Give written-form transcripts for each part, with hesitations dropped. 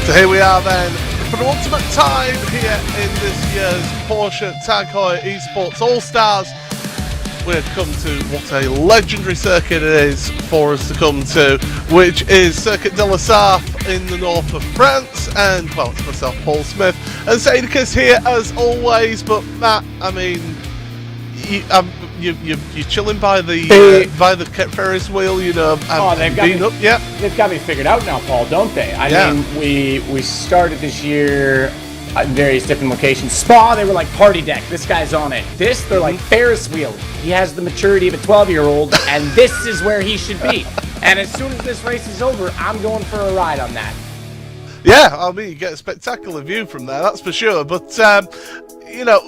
So here we are then, for the ultimate time here in this year's Porsche Tag Heuer Esports All-Stars. We've come to what a legendary circuit it is for us to come to, which is Circuit de la Sarthe in the north of France. And, well, it's myself, Paul Smith, and Sadicus here as always. But Matt, I mean, you're chilling by the Ferris wheel, you know. They've got me figured out now, Paul, don't they? I mean, we started this year in various different locations. Spa, they were like party deck. This guy's on it. This, they're like Ferris wheel. He has the maturity of a 12-year-old, and this is where he should be. And as soon as this race is over, I'm going for a ride on that. Yeah, I mean, you get a spectacular view from there, that's for sure. But, you know,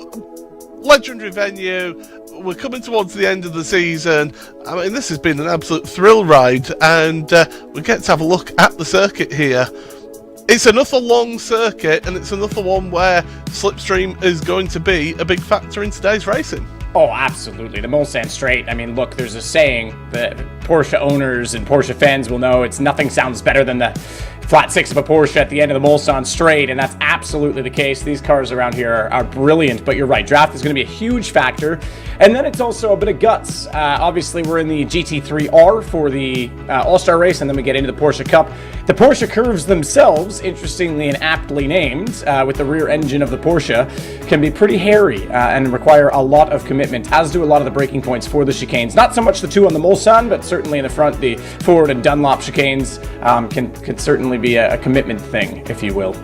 legendary venue. We're coming towards the end of the season. I mean, this has been an absolute thrill ride, and we get to have a look at the circuit here. It's another long circuit, and it's another one where slipstream is going to be a big factor in today's racing. Oh, absolutely. The Mulsanne Straight. I mean, look, there's a saying that Porsche owners and Porsche fans will know. It's nothing sounds better than the flat six of a Porsche at the end of the Mulsanne Straight, and that's absolutely the case. These cars around here are brilliant, but you're right, draft is going to be a huge factor. And then it's also a bit of guts. Obviously, we're in the GT3R for the All-Star race, and then we get into the Porsche Cup. The Porsche curves themselves, interestingly and aptly named, with the rear engine of the Porsche, can be pretty hairy and require a lot of commitment, as do a lot of the braking points for the chicanes. Not so much the two on the Mulsanne, but certainly in the front, the Ford and Dunlop chicanes can certainly certainly be a commitment thing, if you will.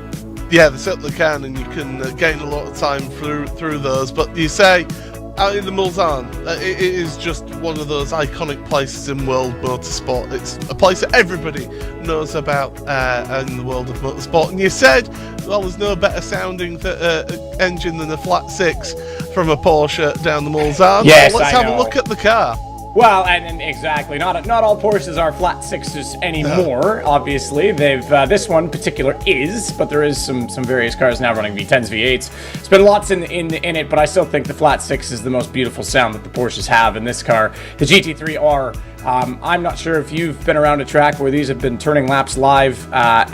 Yeah, they certainly can, and you can gain a lot of time through those. But you say, out in the Mulsanne, it is just one of those iconic places in world motorsport. It's a place that everybody knows about in the world of motorsport. And you said, well, there's no better sounding engine than a flat six from a Porsche down the Mulsanne. Yes, so let's I have know. a look at the car. Well, and exactly, not all Porsches are flat sixes anymore. No. Obviously, they've this one in particular is, but there is some various cars now running V10s, V8s. It's been lots in it, but I still think the flat six is the most beautiful sound that the Porsches have in this car. The GT3R. I'm not sure if you've been around a track where these have been turning laps live.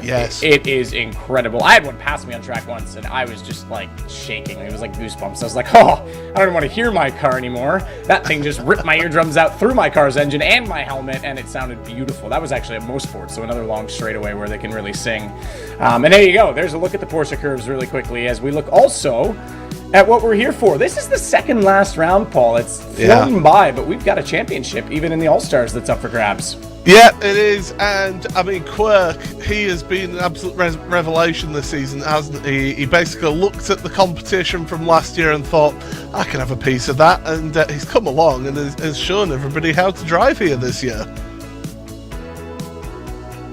Yes. It is incredible. I had one pass me on track once, and I was just like shaking. It was like goosebumps. I was like, oh, I don't want to hear my car anymore. That thing just ripped my eardrums out through my car's engine and my helmet, and it sounded beautiful. That was actually a Mosport, so another long straightaway where they can really sing. And there you go. There's a look at the Porsche curves really quickly as we look also at what we're here for. This is the second last round, Paul. It's flown by, but we've got a championship, even in the All-Stars, that's up for grabs. Yeah, it is, and I mean, Quirk, he has been an absolute revelation this season, hasn't he? He basically looked at the competition from last year and thought, I can have a piece of that, and he's come along and has shown everybody how to drive here this year.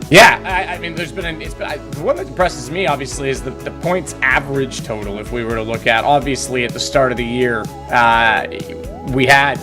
Yeah, I mean, there's been the one that impresses me, obviously, is the points average total. If we were to look at, obviously, at the start of the year, we had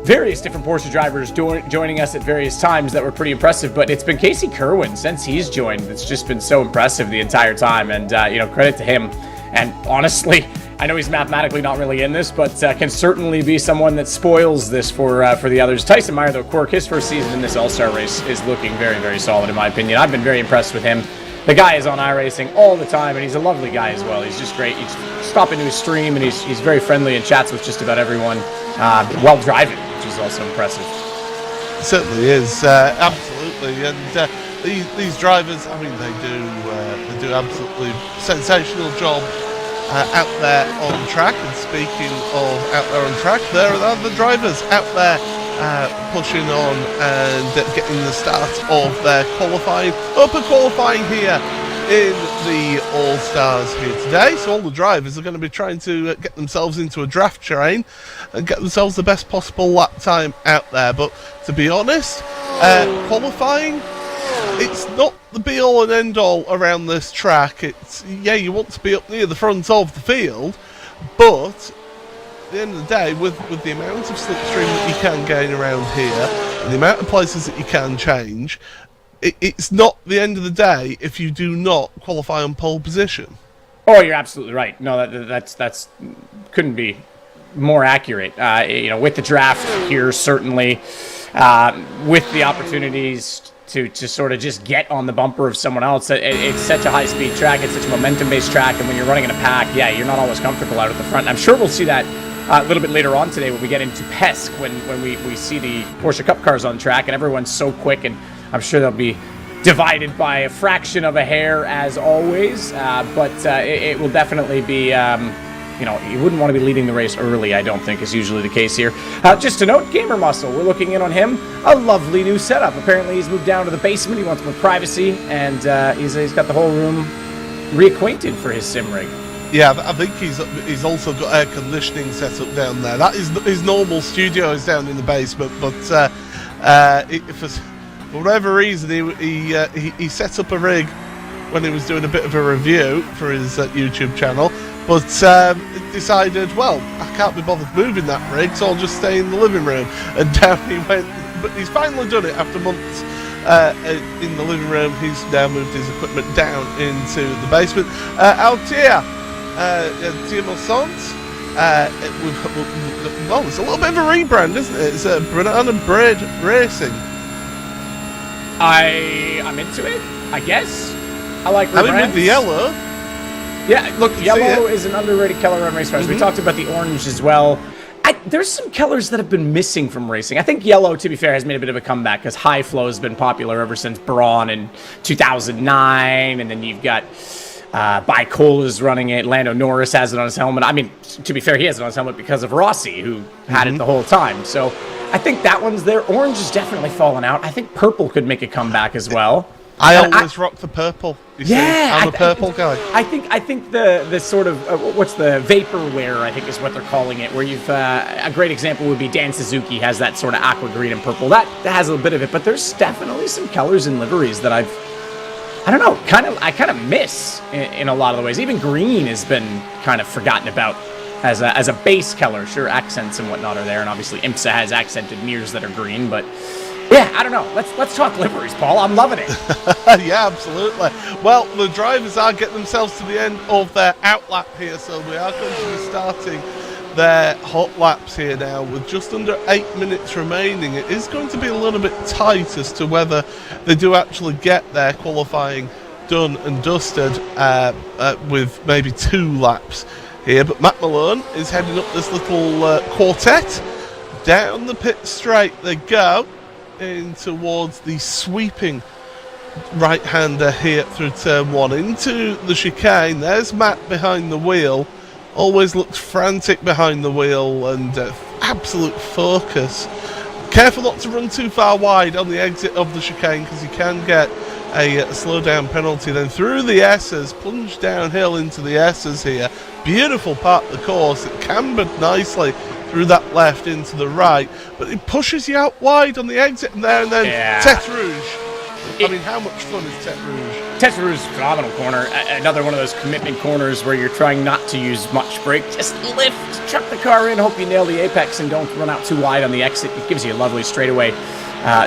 various different Porsche drivers joining us at various times that were pretty impressive, but it's been Casey Kerwin since he's joined. It's just been so impressive the entire time, and credit to him. And honestly, I know he's mathematically not really in this, but can certainly be someone that spoils this for the others. Tyson Meyer, though, Quirk, his first season in this All-Star race is looking very, very solid in my opinion. I've been very impressed with him. The guy is on iRacing all the time, and he's a lovely guy as well. He's just great. You stop into his stream, and he's very friendly and chats with just about everyone while driving, which is also impressive. It certainly is, absolutely. And these drivers, I mean, they do absolutely sensational job out there on track. And speaking of out there on track, there are the drivers out there pushing on and getting the start of their qualifying, open qualifying here in the All-Stars here today. So all the drivers are going to be trying to get themselves into a draft train and get themselves the best possible lap time out there. But to be honest, qualifying, it's not the be-all and end-all around this track. It's, yeah, you want to be up near the front of the field, but at the end of the day, with the amount of slipstream that you can gain around here, and the amount of places that you can change, it's not the end of the day if you do not qualify on pole position. Oh, you're absolutely right. No, that's couldn't be more accurate. With the draft here, certainly, with the opportunities to sort of just get on the bumper of someone else. It's such a high-speed track. It's such a momentum-based track, and when you're running in a pack, yeah, you're not always comfortable out at the front. I'm sure we'll see that a little bit later on today when we get into PESC, when we see the Porsche Cup cars on track, and everyone's so quick, and I'm sure they'll be divided by a fraction of a hair, as always, but it will definitely be... you wouldn't want to be leading the race early, I don't think, is usually the case here. Just to note, Gamer Muscle, we're looking in on him. A lovely new setup. Apparently, he's moved down to the basement. He wants more privacy, and he's got the whole room reacquainted for his sim rig. Yeah, I think he's also got air conditioning set up down there. That is his normal studio is down in the basement, but for whatever reason, he set up a rig when he was doing a bit of a review for his YouTube channel. But decided, well, I can't be bothered moving that rig, so I'll just stay in the living room. And down he went. But he's finally done it after months in the living room. He's now moved his equipment down into the basement. Altier Mozart. Well, it's a little bit of a rebrand, isn't it? It's Banana Bread Racing. I'm into it, I guess. I like rebrands. I mean, with the yellow. Yeah, look, yellow is an underrated color on race cars. We talked about the orange as well. There's some colors that have been missing from racing. I think yellow, to be fair, has made a bit of a comeback because high flow has been popular ever since Braun in 2009, and then you've got Bicola's running it. Lando Norris has it on his helmet. I mean, to be fair, he has it on his helmet because of Rossi, who had it the whole time. So I think that one's there. Orange has definitely fallen out. I think purple could make a comeback as well. I always rock the purple. You see, I'm a purple guy. I think the sort of what's the vaporware, I think is what they're calling it, where you've a great example would be Dan Suzuki has that sort of aqua green and purple. That has a bit of it, but there's definitely some colors and liveries that I don't know, I kind of miss in a lot of the ways. Even green has been kind of forgotten about as a base color. Sure, accents and whatnot are there, and obviously IMSA has accented mirrors that are green, but yeah, I don't know. Let's talk liveries, Paul. I'm loving it. Yeah, absolutely. Well, the drivers are getting themselves to the end of their out lap here, so we are going to be starting their hot laps here now with just under 8 minutes remaining. It is going to be a little bit tight as to whether they do actually get their qualifying done and dusted with maybe 2 laps here. But Matt Malone is heading up this little quartet. Down the pit straight they go, in towards the sweeping right-hander here through turn 1 into the chicane. There's Matt behind the wheel, always looks frantic behind the wheel and absolute focus. Careful not to run too far wide on the exit of the chicane because you can get a slow down penalty. Then through the S's, plunge downhill into the S's here. Beautiful part of the course. It cambered nicely through that left into the right, but it pushes you out wide on the exit and then Tete Rouge. I mean, how much fun is Tete Rouge? Tete Rouge is a phenomenal corner. Another one of those commitment corners where you're trying not to use much brake. Just lift, chuck the car in, hope you nail the apex and don't run out too wide on the exit. It gives you a lovely straightaway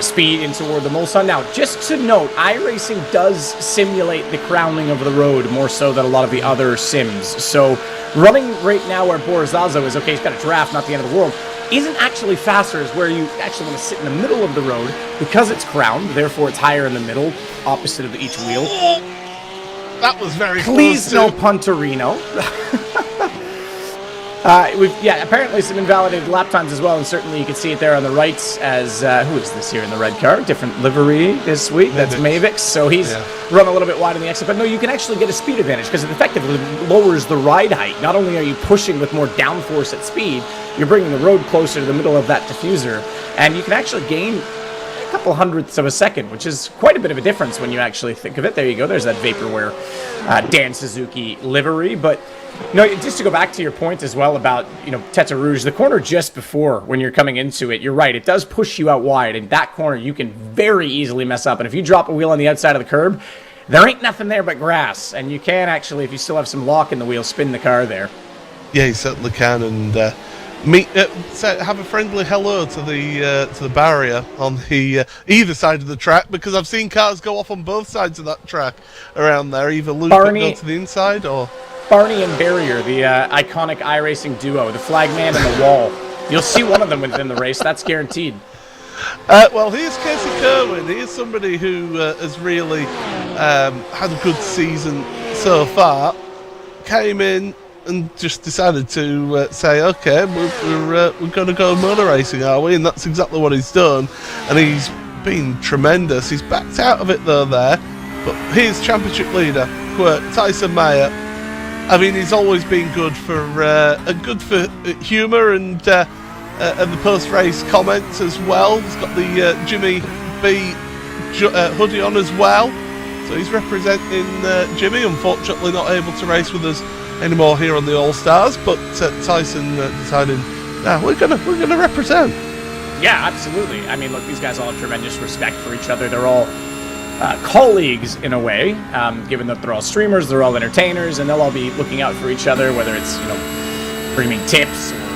speed in toward the Mulsanne. Now, just to note, iRacing does simulate the crowning of the road more so than a lot of the other sims. So running right now where Borazazo is, okay, he's got a draft, not the end of the world, isn't actually faster as where you actually want to sit in the middle of the road because it's crowned, therefore it's higher in the middle, opposite of each wheel. That was very Please close no Punterino. Apparently some invalidated lap times as well, and certainly you can see it there on the right as, who is this here in the red car? Different livery this week. That's Mavix, so he's run a little bit wide on the exit, but no, you can actually get a speed advantage because it effectively lowers the ride height. Not only are you pushing with more downforce at speed, you're bringing the road closer to the middle of that diffuser, and you can actually gain a couple hundredths of a second, which is quite a bit of a difference when you actually think of it. There you go, there's that vaporware Dan Suzuki livery, but just to go back to your point as well about, Tete Rouge, the corner just before when you're coming into it, you're right, it does push you out wide, and that corner you can very easily mess up, and if you drop a wheel on the outside of the curb, there ain't nothing there but grass, and you can actually, if you still have some lock in the wheel, spin the car there. Yeah, you certainly can, and have a friendly hello to the barrier on the either side of the track, because I've seen cars go off on both sides of that track around there, either loop and go to the inside or... Barney and Barrier, the iconic iRacing duo, the flagman and the wall. You'll see one of them within the race, that's guaranteed. Well, here's Casey Kerwin. He is somebody who has really had a good season so far. Came in and just decided to say, okay, we're going to go motor racing, are we? And that's exactly what he's done. And he's been tremendous. He's backed out of it, though, there. But here's championship leader, Tyson Mayer. I mean, he's always been good for humour and the post-race comments as well. He's got the Jimmy B hoodie on as well, so he's representing Jimmy. Unfortunately, not able to race with us anymore here on the All Stars, but Tyson decided, we're gonna represent. Yeah, absolutely. I mean, look, these guys all have tremendous respect for each other. They're all colleagues in a way, given that they're all streamers, they're all entertainers, and they'll all be looking out for each other, whether it's, streaming tips or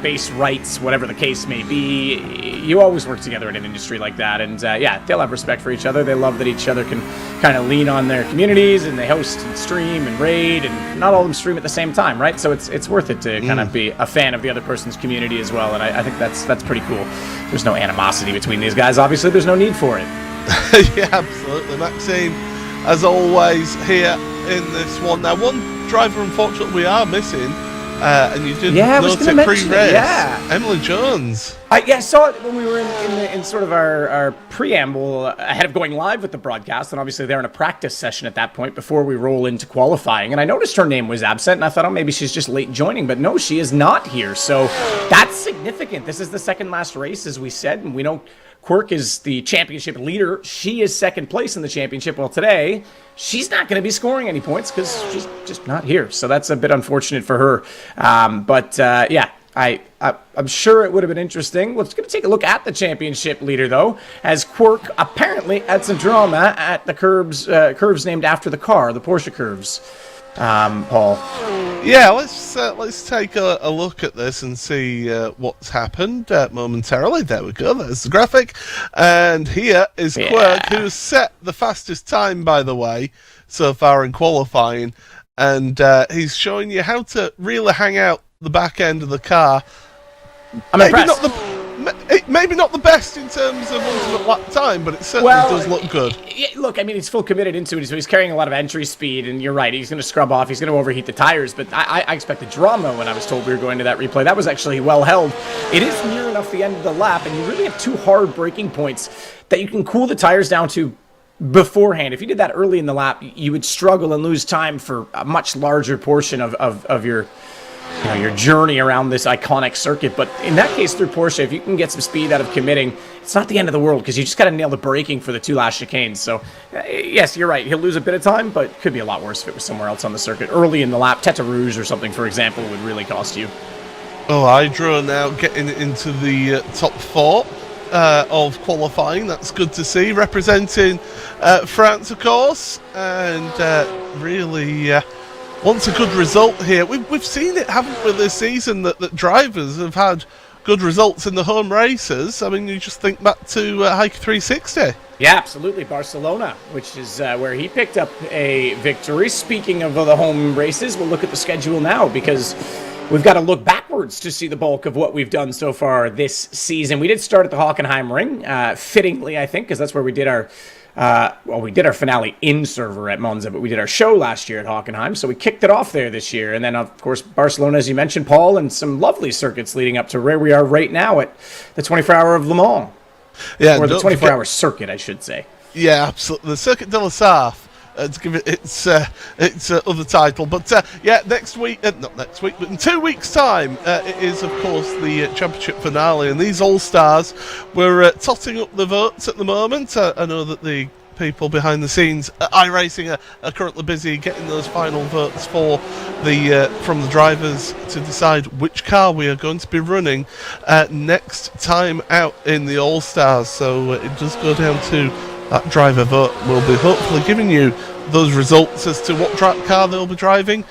base rights, whatever the case may be. You always work together in an industry like that, and they'll have respect for each other. They love that each other can kind of lean on their communities, and they host and stream and raid, and not all of them stream at the same time, right? So it's worth it to kind of be a fan of the other person's community as well, and I think that's pretty cool. There's no animosity between these guys. Obviously, there's no need for it. Yeah, absolutely. Maxime, as always, here in this one. Now, one driver, unfortunately, we are missing, and you didn't note it pre-race. Emily Jones. I saw it when we were in sort of our preamble ahead of going live with the broadcast, and obviously they're in a practice session at that point before we roll into qualifying, and I noticed her name was absent, and I thought, maybe she's just late joining, but no, she is not here, so that's significant. This is the second last race, as we said, and we know Quirk is the championship leader. She is second place in the championship. Well, today, she's not going to be scoring any points because she's just not here. So that's a bit unfortunate for her. Yeah, I'm sure it would have been interesting. Let's going to take a look at the championship leader, though, as Quirk apparently had some drama at the curves named after the car, the Porsche curves. Paul. Yeah, let's take a look at this and see what's happened momentarily. There we go, there's the graphic. And here is Quirk, who has set the fastest time, by the way, so far in qualifying. And he's showing you how to really hang out the back end of the car. I'm impressed. Maybe not the best in terms of ultimate lap time, but it certainly does look good. Look, I mean, he's full committed into it, so he's carrying a lot of entry speed, and you're right, he's going to scrub off, he's going to overheat the tires, but I expected drama when I was told we were going to that replay. That was actually well held. It is near enough the end of the lap, and you really have two hard braking points that you can cool the tires down to beforehand. If you did that early in the lap, you would struggle and lose time for a much larger portion of your journey around this iconic circuit. But in that case, through Porsche, if you can get some speed out of committing, it's not the end of the world because you just got to nail the braking for the two last chicanes. So, yes, you're right. He'll lose a bit of time, but it could be a lot worse if it was somewhere else on the circuit. Early in the lap, Tete Rouge or something, for example, would really cost you. Oh, Hydra now getting into the top four of qualifying. That's good to see. Representing France, of course, and really... wants a good result here. We've seen it, haven't we, this season, that drivers have had good results in the home races. I mean, you just think back to Heike 360. Yeah, absolutely. Barcelona, which is where he picked up a victory. Speaking of the home races, we'll look at the schedule now because we've got to look backwards to see the bulk of what we've done so far this season. We did start at the Hockenheim Ring, fittingly, I think, because that's where we did our... we did our finale in server at Monza, but we did our show last year at Hockenheim, so we kicked it off there this year. And then, of course, Barcelona, as you mentioned, Paul, and some lovely circuits leading up to where we are right now at the 24-hour of Le Mans. Yeah, or the 24-hour circuit, I should say. Yeah, absolutely. The Circuit de la Sarthe, to give it its other title. But yeah, not next week, but in 2 weeks' time, it is, of course, the championship finale. And these All-Stars, we're totting up the votes at the moment. I know that the people behind the scenes at iRacing are currently busy getting those final votes for from the drivers to decide which car we are going to be running next time out in the All-Stars. So it does go down to that driver vote. We'll be hopefully giving you those results as to what car they'll be driving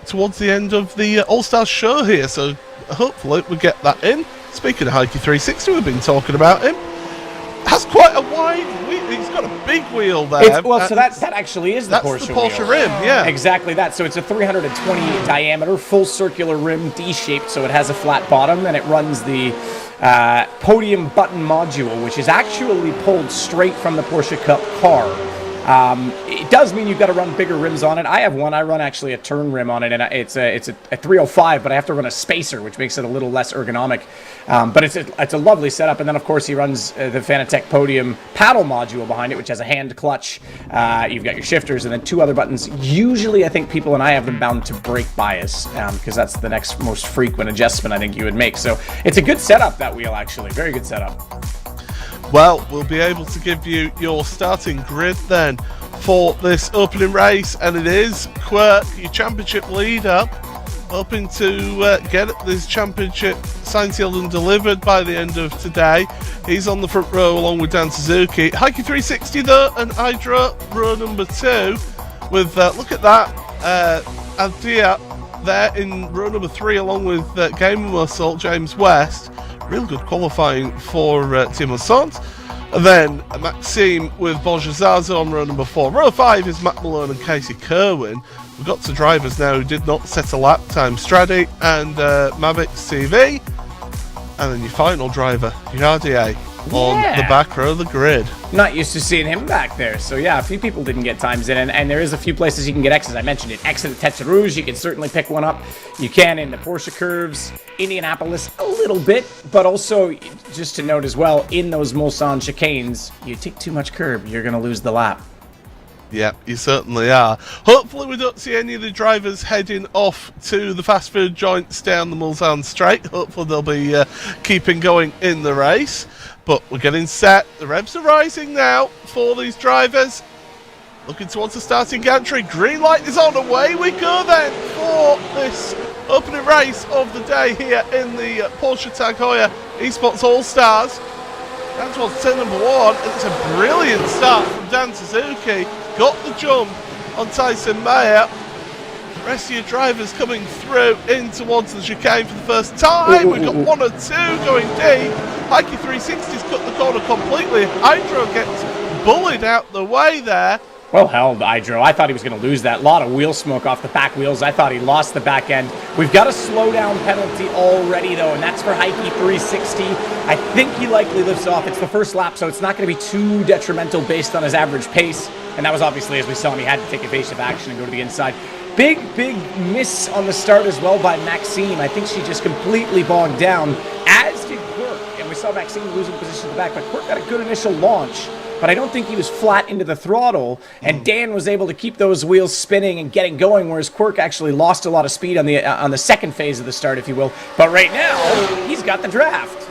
towards the end of the All-Stars show here. So hopefully we get that in. Speaking of Heike 360, we've been talking about him. Has quite a wide wheel. He's got a big wheel there. So that actually is the Porsche wheel. That's the Porsche rim, yeah. Exactly that. So it's a 320 diameter, full circular rim, D-shaped, so it has a flat bottom, and it runs the podium button module, which is actually pulled straight from the Porsche Cup car. It does mean you've got to run bigger rims on it. I have one. I run actually a turn rim on it, and it's a 305, but I have to run a spacer, which makes it a little less ergonomic. But it's a lovely setup. And then, of course, he runs the Fanatec Podium paddle module behind it, which has a hand clutch. You've got your shifters and then two other buttons. Usually, I think people and I have them bound to brake bias because that's the next most frequent adjustment I think you would make. So it's a good setup, that wheel, actually. Very good setup. Well, we'll be able to give you your starting grid then for this opening race, and it is Quirk, your championship leader, hoping to get this championship signed, sealed and delivered by the end of today. He's on the front row along with Dan Suzuki. Heike 360 though, and Hydra row number 2 with, look at that, Adia there in row number 3 along with Gamer Muscle, James West. Real good qualifying for Team Mozart. And then Maxime with Borja Zazo on row number 4. Row 5 is Matt Malone and Casey Kerwin. We've got two drivers now who did not set a lap time. Stradi and Mavix TV. And then your final driver, Yardier, on the back row of the grid. Not used to seeing him back there. So yeah, a few people didn't get times in, and there is a few places you can get X's. I mentioned it. X at the Tete Rouge, you can certainly pick one up. You can in the Porsche curves, Indianapolis a little bit, but also just to note as well, in those Mulsanne chicanes, you take too much curb, you're going to lose the lap. Yeah, you certainly are. Hopefully we don't see any of the drivers heading off to the fast food joints down the Mulsanne Straight. Hopefully they'll be keeping going in the race. But we're getting set. The revs are rising now for these drivers. Looking towards the starting gantry. Green light is on. Away we go then for this opening race of the day here in the Porsche Tag Heuer Esports All-Stars. Down towards turn number 1. And it's a brilliant start from Dan Suzuki. Got the jump on Tyson Mayer. Rest of your drivers coming through in towards the chicane for the first time. We've got 1 or 2 going deep. Heike 360's cut the corner completely. Hydro gets bullied out the way there. Well held, Hydro. I thought he was going to lose that. Lot of wheel smoke off the back wheels. I thought he lost the back end. We've got a slowdown penalty already, though, and that's for Heike 360. I think he likely lifts off. It's the first lap, so it's not going to be too detrimental based on his average pace. And that was obviously, as we saw him, he had to take evasive action and go to the inside. Big miss on the start as well by Maxime. I think she just completely bogged down, as did Quirk. And we saw Maxime losing position at the back, but Quirk got a good initial launch. But I don't think he was flat into the throttle, and Dan was able to keep those wheels spinning and getting going, whereas Quirk actually lost a lot of speed on the second phase of the start, if you will. But right now, he's got the draft.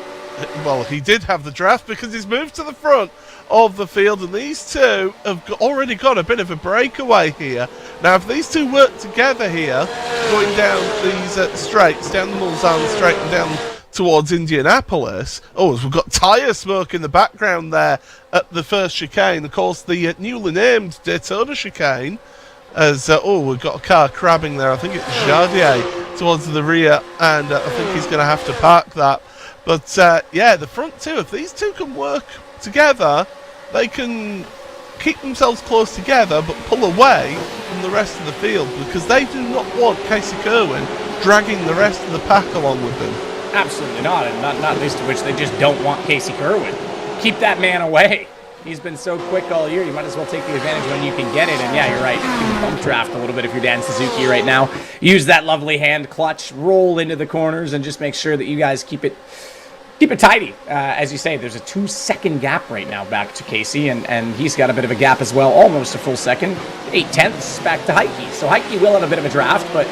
Well, he did have the draft because he's moved to the front of the field, and these two have already got a bit of a breakaway here. Now, if these two work together here, going down these straights, down the Mulsanne straight and down towards Indianapolis. Oh, we've got tyre smoke in the background there at the first chicane. Of course, the newly named Daytona chicane. As we've got a car crabbing there. I think it's Jardier towards the rear, and I think he's going to have to park that. But yeah, the front two, if these two can work together, they can keep themselves close together but pull away from the rest of the field, because they do not want Casey Kerwin dragging the rest of the pack along with them. Absolutely not, and not least of which they just don't want Casey Kerwin. Keep that man away. He's been so quick all year, you might as well take the advantage when you can get it. And yeah, you're right, you can bump draft a little bit if you're Dan Suzuki right now. Use that lovely hand clutch, roll into the corners, and just make sure that you guys keep it tidy. As you say, there's a 2-second gap right now back to Casey, and he's got a bit of a gap as well, almost a full second. 8/10 back to Heike. So Heike will have a bit of a draft, but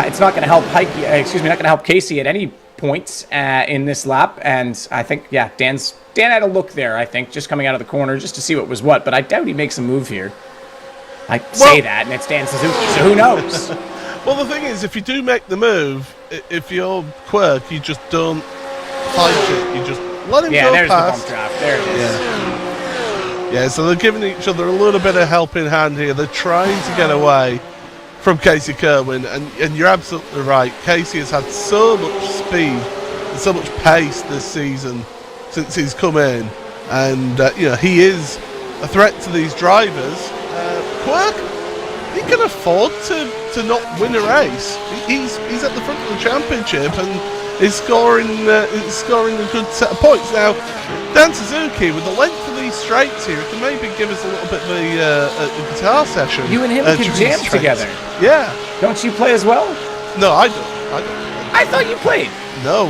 it's not going to help Heike. Not going to help Casey at any points in this lap. And I think, yeah, Dan had a look there, I think, just coming out of the corner just to see what was what, but I doubt he makes a move here. I say that, and it's Dan Suzuki, so who knows? Well, the thing is, if you do make the move, if you're Quirk, you just don't fight it. You just let him go there's past. The bump draft. There it is. Yeah, so they're giving each other a little bit of helping hand here. They're trying to get away from Casey Kerwin, and you're absolutely right. Casey has had so much speed and so much pace this season since he's come in, and he is a threat to these drivers. Quirk, he can afford to not win a race. He's at the front of the championship and is scoring a good set of points. Now, Dan Suzuki, with the length of these straights here, can maybe give us a little bit of a guitar session. You and him can jam together. Yeah. Don't you play as well? No, I don't. I thought you played. No.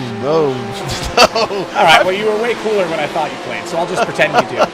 All right, well, you were way cooler when I thought you played, so I'll just pretend you do.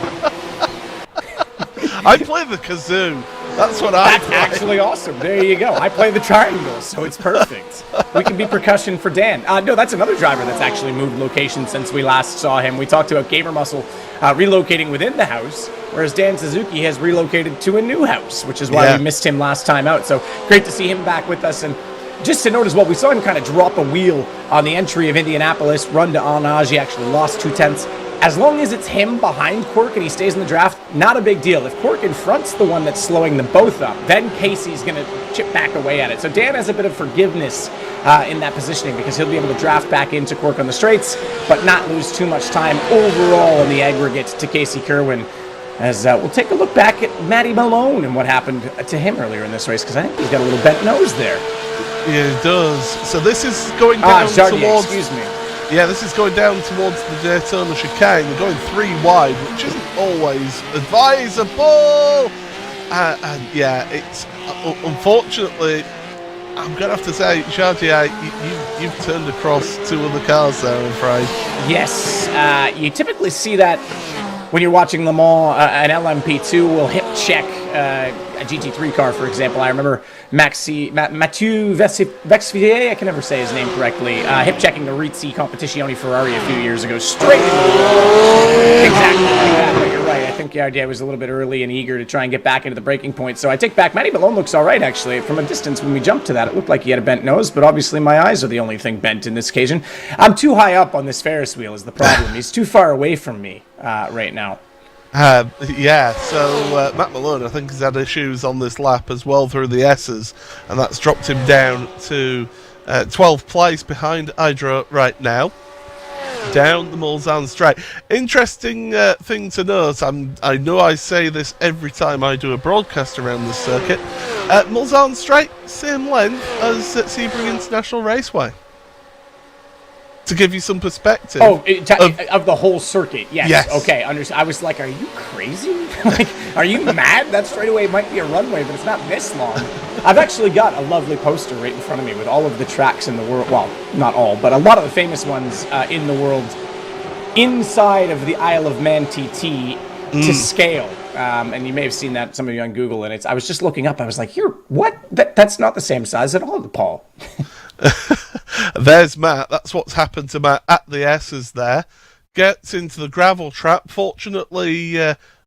I play the kazoo. That's what I play. That's actually awesome. There you go. I play the triangle, so it's perfect. We can be percussion for Dan. No, that's another driver that's actually moved location since we last saw him. We talked about Gamer Muscle relocating within the house, whereas Dan Suzuki has relocated to a new house, which is why we missed him last time out. So great to see him back with us. And just to note as well, we saw him kind of drop a wheel on the entry of Indianapolis, run to Anage. He actually lost 2/10. As long as it's him behind Quirk and he stays in the draft, not a big deal. If Quirk in front's the one that's slowing them both up, then Casey's going to chip back away at it. So Dan has a bit of forgiveness in that positioning, because he'll be able to draft back into Quirk on the straights, but not lose too much time overall in the aggregate to Casey Kerwin. As we'll take a look back at Matty Malone and what happened to him earlier in this race, because I think he's got a little bent nose there. Yeah, he does. So this is going down towards... excuse me. Yeah, this is going down towards the Daytona chicane. They're going 3 wide, which isn't always advisable. And yeah, it's unfortunately, I'm going to have to say, Chartier, you've turned across 2 other cars there, I'm afraid. Yes, you typically see that when you're watching Le Mans. An LMP2 will hip check a GT3 car, for example. I remember Mathieu Vexivier, I can never say his name correctly, hip checking a Rizzi Competizione Ferrari a few years ago, straight into the wall. Exactly like that, but you're right. I think the idea was a little bit early and eager to try and get back into the braking point. So I take back, Matty Malone looks all right, actually. From a distance, when we jumped to that, it looked like he had a bent nose, but obviously my eyes are the only thing bent in this occasion. I'm too high up on this Ferris wheel is the problem. He's too far away from me right now. Yeah, so Matt Malone, I think, has had issues on this lap as well through the S's, and that's dropped him down to 12th place behind Hydro right now, down the Mulsanne straight. Interesting thing to note, I know I say this every time I do a broadcast around this circuit, Mulsanne straight, same length as Sebring International Raceway. To give you some perspective. Oh, of the whole circuit, yes. Yes. Okay, I was like, are you crazy? Like, are you mad? That straightaway might be a runway, but it's not this long. I've actually got a lovely poster right in front of me with all of the tracks in the world. Well, not all, but a lot of the famous ones in the world inside of the Isle of Man TT to scale. And you may have seen that, some of you on Google, and I was just looking up. I was like, what? That's not the same size at all, Paul. There's Matt. That's what's happened to Matt at the S's there. Gets into the gravel trap. Fortunately,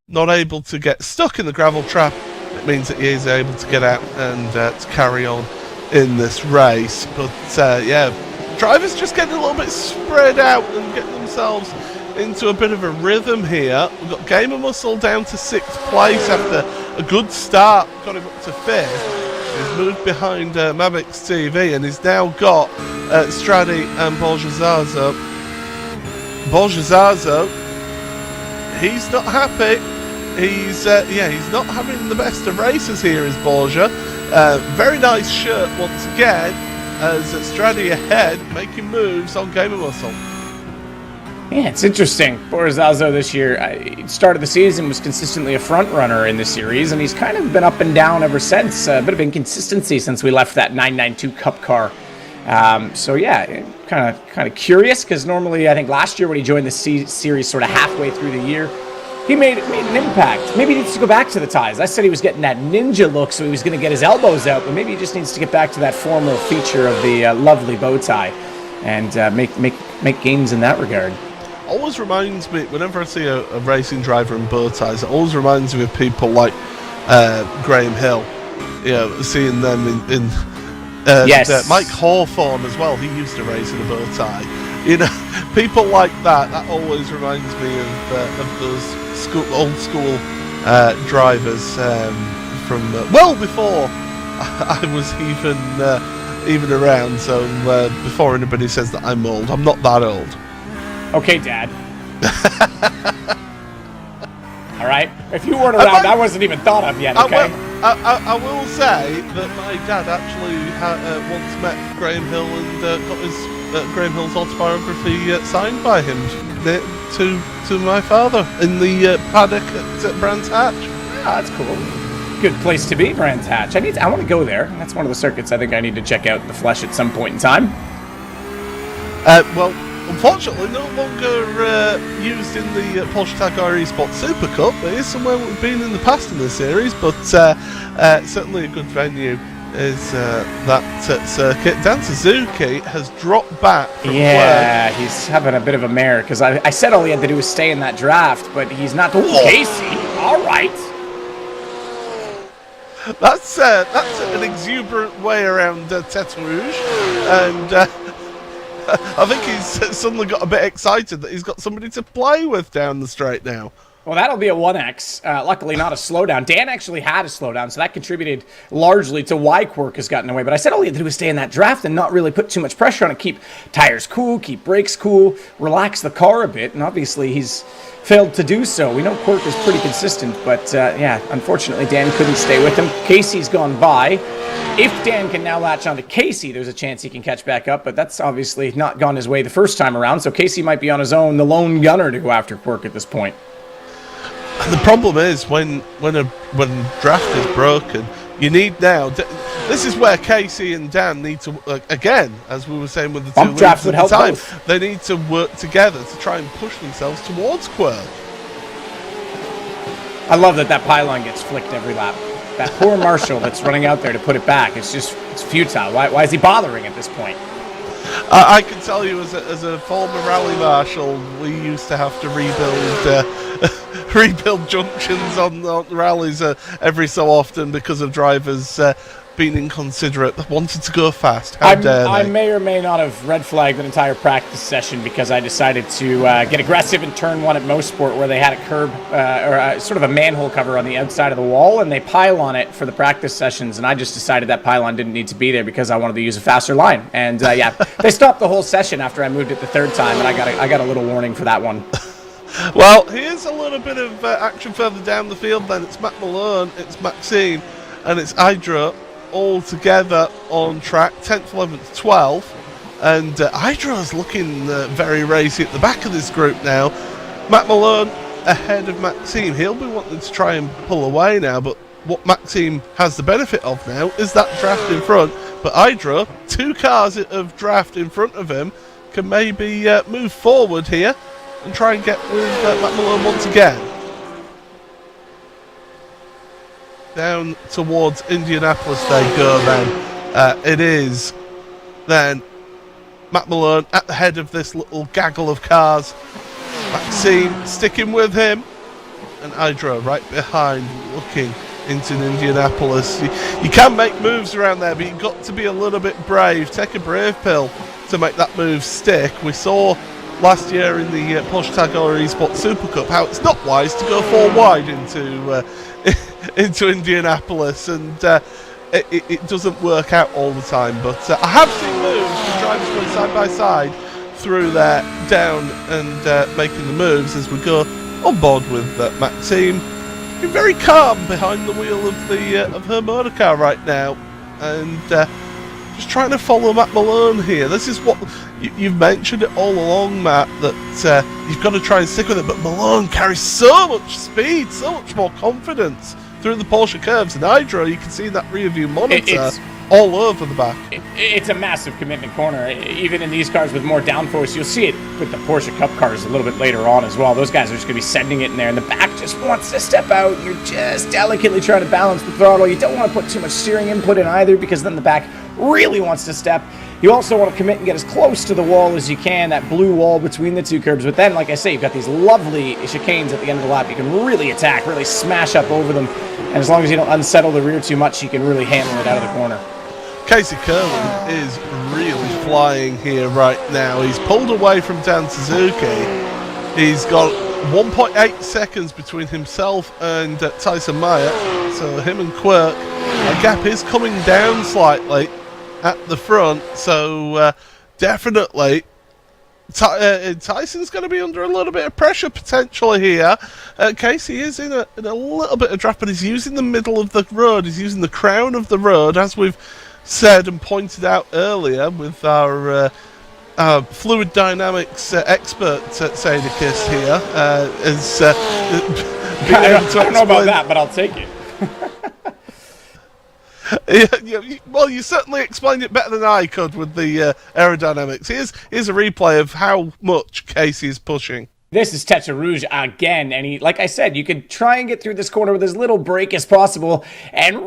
not able to get stuck in the gravel trap. It means that he is able to get out and to carry on in this race. But, yeah, drivers just getting a little bit spread out and getting themselves into a bit of a rhythm here. We've got Gamer Muscle down to 6th place after a good start. Got him up to 5th. He's moved behind Mavix TV and he's now got Stradi and Borjazazo. Borjazazo, he's not happy. He's not having the best of races here, is Borja. Very nice shirt once again as Stradi ahead, making moves on Gamer Muscle. Yeah, it's interesting. Borjazazo this year, started the season, was consistently a front runner in the series, and he's kind of been up and down ever since. A bit of inconsistency since we left that 992 Cup car. So yeah, kind of curious, because normally I think last year when he joined the series sort of halfway through the year, he made an impact. Maybe he needs to go back to the ties. I said he was getting that ninja look, so he was going to get his elbows out, but maybe he just needs to get back to that formal feature of the lovely bow tie and make gains in that regard. Always reminds me, whenever I see a racing driver in bow ties, it always reminds me of people like Graham Hill. You know, seeing them in yes. Mike Hawthorne as well. He used to race in a bow tie. You know, people like that. That always reminds me of those old school drivers from well before I was even around. So before anybody says that I'm old, I'm not that old. Okay, Dad. All right. If you weren't around, I wasn't even thought of yet, okay? I will say that my dad actually once met Graham Hill and got his Graham Hill's autobiography signed by him to my father in the paddock at Brands Hatch. Oh, that's cool. Good place to be, Brands Hatch. I want to go there. That's one of the circuits I think I need to check out the flesh at some point in time. Well, unfortunately, no longer used in the Porsche Tagore Esports Supercup. It is somewhere we've been in the past in this series, but certainly a good venue is that circuit. Dan Suzuki has dropped back from work. He's having a bit of a mare, because I said all he had to do was stay in that draft, but he's not. Oh, Casey! All right. That's an exuberant way around Tete Rouge, and I think he's suddenly got a bit excited that he's got somebody to play with down the straight now. Well, that'll be a 1X. Luckily, not a slowdown. Dan actually had a slowdown, so that contributed largely to why Quirk has gotten away. But I said all he had to do was stay in that draft and not really put too much pressure on it. Keep tires cool, keep brakes cool, relax the car a bit. And obviously, he's failed to do so. We know Quirk is pretty consistent, but yeah, unfortunately, Dan couldn't stay with him. Casey's gone by. If Dan can now latch onto Casey, there's a chance he can catch back up, but that's obviously not gone his way the first time around. So Casey might be on his own, the lone gunner, to go after Quirk at this point. And the problem is when draft is broken, you need now. This is where Casey and Dan need to again, as we were saying with the two leads at the time, they need to work together to try and push themselves towards Quirk. I love that pylon gets flicked every lap. That poor Marshall that's running out there to put it back. It's futile. Why is he bothering at this point? I can tell you, as a former rally marshal, we used to have to rebuild junctions on the rallies every so often because of drivers being inconsiderate, wanted to go fast. How dare they? I may or may not have red flagged an entire practice session because I decided to get aggressive in turn one at Mosport, where they had a curb or sort of a manhole cover on the outside of the wall, and they pile on it for the practice sessions, and I just decided that pylon didn't need to be there because I wanted to use a faster line. And yeah, they stopped the whole session after I moved it the third time, and I got a little warning for that one. Well, here's a little bit of action further down the field then. It's Matt Malone, it's Maxime, and it's Idra all together on track, 10th, 11th, 12th. And Idra's looking very racy at the back of this group now. Matt Malone ahead of Maxime. He'll be wanting to try and pull away now, but what Maxime has the benefit of now is that draft in front. But Idra, 2 cars of draft in front of him, can maybe move forward here and try and get with Matt Malone once again. Down towards Indianapolis they go then. It is then Matt Malone at the head of this little gaggle of cars. Maxime sticking with him. And Idra right behind, looking into Indianapolis. You can make moves around there, but you've got to be a little bit brave. Take a brave pill to make that move stick. We saw last year in the Porsche Tagore Esports Supercup how it's not wise to go 4 wide into Indianapolis, and it doesn't work out all the time. But I have seen moves, the drivers going side by side through there, down and making the moves as we go on board with Maxime. Being very calm behind the wheel of her motor car right now, and just trying to follow Matt Malone here. This is what you've mentioned it all along, Matt, that you've got to try and stick with it. But Malone carries so much speed, so much more confidence through the Porsche curves. And Idra, you can see that rear view monitor all over the back. It's a massive commitment corner. Even in these cars with more downforce, you'll see it with the Porsche Cup cars a little bit later on as well. Those guys are just going to be sending it in there, and the back just wants to step out. You're just delicately trying to balance the throttle. You don't want to put too much steering input in either, because then the back really wants to step. You also want to commit and get as close to the wall as you can, that blue wall between the 2 curbs. But then, like I say, you've got these lovely chicanes at the end of the lap. You can really attack, really smash up over them. And as long as you don't unsettle the rear too much, you can really handle it out of the corner. Casey Kerwin is really flying here right now. He's pulled away from Dan Suzuki. He's got 1.8 seconds between himself and Tyson Meyer. So him and Quirk, the gap is coming down slightly at the front. So definitely Tyson's going to be under a little bit of pressure potentially here. Casey is in a little bit of draft, but he's using the middle of the road. He's using the crown of the road, as we've said and pointed out earlier with our fluid dynamics expert Sadikis here. I don't know about that, but I'll take it. Well, you certainly explained it better than I could with the aerodynamics. Here's a replay of how much Casey is pushing. This is Tete Rouge again, and like I said, you could try and get through this corner with as little brake as possible and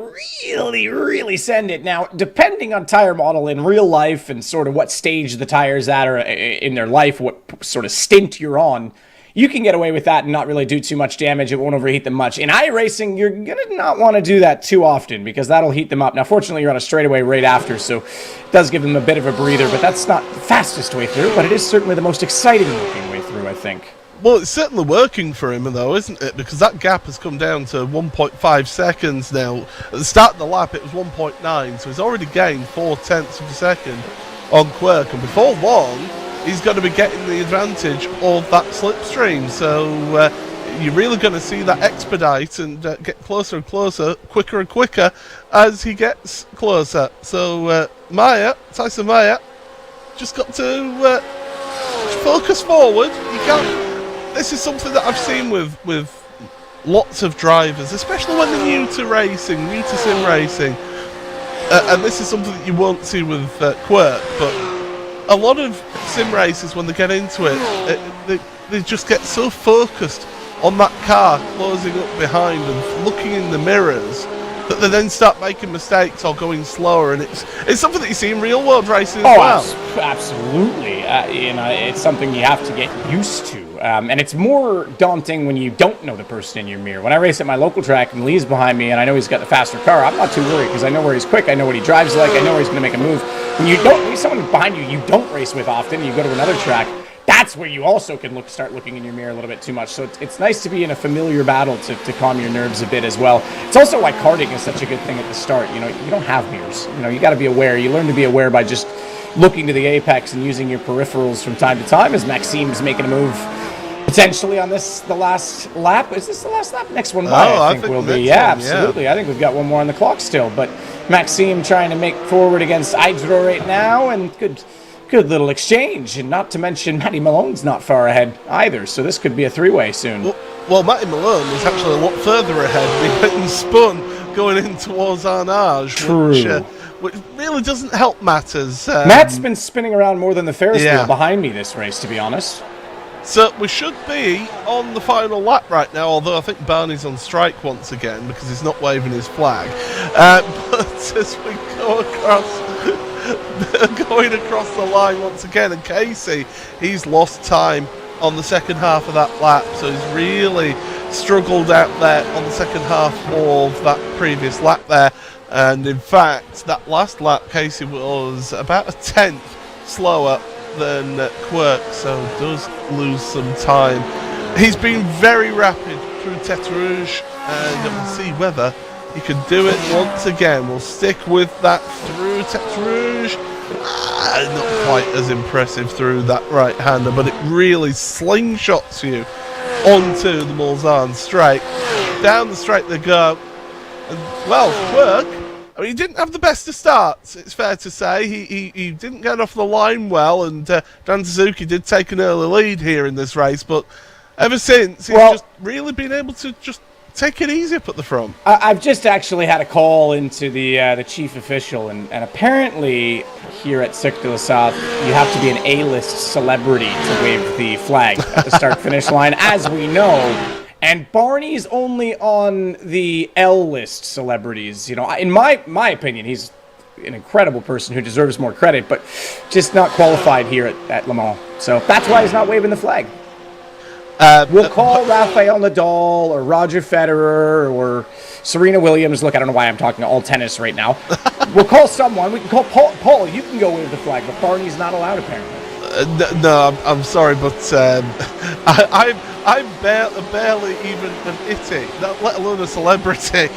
really, really send it. Now, depending on tire model in real life and sort of what stage the tire's at or in their life, what sort of stint you're on, you can get away with that and not really do too much damage. It won't overheat them much. In iRacing, you're going to not want to do that too often because that'll heat them up. Now, fortunately, you're on a straightaway right after, so it does give them a bit of a breather, but that's not the fastest way through, but it is certainly the most exciting looking way through, I think. Well, it's certainly working for him, though, isn't it? Because that gap has come down to 1.5 seconds now. At the start of the lap, it was 1.9, so he's already gained 0.4 of a second on Quirk. And before long, he's going to be getting the advantage of that slipstream. So you're really going to see that expedite and get closer and closer, quicker and quicker as he gets closer. So Tyson Meyer, just got to focus forward. You can't. This is something that I've seen with lots of drivers, especially when they're new to racing, new to sim racing. And this is something that you won't see with Quirk, but a lot of sim racers, when they get into it, they just get so focused on that car closing up behind and looking in the mirrors that they then start making mistakes or going slower, and it's something that you see in real world racing as well. Absolutely. It's something you have to get used to. And it's more daunting when you don't know the person in your mirror. When I race at my local track and Lee's behind me and I know he's got the faster car, I'm not too worried because I know where he's quick, I know what he drives like, I know where he's going to make a move. When someone behind you don't race with often, you go to another track, that's where you also can start looking in your mirror a little bit too much. So it's nice to be in a familiar battle to calm your nerves a bit as well. It's also why karting is such a good thing at the start. You don't have mirrors. You got to be aware. You learn to be aware by just looking to the apex and using your peripherals from time to time, as Maxime's making a move potentially on the last lap. Is this the last lap? Next one by, I think will be. Yeah, absolutely. Yeah. I think we've got one more on the clock still. But Maxime trying to make forward against Idro right now, and good little exchange. And not to mention Matty Malone's not far ahead either, so this could be a three-way soon. Well, Matty Malone was actually a lot further ahead. He went and spun going in towards Arnage. True. Which really doesn't help matters. Matt's been spinning around more than the Ferris wheel behind me this race, to be honest. So we should be on the final lap right now, although I think Barney's on strike once again because he's not waving his flag. But as we go going across the line once again, and Casey, he's lost time on the second half of that lap, so he's really struggled out there on the second half of that previous lap there. And in fact, that last lap, Casey was about a tenth slower than Quirk, so does lose some time. He's been very rapid through Tete Rouge, and we'll see whether he can do it once again. We'll stick with that through Tete Rouge. Not quite as impressive through that right-hander, but it really slingshots you onto the Mulsanne straight. Down the straight they go. And, well, Quirk, I mean, he didn't have the best of starts, it's fair to say. He didn't get off the line well, and Dan Suzuki did take an early lead here in this race, but ever since, he's just really been able to just take it easy up at the front. I've just actually had a call into the chief official, and apparently here at Cirque de la South, you have to be an A-list celebrity to wave the flag at the start-finish line, as we know. And Barney's only on the L-list celebrities. In my opinion, he's an incredible person who deserves more credit, but just not qualified here at Le Mans. So that's why he's not waving the flag. We'll call Rafael Nadal or Roger Federer or Serena Williams. Look, I don't know why I'm talking all tennis right now. We'll call someone. We can call Paul. Paul, you can go wave the flag, but Barney's not allowed, apparently. No, I'm sorry, but I'm barely even an itty, let alone a celebrity.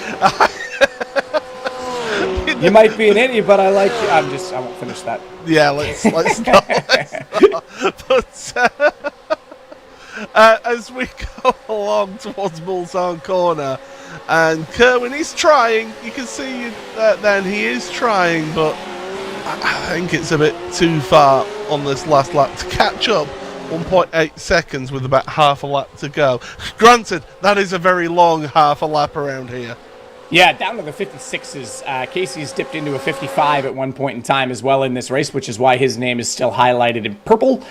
You might be an idiot, but I like you. I won't finish that. Yeah, let's not. But as we go along towards Mozart Corner, and Kerwin is trying. You can see that then he is trying, but I think it's a bit too far on this last lap to catch up. 1.8 seconds with about half a lap to go. Granted, that is a very long half a lap around here. Yeah, down to the 56s. Casey's dipped into a 55 at one point in time as well in this race, which is why his name is still highlighted in purple,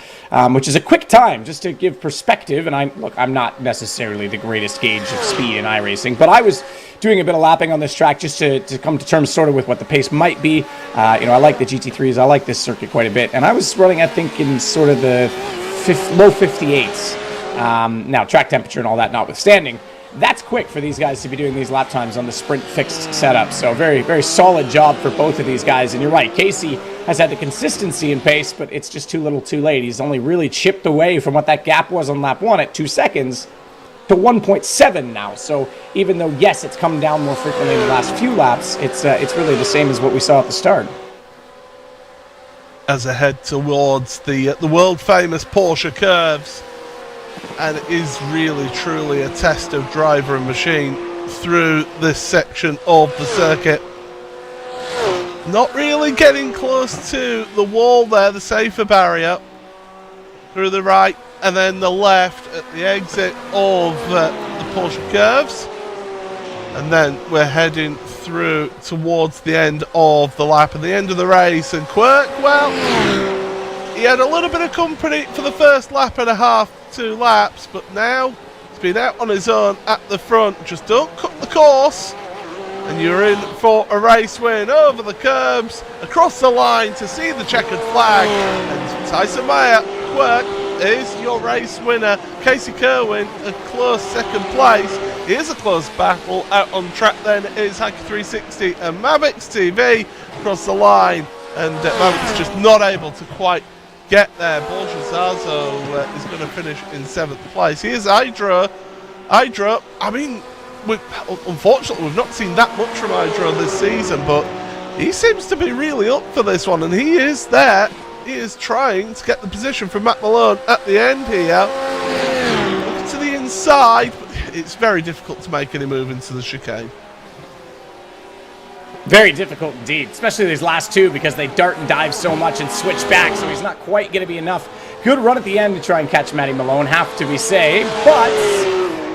which is a quick time, just to give perspective. And I'm not necessarily the greatest gauge of speed in iRacing, but I was doing a bit of lapping on this track just to come to terms sort of with what the pace might be. I like the GT3s. I like this circuit quite a bit. And I was running, I think, in sort of the low 58s. Now, track temperature and all that notwithstanding, that's quick for these guys to be doing these lap times on the sprint fixed setup. So very, very solid job for both of these guys. And you're right, Casey has had the consistency in pace, but it's just too little too late. He's only really chipped away from what that gap was on lap 1 at 2 seconds to 1.7 now. So even though, yes, it's come down more frequently in the last few laps, it's really the same as what we saw at the start. As I head towards the world-famous Porsche curves, and it is really, truly a test of driver and machine through this section of the circuit. Not really getting close to the wall there, the safer barrier. Through the right and then the left at the exit of the Porsche curves. And then we're heading through towards the end of the lap and the end of the race. And Quirk, well, he had a little bit of company for the first lap and a half, 2 laps, but now he's been out on his own at the front. Just don't cut the course. and you're in for a race win over the curbs, across the line to see the checkered flag. And Tyson Meyer, Quirk, is your race winner. Casey Kerwin, a close second place. Here's a close battle. Out on track then is Hacky 360 and Mavix TV across the line. And Mavix just not able to quite get there. Borja is going to finish in 7th place. Here's Hydra. I mean, unfortunately, we've not seen that much from Hydra this season, but he seems to be really up for this one, and he is there. He is trying to get the position from Matt Malone at the end here. Look to the inside, but it's very difficult to make any move into the chicane. Very difficult indeed, especially these last two, because they dart and dive so much and switch back, so he's not quite going to be enough. Good run at the end to try and catch Matty Malone, have to be said, but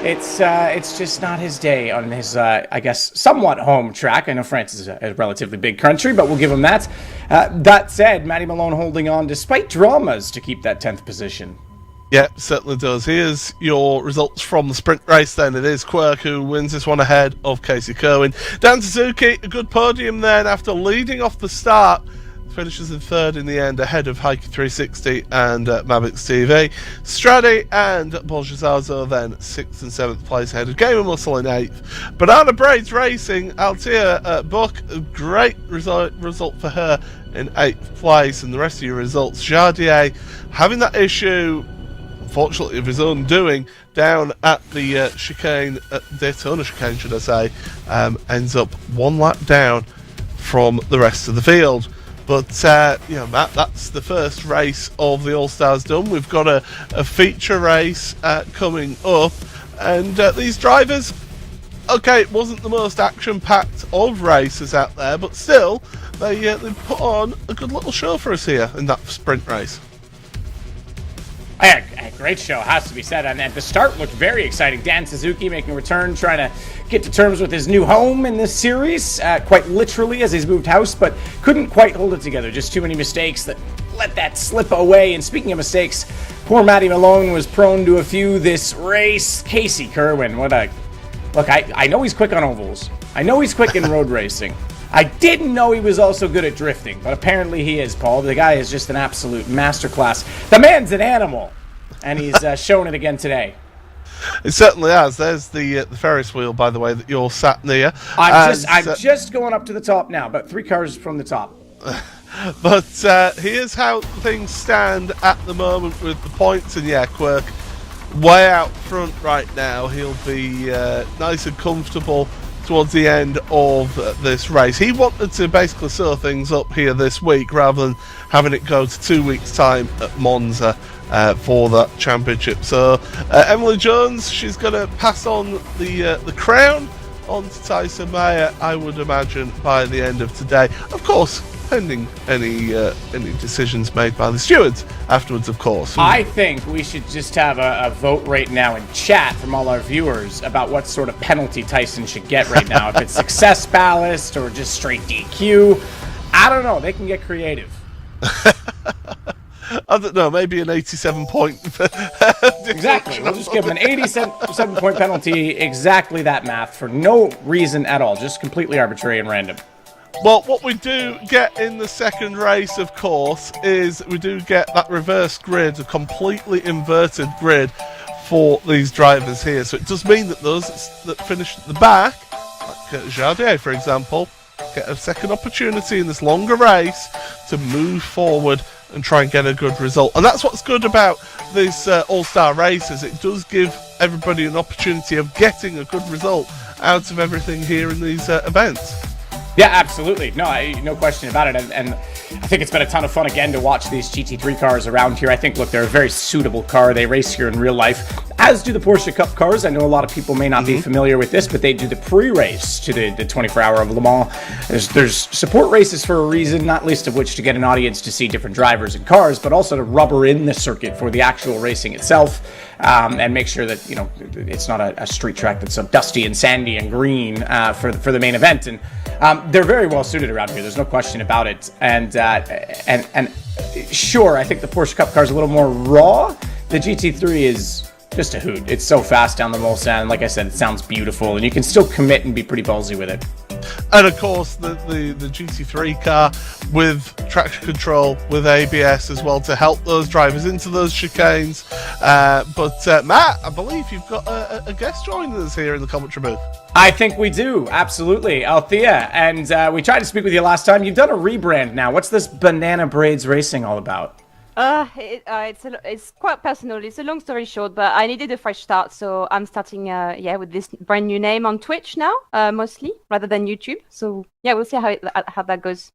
it's just not his day on his, I guess, somewhat home track. I know France is a relatively big country, but we'll give him that. That said, Matty Malone holding on despite dramas to keep that 10th position. Yeah, certainly does. Here's your results from the sprint race then. It is Quirk who wins this one ahead of Casey Kerwin. Dan Suzuki, a good podium then after leading off the start. Finishes in 3rd in the end ahead of Hacky 360 and Mavix TV. Stradi and Borjazazo then 6th and 7th place ahead of Game of Muscle in 8th. Banana Braids Racing, Altia Buck, a great result for her in 8th place. And the rest of your results, Jardier having that issue, unfortunately of his own doing, down at the chicane, Daytona chicane should I say, ends up one lap down from the rest of the field. But, Matt, that's the first race of the All-Stars done. We've got a feature race coming up. And these drivers, okay, it wasn't the most action-packed of races out there, but still, they put on a good little show for us here in that sprint race. A great show, has to be said. And at the start looked very exciting. Dan Suzuki making a return, trying to get to terms with his new home in this series, quite literally as he's moved house, but couldn't quite hold it together. Just too many mistakes that let that slip away. And speaking of mistakes, poor Matty Malone was prone to a few this race. Casey Kerwin, look, I know he's quick on ovals. I know he's quick in road racing. I didn't know he was also good at drifting, but apparently he is, Paul. The guy is just an absolute masterclass. The man's an animal, and he's shown it again today. It certainly has. There's the Ferris wheel, by the way, that you're sat near. I'm just going up to the top now, about 3 cars from the top. But here's how things stand at the moment with the points, and yeah, Quirk way out front right now. He'll be nice and comfortable towards the end of this race. He wanted to basically sew things up here this week rather than having it go to 2 weeks' time at Monza for that championship. So Emily Jones, she's going to pass on the crown on to Tyson Meyer, I would imagine, by the end of today. Of course, pending any decisions made by the stewards afterwards, of course. I think we should just have a vote right now in chat from all our viewers about what sort of penalty Tyson should get right now. If it's success ballast or just straight DQ. I don't know. They can get creative. I don't know. Maybe an 87-point. Exactly. We'll just give him an 87-point penalty. Exactly that math for no reason at all. Just completely arbitrary and random. Well, what we do get in the second race, of course, is we do get that reverse grid, a completely inverted grid for these drivers here. So it does mean that those that finish at the back, like Jardier, for example, get a second opportunity in this longer race to move forward and try and get a good result. And that's what's good about these all-star races. It does give everybody an opportunity of getting a good result out of everything here in these events. Yeah, absolutely. No question about it. And I think it's been a ton of fun again to watch these GT3 cars around here. I think, look, they're a very suitable car. They race here in real life, as do the Porsche Cup cars. I know a lot of people may not be familiar with this, but they do the pre-race to the 24-hour of Le Mans. There's support races for a reason, not least of which to get an audience to see different drivers and cars, but also to rubber in the circuit for the actual racing itself. And make sure that, you know, it's not a street track that's so dusty and sandy and green for the main event. And they're very well suited around here. There's no question about it. And sure, I think the Porsche Cup car is a little more raw. The GT3 is just a hoot. It's so fast down the Mulsanne. And like I said, it sounds beautiful, and you can still commit and be pretty ballsy with it. And of course, the GT3 car with traction control, with ABS as well to help those drivers into those chicanes. But Matt, I believe you've got a guest joining us here in the commentary booth. I think we do, absolutely, Althea. And we tried to speak with you last time. You've done a rebrand now. What's this Banana Braids Racing all about? It's quite personal. It's a long story short, but I needed a fresh start, so I'm starting with this brand new name on Twitch now, mostly rather than YouTube. So yeah, we'll see how that goes.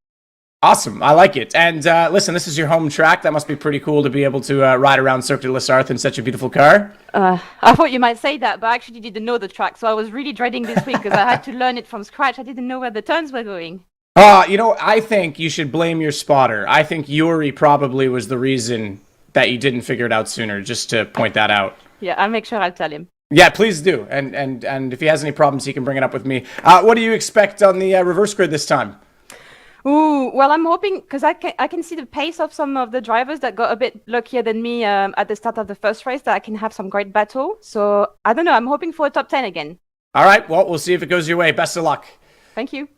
Awesome, I like it. And listen, this is your home track. That must be pretty cool to be able to ride around Cirque du Sarthe in such a beautiful car. I thought you might say that, but I actually didn't know the track, so I was really dreading this week because I had to learn it from scratch. I didn't know where the turns were going. I think you should blame your spotter. I think Yuri probably was the reason that you didn't figure it out sooner, just to point that out. Yeah, I'll make sure I'll tell him. Yeah, please do. And if he has any problems, he can bring it up with me. What do you expect on the reverse grid this time? Ooh, well, I'm hoping, because I can see the pace of some of the drivers that got a bit luckier than me at the start of the first race, that I can have some great battle. So, I don't know, I'm hoping for a top 10 again. All right, well, we'll see if it goes your way. Best of luck. Thank you.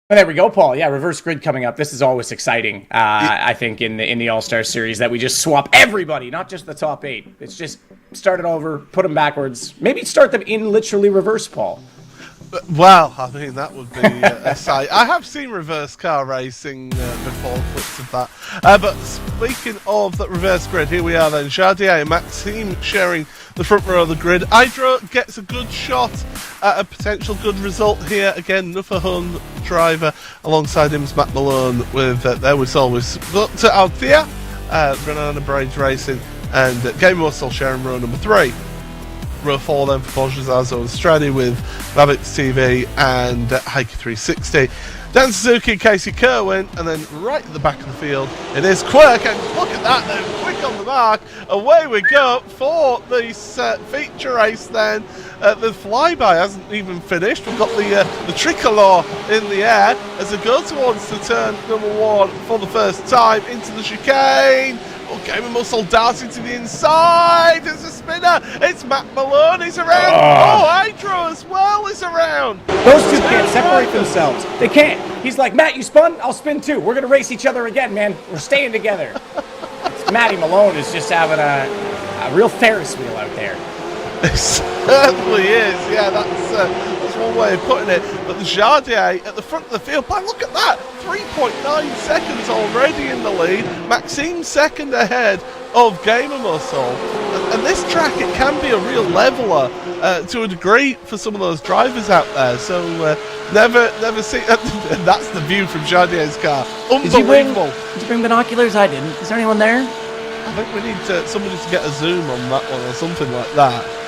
And there we go, Paul. Yeah, reverse grid coming up. This is always exciting. I think in the All-Star Series that we just swap everybody, not just the top 8. It's just start it over, put them backwards. Maybe start them in literally reverse, Paul. Well, I mean, that would be a sight. I have seen reverse car racing before, clips of that. But speaking of that reverse grid, here we are then. Jardier and Maxime sharing the front row of the grid. Hydro gets a good shot at a potential good result here. Again, another Hun driver. Alongside him is Matt Malone with, there was always to Althea, Banana Braids Racing, and Game Muscle sharing row number 3. Row 4 then for Porsche Zazo and Stradi with Rabbits TV and Heike 360. Dan Suzuki and Casey Kerwin, and then right at the back of the field it is Quirk, and look at that though, quick on the mark, away we go for this feature race then. The flyby hasn't even finished. We've got the tricolor in the air as it goes towards the turn number 1 for the first time into the chicane. Oh, Game of Muscle darting to the inside. There's a spinner. It's Matt Malone. He's around. Oh, Hydro as well is around. Those two can't separate themselves. They can't. He's like, Matt, you spun? I'll spin too. We're going to race each other again, man. We're staying together. Matty Malone is just having a real Ferris wheel out there. It certainly is. Yeah, that's one way of putting it. But the Jardier at the front of the field, but look at that, 3.9 seconds already in the lead. Maxime second ahead of Gamer Muscle. And this track, it can be a real leveler to a degree for some of those drivers out there. So never see. That's the view from Jardier's car. Unbelievable. Did you bring binoculars? I didn't. Is there anyone there? I think we need somebody to get a zoom on that one or something like that.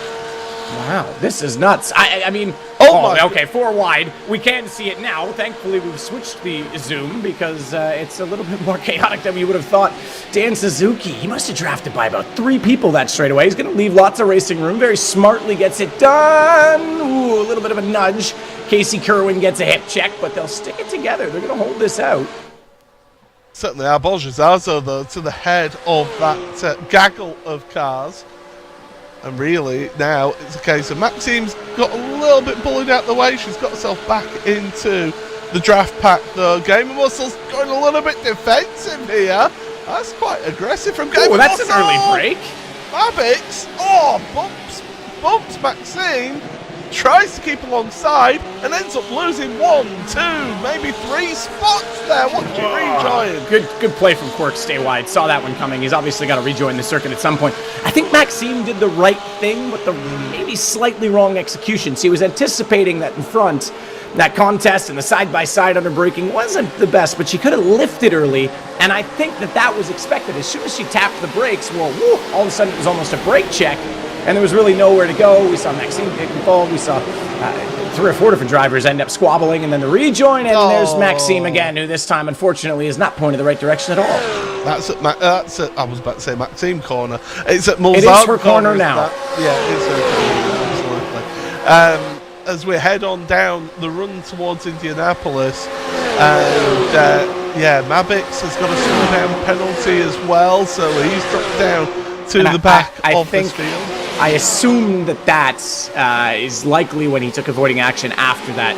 Wow, this is nuts. I mean, okay, 4 wide. We can see it now. Thankfully, we've switched the zoom because it's a little bit more chaotic than we would have thought. Dan Suzuki, he must have drafted by about 3 people that straightaway. He's going to leave lots of racing room. Very smartly gets it done. Ooh, a little bit of a nudge. Casey Kerwin gets a hip check, but they'll stick it together. They're going to hold this out. Certainly are. Bolgezazo, though, to the head of that gaggle of cars. And really, now it's a case of Maxime's got a little bit bullied out the way. She's got herself back into the draft pack, though. Game of Muscle's going a little bit defensive here. That's quite aggressive from Game of Muscle. That's an early break. Mabix, bumps Maxime. Tries to keep alongside and ends up losing 1, 2, maybe 3 spots there. What did you rejoin? Good play from Quirk. Stay wide. Saw that one coming. He's obviously got to rejoin the circuit at some point. I think Maxime did the right thing, but the maybe slightly wrong execution. So he was anticipating that in front, that contest and the side-by-side under braking wasn't the best, but she could have lifted early, and I think that was expected. As soon as she tapped the brakes, well, all of a sudden it was almost a brake check. And there was really nowhere to go. We saw Maxime get involved. We saw 3 or 4 different drivers end up squabbling, and then the rejoin, and there's Maxime again, who this time, unfortunately, is not pointed the right direction at all. That's at I was about to say Maxime Corner. It's at Mozart It is her corner now. Yeah, it is her corner, absolutely. As we head on down the run towards Indianapolis, and Mabix has got a slow down penalty as well, so he's dropped down to the back of this field. I assume that is likely when he took avoiding action after that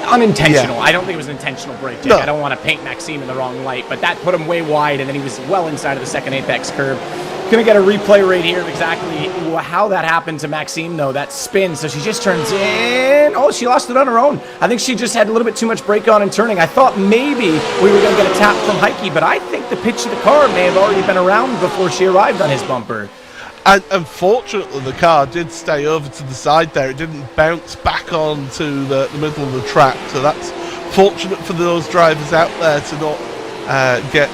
Unintentional. Yeah. I don't think it was an intentional brake check. No. I don't want to paint Maxime in the wrong light, but that put him way wide, and then he was well inside of the second apex curve. Gonna get a replay right here of exactly how that happened to Maxime, though. That spin, so she just turns in. Oh, she lost it on her own. I think she just had a little bit too much brake on and turning. I thought maybe we were gonna get a tap from Heike, but I think the pitch of the car may have already been around before she arrived on his bumper. And unfortunately, the car did stay over to the side there. It didn't bounce back onto the middle of the track. So that's fortunate for those drivers out there to not get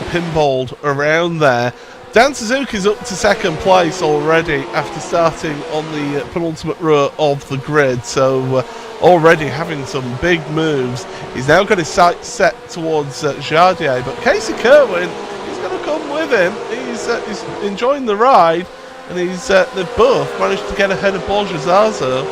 pinballed around there. Dan Suzuki's up to second place already after starting on the penultimate row of the grid. So already having some big moves. He's now got his sights set towards Jardier. But Casey Kerwin, he's going to come with him. He's enjoying the ride. And they've both managed to get ahead of Borja Zazo.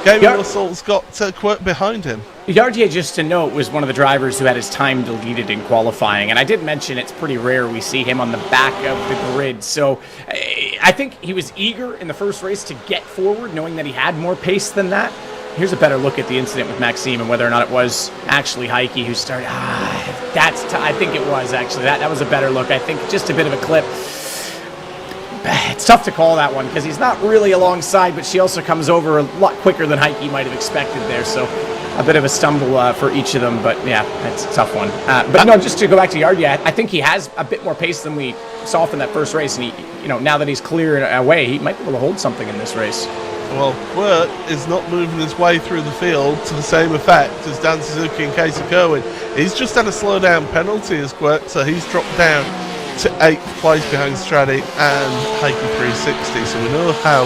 Gaming Russell's got Quirk behind him. Yardier, just to note, was one of the drivers who had his time deleted in qualifying. And I did mention it's pretty rare we see him on the back of the grid. So I think he was eager in the first race to get forward, knowing that he had more pace than that. Here's a better look at the incident with Maxime and whether or not it was actually Heike who started. I think it was, actually. That was a better look. I think just a bit of a clip. It's tough to call that one because he's not really alongside, but she also comes over a lot quicker than Heike might have expected there. So a bit of a stumble for each of them, but yeah, that's a tough one. But no, just to go back to Yardia, I think he has a bit more pace than we saw from that first race, and he, now that he's clear away, he might be able to hold something in this race. Well, Quirk is not moving his way through the field to the same effect as Dan Suzuki and Casey Kerwin. He's just had a slowdown penalty as Quirk, so he's dropped down to 8th place behind Straddy and Heike 360. So we know how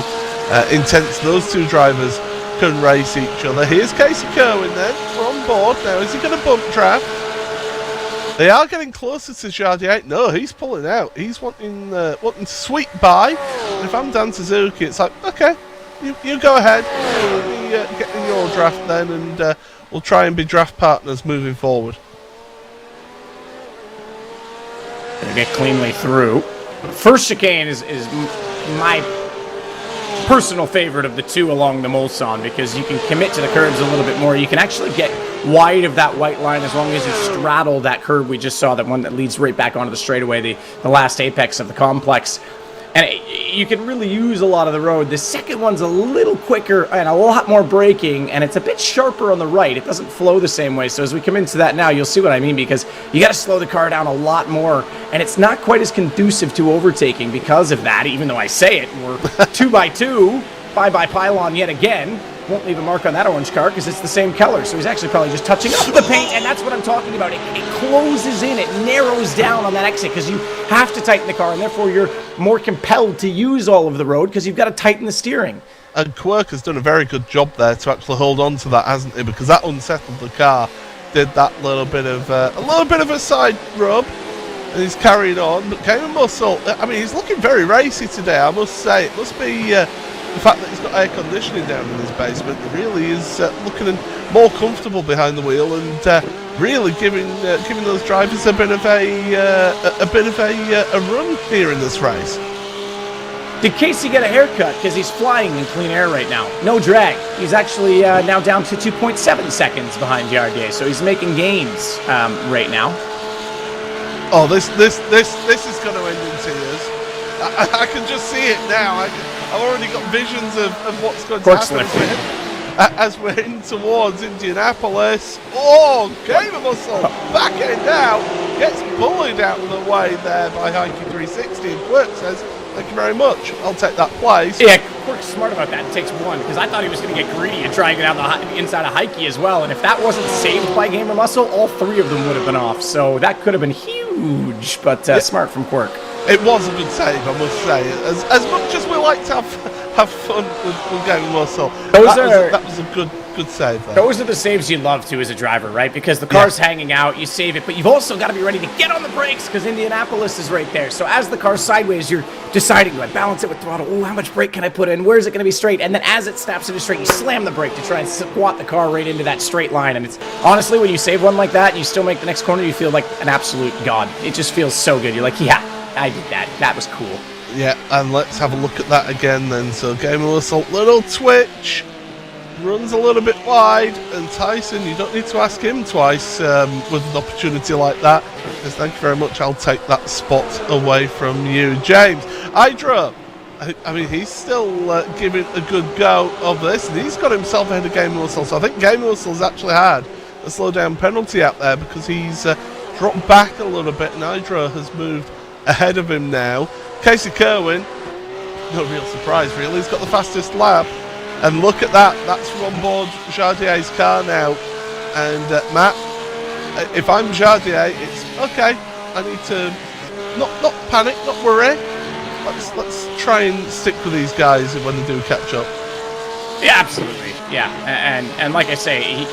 intense those two drivers can race each other. Here's Casey Kerwin then. We're on board now. Is he going to bump draft? They are getting closer to Jardier. No, he's pulling out. He's wanting to sweep by. And if I'm Dan Suzuki, it's like, okay, you go ahead. We'll be getting your draft then, and we'll try and be draft partners moving forward. Gonna get cleanly through. First chicane is my personal favorite of the two along the Mulsanne because you can commit to the curves a little bit more. You can actually get wide of that white line as long as you straddle that curve we just saw, that one that leads right back onto the straightaway, the last apex of the complex. And you can really use a lot of the road. The second one's a little quicker and a lot more braking, and it's a bit sharper on the right. It doesn't flow the same way. So as we come into that now, you'll see what I mean, because you got to slow the car down a lot more, and it's not quite as conducive to overtaking because of that, even though I say it. We're 2x2, bye-bye pylon yet again. Won't leave a mark on that orange car because it's the same color. So he's actually probably just touching up the paint, and that's what I'm talking about. It closes in, it narrows down on that exit because you have to tighten the car, and therefore you're more compelled to use all of the road because you've got to tighten the steering. And Quirk has done a very good job there to actually hold on to that, hasn't he? Because that unsettled the car. Did that little bit of a side rub, and he's carried on. But Gaming Muscle, I mean, he's looking very racy today, I must say. It must be the fact that he's got air conditioning down in his basement. He really is looking more comfortable behind the wheel, and really giving those drivers a bit of a run here in this race. Did Casey get a haircut? Because he's flying in clean air right now. No drag. He's actually now down to 2.7 seconds behind Jardier, so he's making gains right now. Oh, this is going to end in tears. I can just see it now. I've already got visions of what's going to happen as we're in towards Indianapolis. Oh, Gamer Muscle back end out, gets bullied out of the way there by Heike 360, and Quirk says, thank you very much, I'll take that place. Yeah, Quirk's smart about that. It takes one, because I thought he was going to get greedy and try and get out the inside of Heike as well, and if that wasn't saved by Gamer Muscle, all three of them would have been off, so that could have been huge, but smart from Quirk. It was a good save, I must say. As much as we like to have fun with Gaming Muscle, that was a good save there. Those are the saves you love to as a driver, right? Because the car's hanging out, you save it, but you've also got to be ready to get on the brakes because Indianapolis is right there. So as the car's sideways, you're deciding, do I balance it with throttle? Oh, how much brake can I put in? Where is it going to be straight? And then as it snaps into straight, you slam the brake to try and squat the car right into that straight line. And it's honestly, when you save one like that and you still make the next corner, you feel like an absolute god. It just feels so good. You're like, yeah, I did that. That was cool. Yeah, and let's have a look at that again then. So Gamer Muscle, little twitch. runs a little bit wide, and Tyson, you don't need to ask him twice with an opportunity like that, because thank you very much, I'll take that spot away from you. James, Hydra, I mean, he's still giving a good go of this, and he's got himself ahead of Game Whistle, so I think Game Whistle's actually had a slowdown penalty out there, because he's dropped back a little bit, and Hydra has moved ahead of him now. Casey Kerwin, no real surprise really, he's got the fastest lap. And look at that, that's from on board Jardier's car now. And Matt, if I'm Jardier, it's okay, I need to not panic, not worry. Let's try and stick with these guys when they do catch up. Yeah, absolutely. Yeah, and like I say, he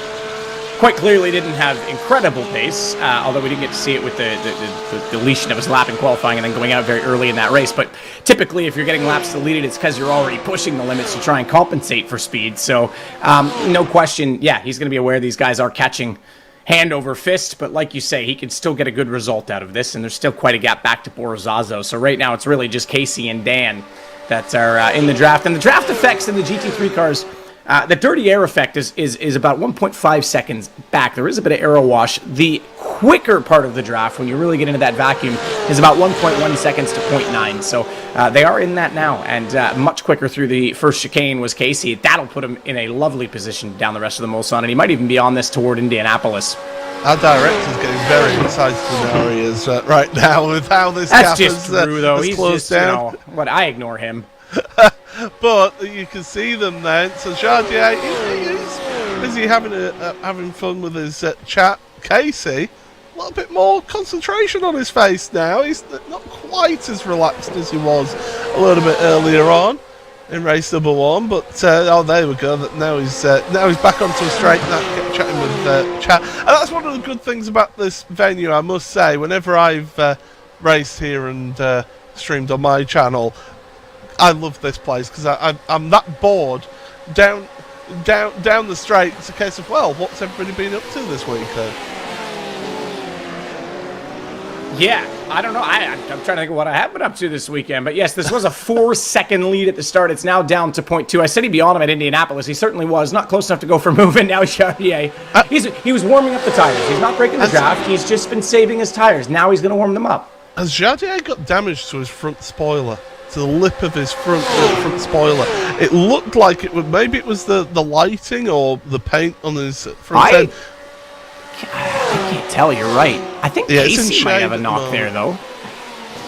quite clearly didn't have incredible pace, although we didn't get to see it with the deletion of his lap in qualifying and then going out very early in that race. But typically, if you're getting laps deleted, it's because you're already pushing the limits to try and compensate for speed. So, no question, yeah, he's going to be aware these guys are catching hand over fist. But like you say, he can still get a good result out of this, and there's still quite a gap back to Borzazo. So right now, it's really just Casey and Dan that are in the draft. And the draft effects in the GT3 cars, the dirty air effect is about 1.5 seconds back. There is a bit of aero wash. The quicker part of the draft, when you really get into that vacuum, is about 1.1 seconds to 0.9. So they are in that now, and much quicker through the first chicane was Casey. That'll put him in a lovely position down the rest of the Mulsanne, and he might even be on this toward Indianapolis. Our director's getting very excited in areas right now with how this That's gap just Drew, though. has He's closed just, down. What, I ignore him. But you can see them then. So Jardier, he's busy having fun with his chat. Casey, a little bit more concentration on his face now. He's not quite as relaxed as he was a little bit earlier on in race number 1. But there we go. Now he's back onto a straight. Now kept chatting with chat, and that's one of the good things about this venue, I must say. Whenever I've raced here and streamed on my channel, I love this place because I'm that bored down the straight. It's a case of, well, what's everybody been up to this week then? Yeah, I don't know. I'm trying to think of what I have been up to this weekend. But yes, this was a 4-second lead at the start. It's now down to 0.2. I said he'd be on him at Indianapolis. He certainly was. Not close enough to go for moving. Now Chartier. He was warming up the tires. He's not breaking the draft. He's just been saving his tires. Now he's going to warm them up. Has Jardier got damage to his front spoiler? To the lip of his front spoiler. It looked like maybe it was the lighting or the paint on his front end. I can't tell, you're right. I think Casey might have a knock there, though.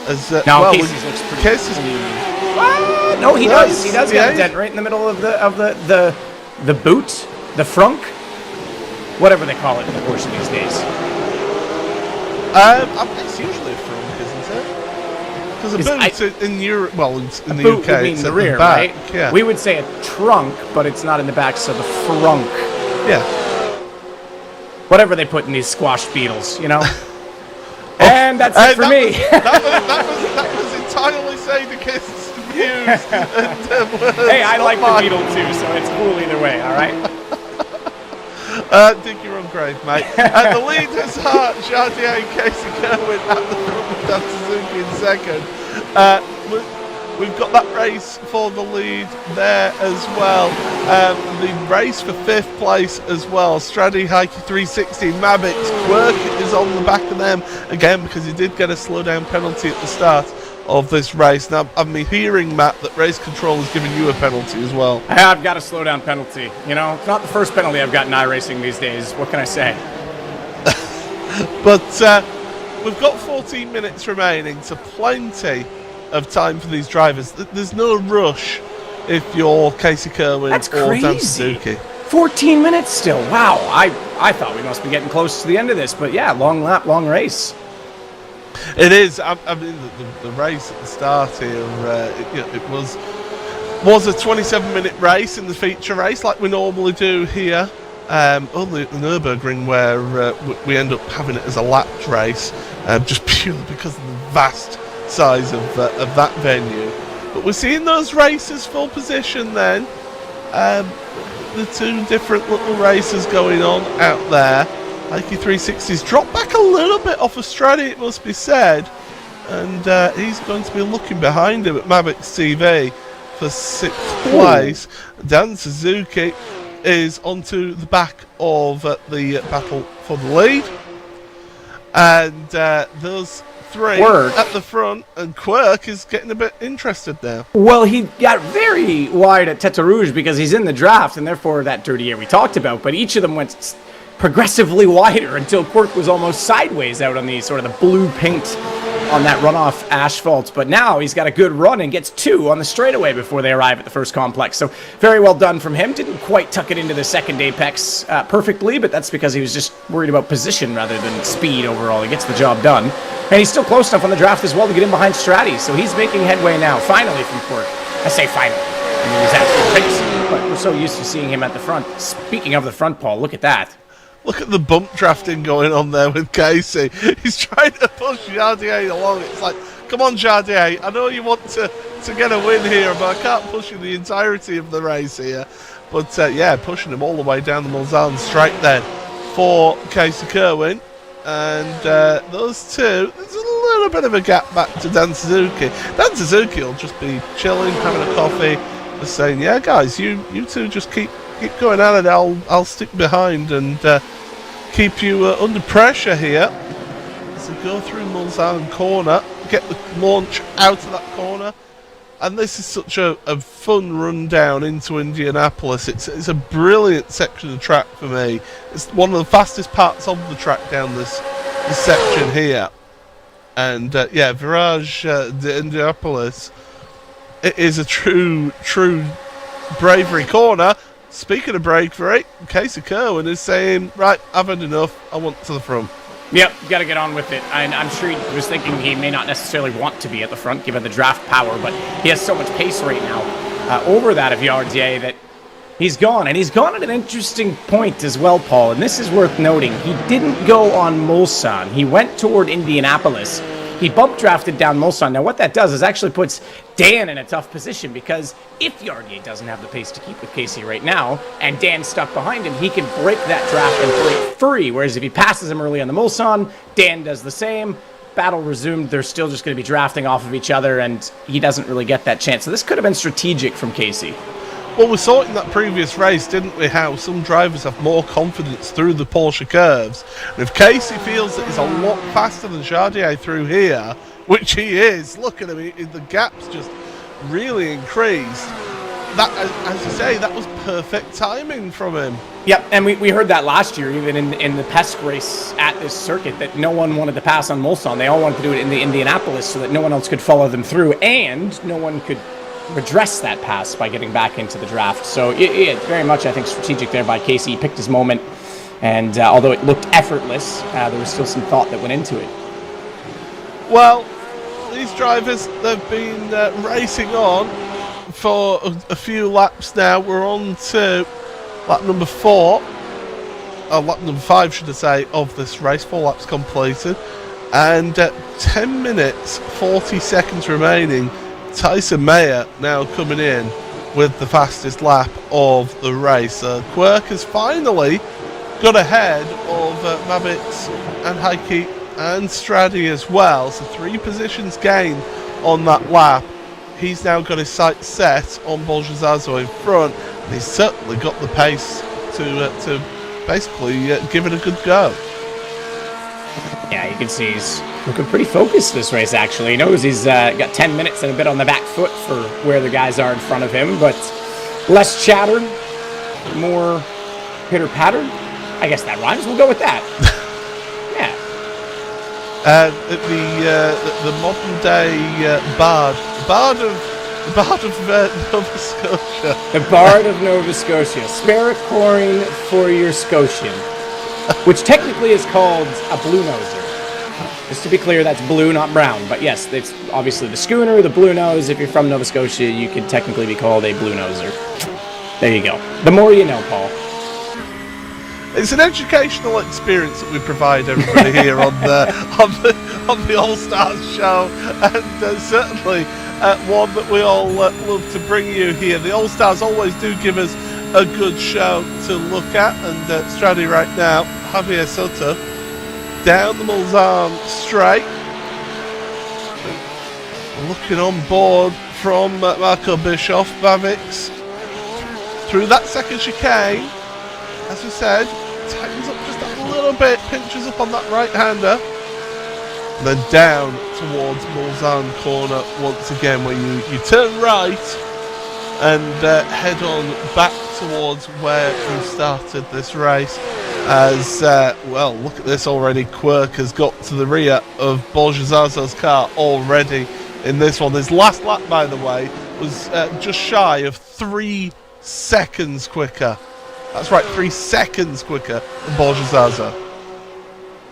Casey's looks pretty clean. No, he does. He does get a dent right in the middle of the boot, the frunk, whatever they call it in the Porsche these days. It's usually a frunk, isn't it? Because a boot in Europe, well, in the UK, it's in the rear, right? Yeah. We would say a trunk, but it's not in the back, so the frunk. Yeah. Whatever they put in these squash beetles, you know? And that's it for me. That was entirely Sadekist's views. Hey, I like the beetle too, so it's cool either way, alright? Dig your own grave, mate. The leaders are Jardier and Casey Kerwin at the front with Dan Suzuki in second. We've got that race for the lead there as well. The race for 5th place as well. Stradi, Heike 360, Mavix, Quirk is on the back of them again because he did get a slowdown penalty at the start of this race. Now, I've been hearing, Matt, that race control has given you a penalty as well. I've got a slowdown penalty. You know, it's not the first penalty I've gotten iRacing these days. What can I say? But we've got 14 minutes remaining, so plenty of time for these drivers. There's no rush if you're Casey Kerwin or Dan Suzuki. 14 minutes still. Wow. I thought we must be getting close to the end of this, but yeah, long lap, long race. It is. I mean, the race at the start here, it was a 27-minute race in the feature race like we normally do here. Only at the Nurburgring where we end up having it as a lapped race, just purely because of the vast size of that venue. But we're seeing those racers full position then. The two different little races going on out there. Ikey 360's dropped back a little bit off of Stradi, it must be said. And he's going to be looking behind him at Mavix TV for 6th place. Dan Suzuki is onto the back of the battle for the lead. And those three at the front, and Quirk is getting a bit interested now. Well, he got very wide at Tete Rouge because he's in the draft, and therefore that dirty air we talked about, but each of them went progressively wider until Quirk was almost sideways out on the sort of the blue paint on that runoff asphalt. But now he's got a good run and gets 2 on the straightaway before they arrive at the first complex. So very well done from him. Didn't quite tuck it into the second apex perfectly, but that's because he was just worried about position rather than speed overall. He gets the job done. And he's still close enough on the draft as well to get in behind Stratty. So he's making headway now, finally, from Quirk. I say finally. I mean, he's actually racing, but we're so used to seeing him at the front. Speaking of the front, Paul, look at that. Look at the bump drafting going on there with Casey. He's trying to push Jardier along. It's like, come on, Jardier. I know you want to get a win here, but I can't push you the entirety of the race here. But, yeah, pushing him all the way down the Mulsanne straight then for Casey Kerwin. And those two, there's a little bit of a gap back to Dan Suzuki. Dan Suzuki will just be chilling, having a coffee, just saying, yeah, guys, you two just keep going at it. I'll stick behind and keep you under pressure here. So go through Mozart Corner, get the launch out of that corner, and this is such a fun run down into Indianapolis. It's a brilliant section of track for me. It's one of the fastest parts of the track down this section here. And yeah, Virage de Indianapolis, it is a true bravery corner. Speaking of bravery, Casey Kerwin is saying, right, I've had enough, I want to the front. Yep, got to get on with it. And I'm sure he was thinking he may not necessarily want to be at the front, given the draft power, but he has so much pace right now over that of Yardier that he's gone. And he's gone at an interesting point as well, Paul, and this is worth noting. He didn't go on Mulsanne. He went toward Indianapolis. He bump drafted down Mulsanne. Now, what that does is actually puts Dan in a tough position, because if Yardier doesn't have the pace to keep with Casey right now, and Dan's stuck behind him, he can break that draft and break free. Whereas if he passes him early on the Mulsanne, Dan does the same. Battle resumed. They're still just going to be drafting off of each other, and he doesn't really get that chance. So this could have been strategic from Casey. Well, we saw it in that previous race, didn't we, how some drivers have more confidence through the Porsche curves. And if Casey feels that he's a lot faster than Jardier through here, which he is, look at him, the gap's just really increased. That, as you say, that was perfect timing from him. Yep, and we heard that last year, even in the PESC race at this circuit, that no one wanted to pass on Mulsanne. They all wanted to do it in the Indianapolis so that no one else could follow them through, and no one could redress that pass by getting back into the draft. So it very much, I think, strategic there by Casey. He picked his moment, and although it looked effortless, there was still some thought that went into it. Well, these drivers, they've been racing on for a few laps now. We're on to lap number 4, lap number 5 should I say, of this race. 4 laps completed, and 10 minutes 40 seconds remaining. Tyson Mayer now coming in with the fastest lap of the race. Quirk has finally got ahead of Mabitz and Heike and Straddy as well. So 3 positions gained on that lap. He's now got his sights set on Bolgezazo in front. And he's certainly got the pace to basically give it a good go. Yeah, you can see he's looking pretty focused this race, actually. He knows he's got 10 minutes and a bit on the back foot for where the guys are in front of him, but less chatter, more pitter-patter. I guess that rhymes. We'll go with that. Yeah. The modern-day bard of Nova Scotia. The Bard of Nova Scotia. Spare a coin for your Scotian, which technically is called a blue noser. Just to be clear, that's blue, not brown. But yes, it's obviously the schooner, the blue nose. If you're from Nova Scotia, you could technically be called a blue noser. There you go. The more you know, Paul. It's an educational experience that we provide everybody here on the All Stars show, and certainly one that we all love to bring you here. The All Stars always do give us a good show to look at, and Straddy right now, Javier Soto, down the Mulsanne straight, looking on board from Marco Bischoff. Bavix through that second chicane. As we said, tightens up just a little bit, pinches up on that right-hander. And then down towards Mozart Corner once again, where you turn right and head on back towards where we started this race. As, well, look at this already. Quirk has got to the rear of Borjazazo's car already in this one. His last lap, by the way, was just shy of 3 seconds quicker. That's right, 3 seconds quicker than Borjazazo.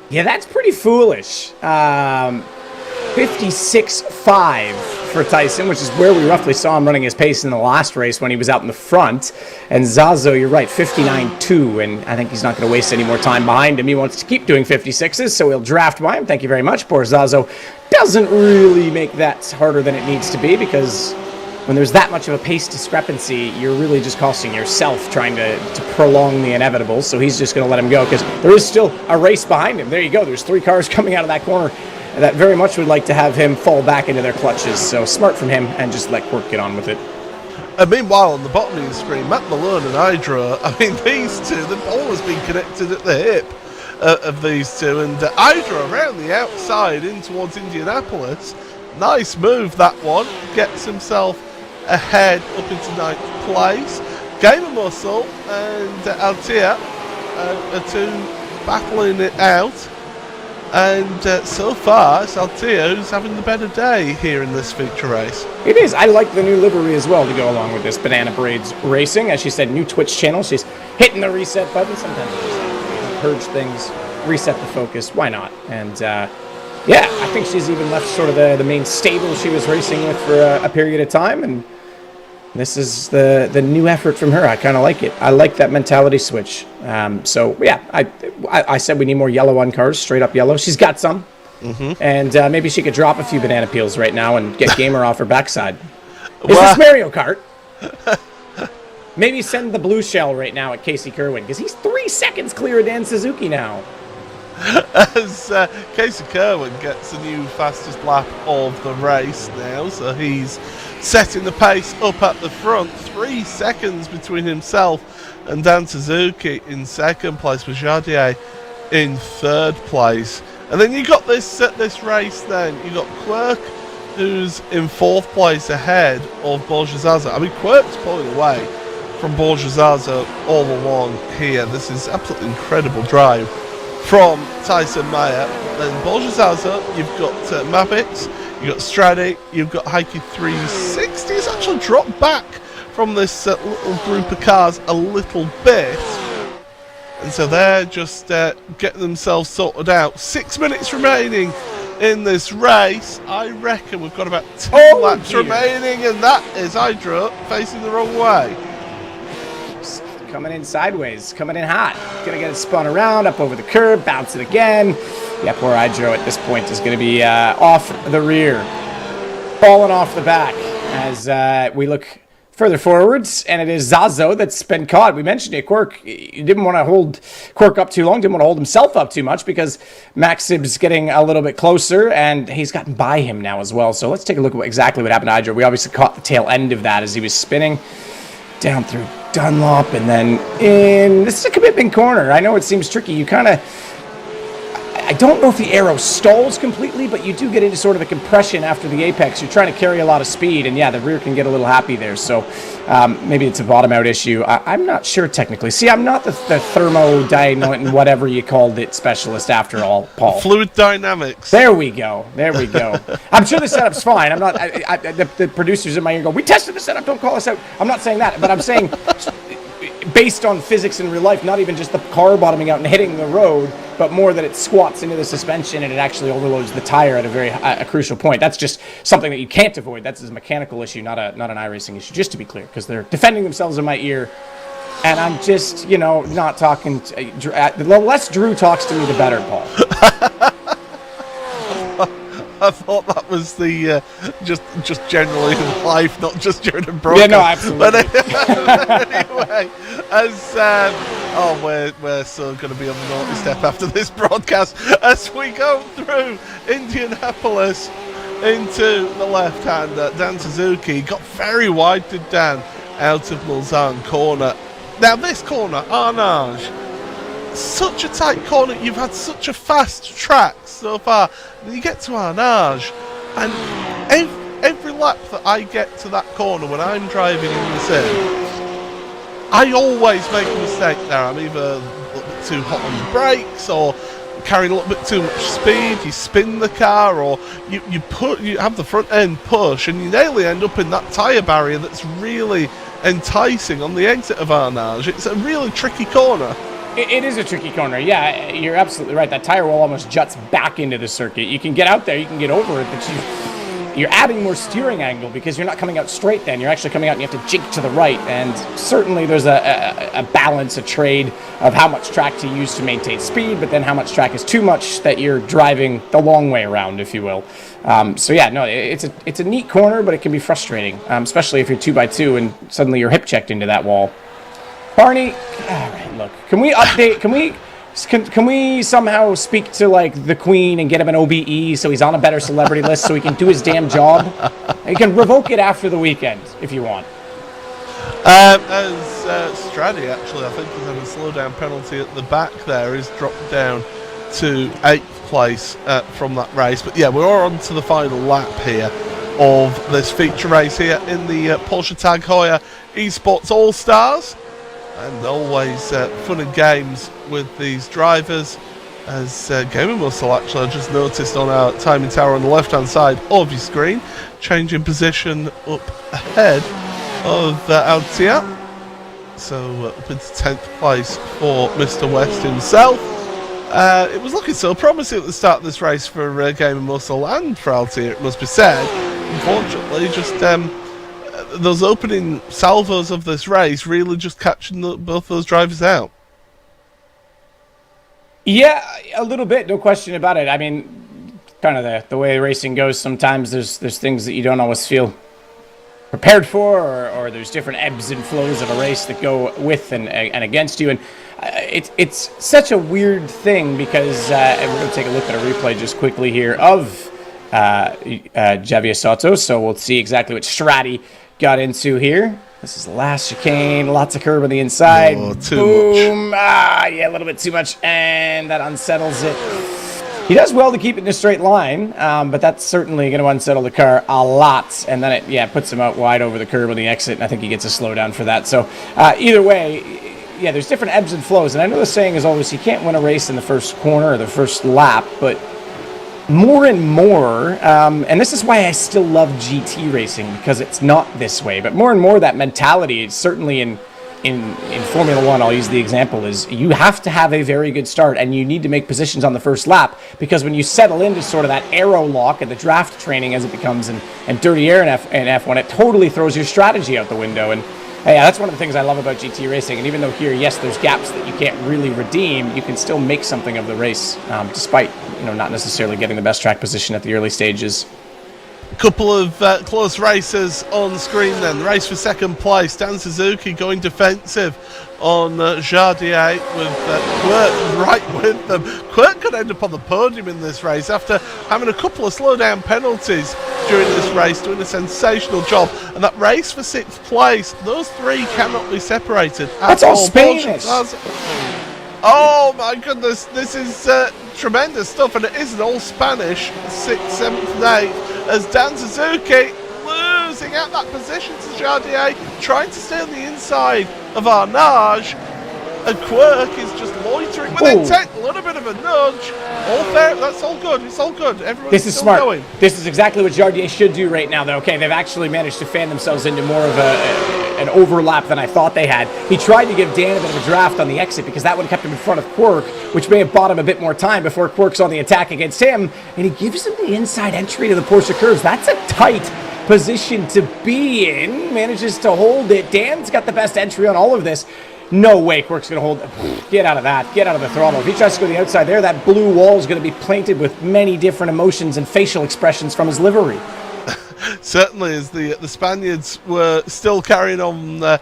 Yeah, that's pretty foolish. 56.5 for Tyson, which is where we roughly saw him running his pace in the last race when he was out in the front. And Zazo, you're right, 59.2, and I think he's not going to waste any more time behind him. He wants to keep doing 56s, so he'll draft by him. Thank you very much. Poor Zazo doesn't really make that harder than it needs to be, because when there's that much of a pace discrepancy, you're really just costing yourself trying to prolong the inevitable. So he's just going to let him go, because there is still a race behind him. There you go. There's 3 cars coming out of that corner that very much would like to have him fall back into their clutches. So smart from him, and just let Quirk get on with it. And meanwhile, on the bottom of the screen, Matt Malone and Hydra, I mean, these two, they've always been connected at the hip of these two. And Hydra around the outside in towards Indianapolis. Nice move, that one. Gets himself ahead up into 9th place. Game of Muscle and Altia are two battling it out. And so far, it's Altia who's having the better day here in this feature race. It is. I like the new livery as well to go along with this Banana Braids Racing. As she said, new Twitch channel. She's hitting the reset button. Sometimes you just purge things, reset the focus. Why not? And yeah, I think she's even left sort of the main stable she was racing with for a period of time. And this is the new effort from her. I kind of like it. I like that mentality switch. So, yeah, I said we need more yellow on cars, straight up yellow. She's got some. Mm-hmm. And maybe she could drop a few banana peels right now and get Gamer off her backside. Is this Mario Kart? Maybe send the blue shell right now at Casey Kerwin, because he's 3 seconds clear of Dan Suzuki now. As Casey Kerwin gets the new fastest lap of the race now, so he's setting the pace up at the front. 3 seconds between himself and Dan Suzuki in second place, with Jardier in third place. And then you got this race then, you got Quirk, who's in 4th place ahead of Borjazazo. I mean, Quirk's pulling away from Borjazazo all along here. This is absolutely incredible drive from Tyson Meyer. Then Borjazazo, you've got Mavix, you've got Stradi, you've got Heike 360. It's actually dropped back from this little group of cars a little bit. And so they're just getting themselves sorted out. 6 minutes remaining in this race. I reckon we've got about 2 laps remaining, and that is Hydra facing the wrong way. Coming in sideways, coming in hot. Gonna get it spun around, up over the curb, bounce it again. Yeah, poor Hydro at this point is gonna be off the rear, falling off the back as we look further forwards, and it is Zazo that's been caught. We mentioned it, Quirk. You didn't want to hold Quirk up too long, didn't want to hold himself up too much, because Maxim's getting a little bit closer, and he's gotten by him now as well. So let's take a look at exactly what happened to Hydro. We obviously caught the tail end of that as he was spinning down through Dunlop, and then in, this is a commitment corner. I know it seems tricky. You kind of, I don't know if the aero stalls completely, but you do get into sort of a compression after the apex. You're trying to carry a lot of speed, and yeah, the rear can get a little happy there. So maybe it's a bottom out issue. I'm not sure technically. See, I'm not the thermodynamic, whatever you called it, specialist after all, Paul. Fluid dynamics. There we go. There we go. I'm sure the setup's fine. I'm not. The producers in my ear go, "We tested the setup. Don't call us out." I'm not saying that, but I'm saying, based on physics in real life, not even just the car bottoming out and hitting the road, but more that it squats into the suspension and it actually overloads the tire at a crucial point. That's just something that you can't avoid. That's a mechanical issue, not an iRacing issue, just to be clear, because they're defending themselves in my ear, and I'm just, not talking. The less Drew talks to me, the better, Paul. I thought that was the just generally in life, not just during a broadcast. Yeah, no, absolutely. But anyway, as we're so going to be on the naughty step after this broadcast as we go through Indianapolis into the left-hander. Dan Suzuki got very wide, did Dan, out of Mozart Corner. Now this corner, Arnage, such a tight corner. You've had such a fast track so far. Then you get to Arnage, and every lap that I get to that corner when I'm driving in the sim, I always make a mistake there. I'm either a little bit too hot on the brakes, or carrying a little bit too much speed. You spin the car, or you have the front end push, and you nearly end up in that tyre barrier that's really enticing on the exit of Arnage. It's a really tricky corner. It is a tricky corner. Yeah, you're absolutely right. That tire wall almost juts back into the circuit. You can get out there, you can get over it, but you're adding more steering angle because you're not coming out straight then. You're actually coming out and you have to jig to the right. And certainly there's a balance, a trade of how much track to use to maintain speed, but then how much track is too much that you're driving the long way around, if you will. So yeah, no, it's a neat corner, but it can be frustrating, especially if you're 2x2 and suddenly you're hip checked into that wall. Barney, all right, look, can we update, can we somehow speak to, like, the Queen and get him an OBE so he's on a better celebrity list so he can do his damn job? You can revoke it after the weekend if you want. As Stradi, actually, I think he's had a slowdown penalty at the back there. He's dropped down to 8th place from that race. But yeah, we're on to the final lap here of this feature race here in the Porsche Tag Heuer Esports All-Stars. And always fun and games with these drivers. As Gaming Muscle, actually, I just noticed on our timing tower on the left-hand side of your screen, changing position up ahead of Altia. So up into 10th place for Mr. West himself. It was looking so promising at the start of this race for Gaming Muscle and for Altia, it must be said. Unfortunately, just those opening salvos of this race really just catching both those drivers out. Yeah, a little bit, no question about it. I mean, kind of the way racing goes, sometimes there's things that you don't always feel prepared for, or there's different ebbs and flows of a race that go with and against you. And it's such a weird thing because and we're going to take a look at a replay just quickly here of Javier Soto, so we'll see exactly what Strati got into here. This is the last chicane, lots of curb on the inside. Oh, too Boom! much. Yeah, a little bit too much, and that unsettles it. He does well to keep it in a straight line, but that's certainly going to unsettle the car a lot, and then it puts him out wide over the curb on the exit, and I think he gets a slowdown for that. So either way, yeah, there's different ebbs and flows, and I know the saying is always you can't win a race in the first corner or the first lap, but more and more, and this is why I still love GT racing, because it's not this way, but more and more that mentality, certainly in Formula One, I'll use the example, is you have to have a very good start, and you need to make positions on the first lap, because when you settle into sort of that aero lock and the draft training as it becomes, and dirty air in F1, it totally throws your strategy out the window. And yeah, that's one of the things I love about GT racing. And even though here, yes, there's gaps that you can't really redeem, you can still make something of the race, despite not necessarily getting the best track position at the early stages. Couple of close races on screen then. The race for second place, Dan Suzuki going defensive on Jardier with Quirk right with them. Quirk could end up on the podium in this race after having a couple of slowdown penalties during this race, doing a sensational job. And that race for 6th place, those three cannot be separated. That's all Spanish. Oh my goodness, this is tremendous stuff, and it isn't all Spanish. 6th, 7th and 8th as Dan Suzuki losing out that position to Jardier, trying to stay on the inside of Arnage, and Quirk is just loitering within 10th, a little bit of a nudge. All fair, that's all good, it's all good. Everyone's still smart. Going. This is exactly what Jardier should do right now, though. Okay, they've actually managed to fan themselves into more of an overlap than I thought they had. He tried to give Dan a bit of a draft on the exit because that would have kept him in front of Quirk, which may have bought him a bit more time before Quirk's on the attack against him, and he gives him the inside entry to the Porsche curves. That's a tight position to be in. Manages to hold it. Dan's got the best entry on all of this. No way Quirk's going to hold. Get out of that. Get out of the throttle. If he tries to go to the outside there, that blue wall is going to be painted with many different emotions and facial expressions from his livery. Certainly, as the Spaniards were still carrying on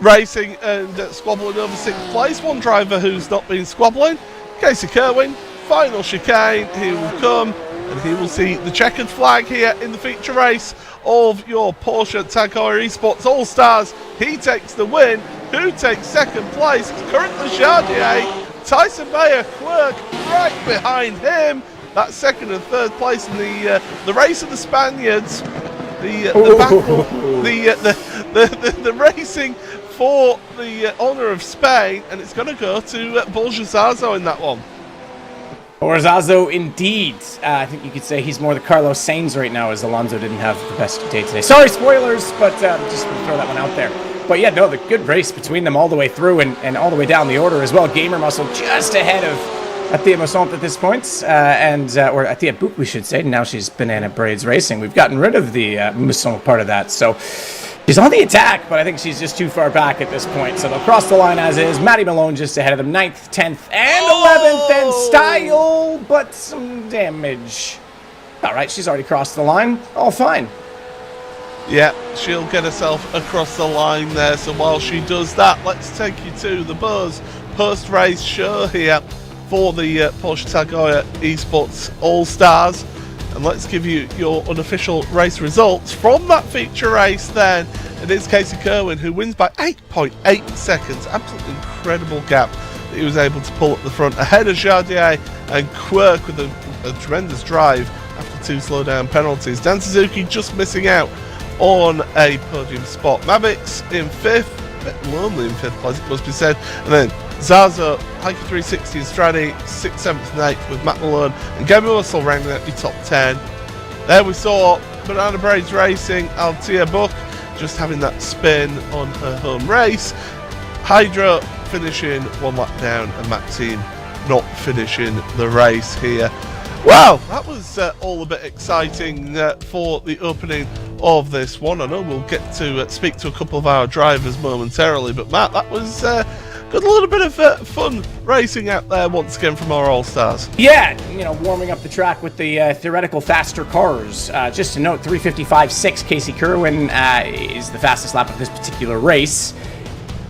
racing and squabbling over 6th place. One driver who's not been squabbling, Casey Kerwin. Final chicane, he will come, and he will see the checkered flag here in the feature race of your Porsche Tag Heuer Esports All-Stars. He takes the win. Who takes second place? It's currently Chardier. Tyson Mayer Quirk right behind him. That's second and third place in the race of the Spaniards. The battle, the racing for the honour of Spain, and it's going to go to Borja Zazo in that one. Zazo, indeed. I think you could say he's more the Carlos Sainz right now, as Alonso didn't have the best day today. Sorry, spoilers, but just to throw that one out there. But yeah, no, the good race between them all the way through and all the way down the order as well. Gamer Muscle just ahead of Athea Mossant at this point, or Athea Book, we should say. Now she's Banana Braids Racing. We've gotten rid of the Mossant part of that, so she's on the attack, but I think she's just too far back at this point. So they'll cross the line as is. Maddie Malone just ahead of them, 9th, 10th, and 11th, and style, but some damage. All right, she's already crossed the line. All fine. Yeah, she'll get herself across the line there. So while she does that, let's take you to the Buzz post-race show here for the Porsche Tag Heuer Esports All-Stars. And let's give you your unofficial race results from that feature race then. And it's Casey Kerwin who wins by 8.8 seconds. Absolutely incredible gap that he was able to pull up the front ahead of Jardier and Quirk with a tremendous drive after 2 slowdown penalties. Dan Suzuki just missing out on a podium spot. Mavix in 5th, a bit lonely in 5th place it must be said. And then Zaza, Hiker 360 and Stradi, 6th, 7th and 8th with Matt Malone and Gamer Russell rounding out the top 10. There we saw Banana Braids Racing, Altia Buck just having that spin on her home race. Hydra finishing 1 lap down and Maxine not finishing the race here. Wow, that was all a bit exciting for the opening of this one. I know we'll get to speak to a couple of our drivers momentarily, but Matt, that was got a little bit of fun racing out there once again from our All-Stars. Yeah, warming up the track with the theoretical faster cars. Just to note, 3:55.6 Casey Kerwin is the fastest lap of this particular race.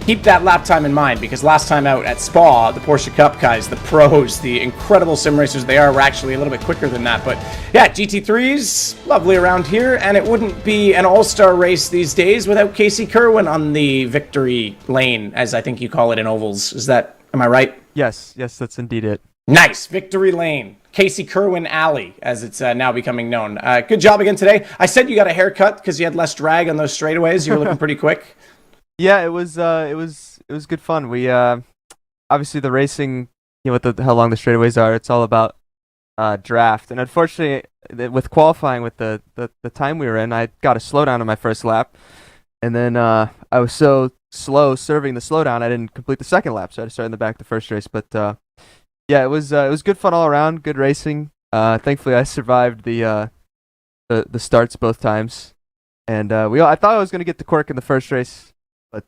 Keep that lap time in mind, because last time out at Spa, the Porsche Cup guys, the pros, the incredible sim racers they are, were actually a little bit quicker than that. But yeah, GT3's lovely around here, and it wouldn't be an all-star race these days without Casey Kerwin on the victory lane, as I think you call it in ovals. Am I right? Yes, that's indeed it. Nice, victory lane. Casey Kerwin Alley, as it's now becoming known. Good job again today. I said you got a haircut because you had less drag on those straightaways. You were looking pretty quick. Yeah, it was good fun. We obviously the racing, with how long the straightaways are, it's all about draft. And unfortunately, with qualifying with the time we were in, I got a slowdown on my first lap, and then I was so slow serving the slowdown, I didn't complete the second lap, so I had to start in the back the first race. But yeah, it was good fun all around, good racing. Thankfully, I survived the starts both times, and I thought I was gonna get the quirk in the first race.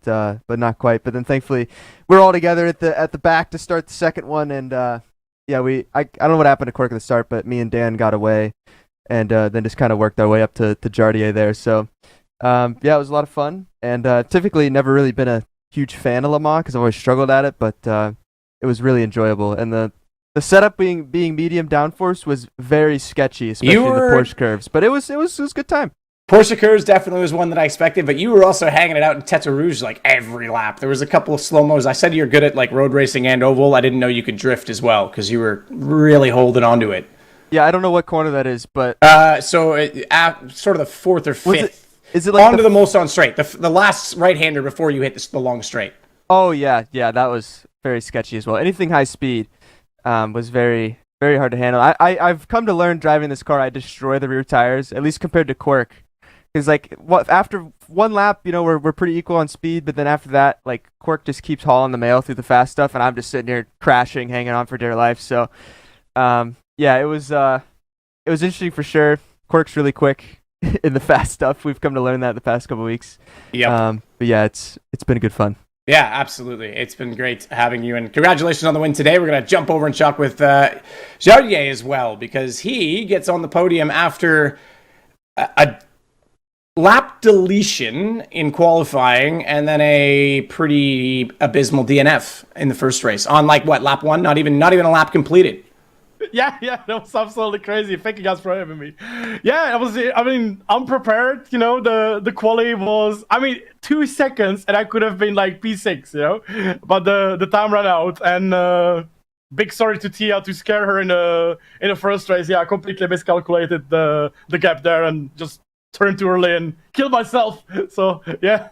But not quite. But then thankfully we're all together at the back to start the second one, and I don't know what happened to Quirk at the start, but me and Dan got away, and then just kind of worked our way up to Jardier there. So it was a lot of fun, and typically never really been a huge fan of Le Mans because I've always struggled at it, but it was really enjoyable, and the setup being medium downforce was very sketchy, especially the Porsche curves, but it was a good time. Porsche curves definitely was one that I expected, but you were also hanging it out in Tete Rouge like every lap. There was a couple of slow-mos. I said you're good at like road racing and oval. I didn't know you could drift as well because you were really holding on to it. Yeah, I don't know what corner that is, but sort of the 4th or 5th. Is it like onto the Mulsanne straight, the last right-hander before you hit the long straight? Oh yeah, that was very sketchy as well. Anything high speed was very, very hard to handle. I've come to learn driving this car, I destroy the rear tires, at least compared to Quirk. Because after one lap, we're pretty equal on speed, but then after that, like Quirk just keeps hauling the mail through the fast stuff, and I'm just sitting here crashing, hanging on for dear life. So, it was interesting for sure. Quirk's really quick in the fast stuff. We've come to learn that the past couple of weeks. Yeah. But yeah, it's been good fun. Yeah, absolutely. It's been great having you, and congratulations on the win today. We're going to jump over and chalk with Jardier as well, because he gets on the podium after a lap deletion in qualifying, and then a pretty abysmal DNF in the first race on lap 1, not even a lap completed. Yeah, that was absolutely crazy. Thank you guys for having me. Yeah, unprepared. The quali was, 2 seconds, and I could have been like P6, but the time ran out, and big sorry to Tia to scare her in the first race. Yeah, I completely miscalculated the gap there and just turned too early and killed myself. So yeah.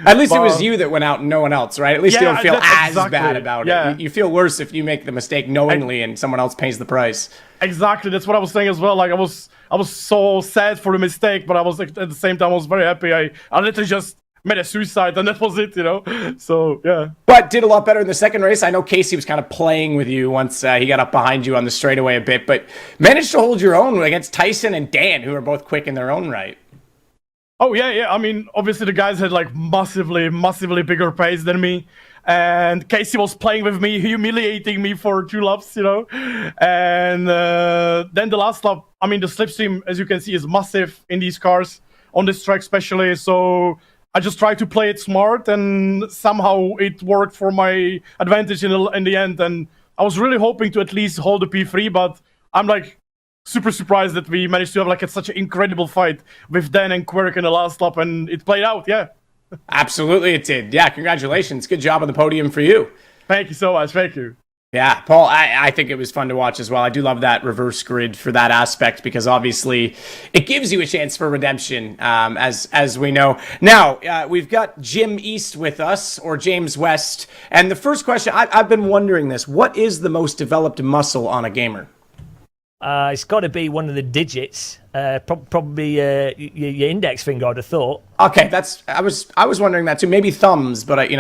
At least it was you that went out and no one else, right? At least you don't feel as bad about it. You feel worse if you make the mistake knowingly and someone else pays the price. Exactly, that's what I was saying as well. Like I was so sad for the mistake, but I was at the same time I was very happy. I literally just made a suicide and that was it, So yeah. But did a lot better in the second race. I know Casey was kind of playing with you once he got up behind you on the straightaway a bit, but managed to hold your own against Tyson and Dan, who are both quick in their own right. Oh, yeah. Obviously the guys had like massively bigger pace than me. And Casey was playing with me, humiliating me for 2 laps, And then the last lap, the slipstream, as you can see, is massive in these cars, on this track especially. So I just tried to play it smart, and somehow it worked for my advantage in the end. And I was really hoping to at least hold the P3, but I'm like super surprised that we managed to have like such an incredible fight with Dan and Quirk in the last lap, and it played out, yeah. Absolutely it did. Yeah, congratulations. Good job on the podium for you. Thank you so much. Thank you. Yeah, Paul, I think it was fun to watch as well. I do love that reverse grid for that aspect because obviously it gives you a chance for redemption, as we know. Now, we've got Jim East with us, or James West, and the first question, I've been wondering this. What is the most developed muscle on a gamer? It's got to be one of the digits, probably your index finger, I'd have thought. Okay, I was wondering that too. Maybe thumbs, but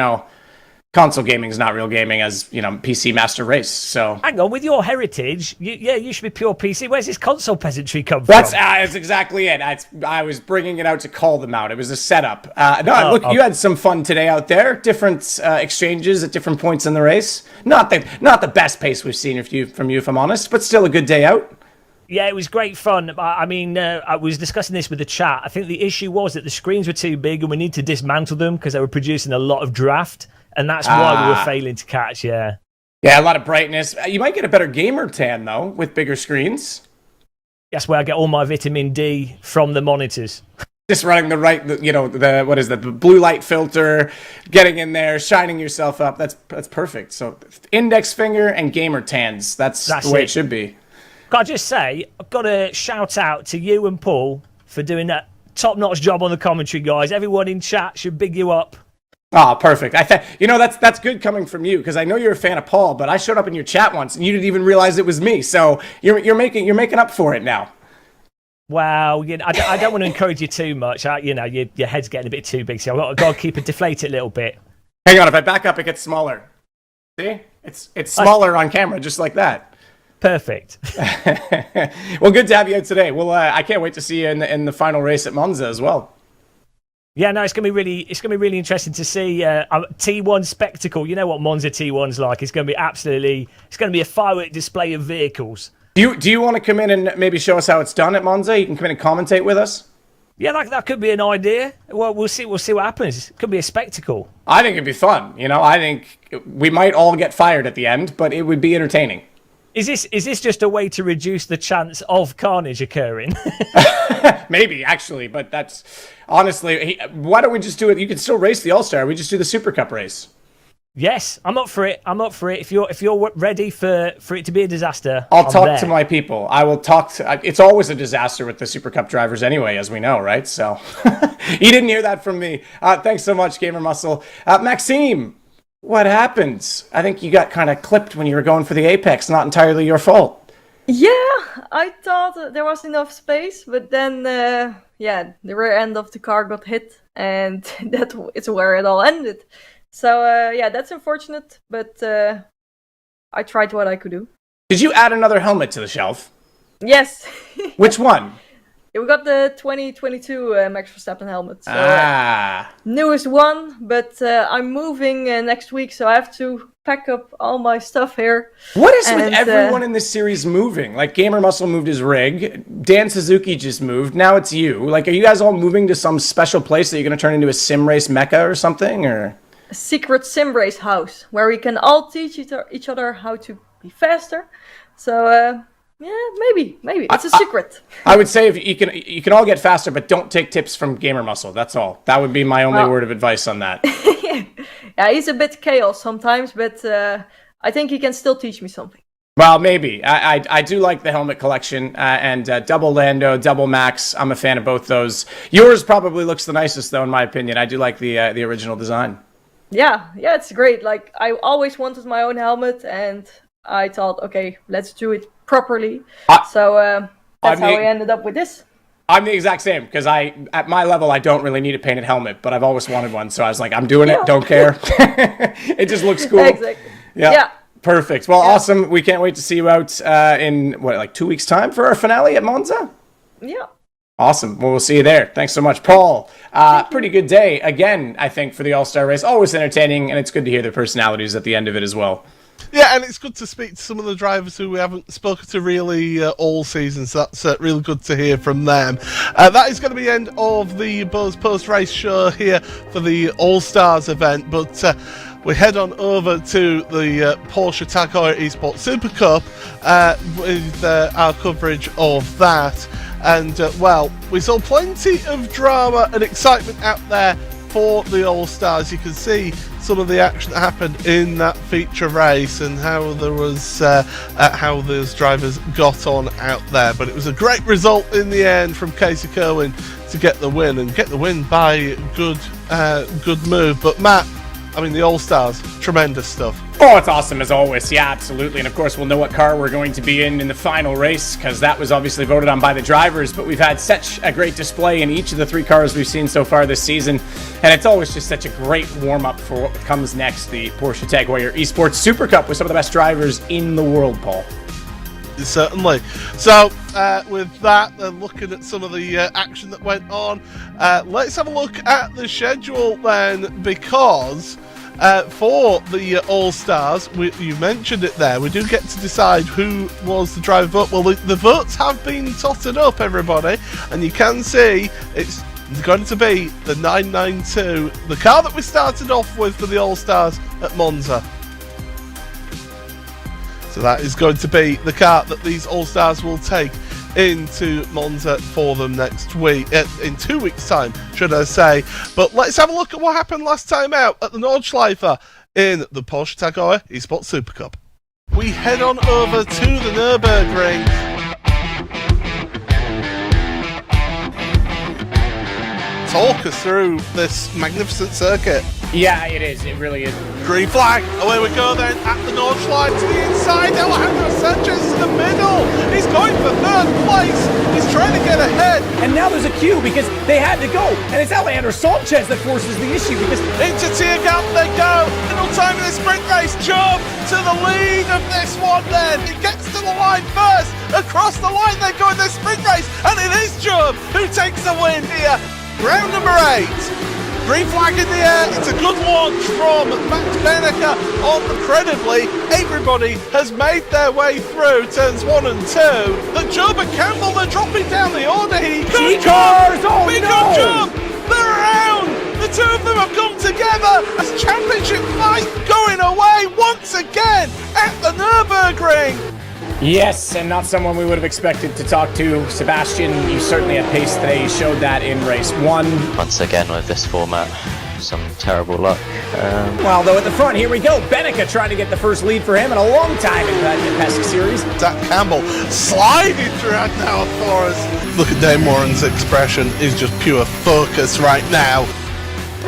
console gaming is not real gaming, as PC Master Race. So hang on, with your heritage, you should be pure PC. Where's this console peasantry come from? That's exactly it. I was bringing it out to call them out. It was a setup. You had some fun today out there. Different exchanges at different points in the race. Not the best pace we've seen from you, if I'm honest, but still a good day out. Yeah, it was great fun. I was discussing this with the chat. I think the issue was that the screens were too big and we need to dismantle them because they were producing a lot of draft. And that's why we were failing to catch, yeah. Yeah, a lot of brightness. You might get a better gamer tan, though, with bigger screens. That's where I get all my vitamin D from the monitors. Just running the blue light filter, getting in there, shining yourself up. That's perfect. So index finger and gamer tans. That's the way it should be. Can I just say, I've got to shout out to you and Paul for doing that top-notch job on the commentary, guys. Everyone in chat should big you up. Oh, perfect. That's good coming from you because I know you're a fan of Paul, but I showed up in your chat once and you didn't even realize it was me. So you're making up for it now. Wow, I don't want to encourage you too much. Your head's getting a bit too big, so I've got to keep it deflated a little bit. Hang on, if I back up, it gets smaller. See, it's smaller on camera, just like that. Perfect. Well, good to have you out today. Well, I can't wait to see you in the final race at Monza as well. Yeah, no, it's gonna be really interesting to see T1 spectacle. You know what Monza T1's like. It's gonna be a firework display of vehicles. Do you want to come in and maybe show us how it's done at Monza? You can come in and commentate with us. Yeah, that could be an idea. Well, we'll see what happens. It could be a spectacle. I think it'd be fun. I think we might all get fired at the end, but it would be entertaining. Is this just a way to reduce the chance of carnage occurring? Maybe, actually, but that's honestly. Why don't we just do it? You can still race the All-Star. We just do the Supercup race. Yes, I'm up for it. If you're ready for it to be a disaster, I'll talk to my people. I will talk to. It's always a disaster with the Supercup drivers, anyway, as we know, right? So you didn't hear that from me. Thanks so much, Gamer Muscle. Maxime. What happened? I think you got kind of clipped when you were going for the apex. Not entirely your fault. Yeah, I thought there was enough space, but then, the rear end of the car got hit, and that is where it all ended. So, that's unfortunate, but I tried what I could do. Did you add another helmet to the shelf? Yes. Which one? We got the 2022 Max Verstappen helmet. So, newest one, but I'm moving next week, so I have to pack up all my stuff here. What is with everyone in this series moving? Like, Gamer Muscle moved his rig, Dan Suzuki just moved, now it's you. Like, are you guys all moving to some special place that you're going to turn into a sim race mecca or something, or? A secret sim race house, where we can all teach each other how to be faster. So, Yeah, maybe. It's a secret. I would say if you can all get faster, but don't take tips from Gamer Muscle. That's all. That would be my only word of advice on that. Yeah, he's a bit chaos sometimes, but I think he can still teach me something. Well, maybe. I do like the helmet collection, and double Lando, double Max. I'm a fan of both those. Yours probably looks the nicest, though, in my opinion. I do like the original design. Yeah, it's great. Like, I always wanted my own helmet, and I thought, okay, let's do it properly. That's how I ended up with this. I'm the exact same, because at my level, I don't really need a painted helmet, but I've always wanted one, so I was like, I'm doing it, don't care. It just looks cool. Exactly. Yeah. Perfect. Well, awesome. We can't wait to see you out in, 2 weeks' time for our finale at Monza? Yeah. Awesome. Well, we'll see you there. Thanks so much, Paul. Pretty good day, again, I think, for the All-Star race. Always entertaining, and it's good to hear their personalities at the end of it as well. Yeah, and it's good to speak to some of the drivers who we haven't spoken to really all season, so that's really good to hear from them. That is going to be the end of the Buzz post-race show here for the All-Stars event, but we head on over to the Porsche Tag Heuer Esports Supercup with our coverage of that. And, we saw plenty of drama and excitement out there for the All-Stars. You can see some of the action that happened in that feature race and how there was how those drivers got on out there. But it was a great result in the end from Kerwin to get the win, and get the win by good move. But Matt, the All-Stars, tremendous stuff. Oh, it's awesome as always. Yeah, absolutely. And of course, we'll know what car we're going to be in the final race, because that was obviously voted on by the drivers. But we've had such a great display in each of the 3 cars we've seen so far this season. And it's always just such a great warm-up for what comes next, the Porsche Tag Heuer Esports Super Cup with some of the best drivers in the world, Paul. Certainly. So, with that, looking at some of the action that went on, let's have a look at the schedule then, because for the All-Stars, you mentioned it there, we do get to decide who was the driver vote. Well, the votes have been totted up, everybody, and you can see it's going to be the 992, the car that we started off with for the All-Stars at Monza. So that is going to be the car that these All-Stars will take into Monza for them next week, in 2 weeks' time, should I say. But let's have a look at what happened last time out at the Nordschleife in the Porsche Tag Heuer Esports Super Cup. We head on over to the Nurburgring. Talk us through this magnificent circuit. Yeah, it is. It really is. Green flag. Away we go then at the Nordschleife to the inside. Alejandro Sanchez to the middle. He's going for 3rd place. He's trying to get ahead. And now there's a queue because they had to go. And it's Alejandro Sanchez that forces the issue because into Tiergap they go. Little time in the sprint race. Job to the lead of this one then. He gets to the line first. Across the line they go in this sprint race. And it is Job who takes the win here. Round number 8. Green flag in the air. It's a good launch from Max Benneker on incredibly. Everybody has made their way through turns 1 and 2. The Job and Campbell, they're dropping down the order here. Good cars! Oh, big no! good Job! They're around! The two of them have come together as championship fight going away once again at the Nurburgring. Yes, and not someone we would have expected to talk to. Sebastian, you certainly had pace today. You showed that in race 1. Once again with this format, some terrible luck. Well, though, at the front, here we go. Benneker trying to get the first lead for him in a long time in the PESC series. Zach Campbell sliding throughout now for us. Look at Dane Warren's expression. Is just pure focus right now.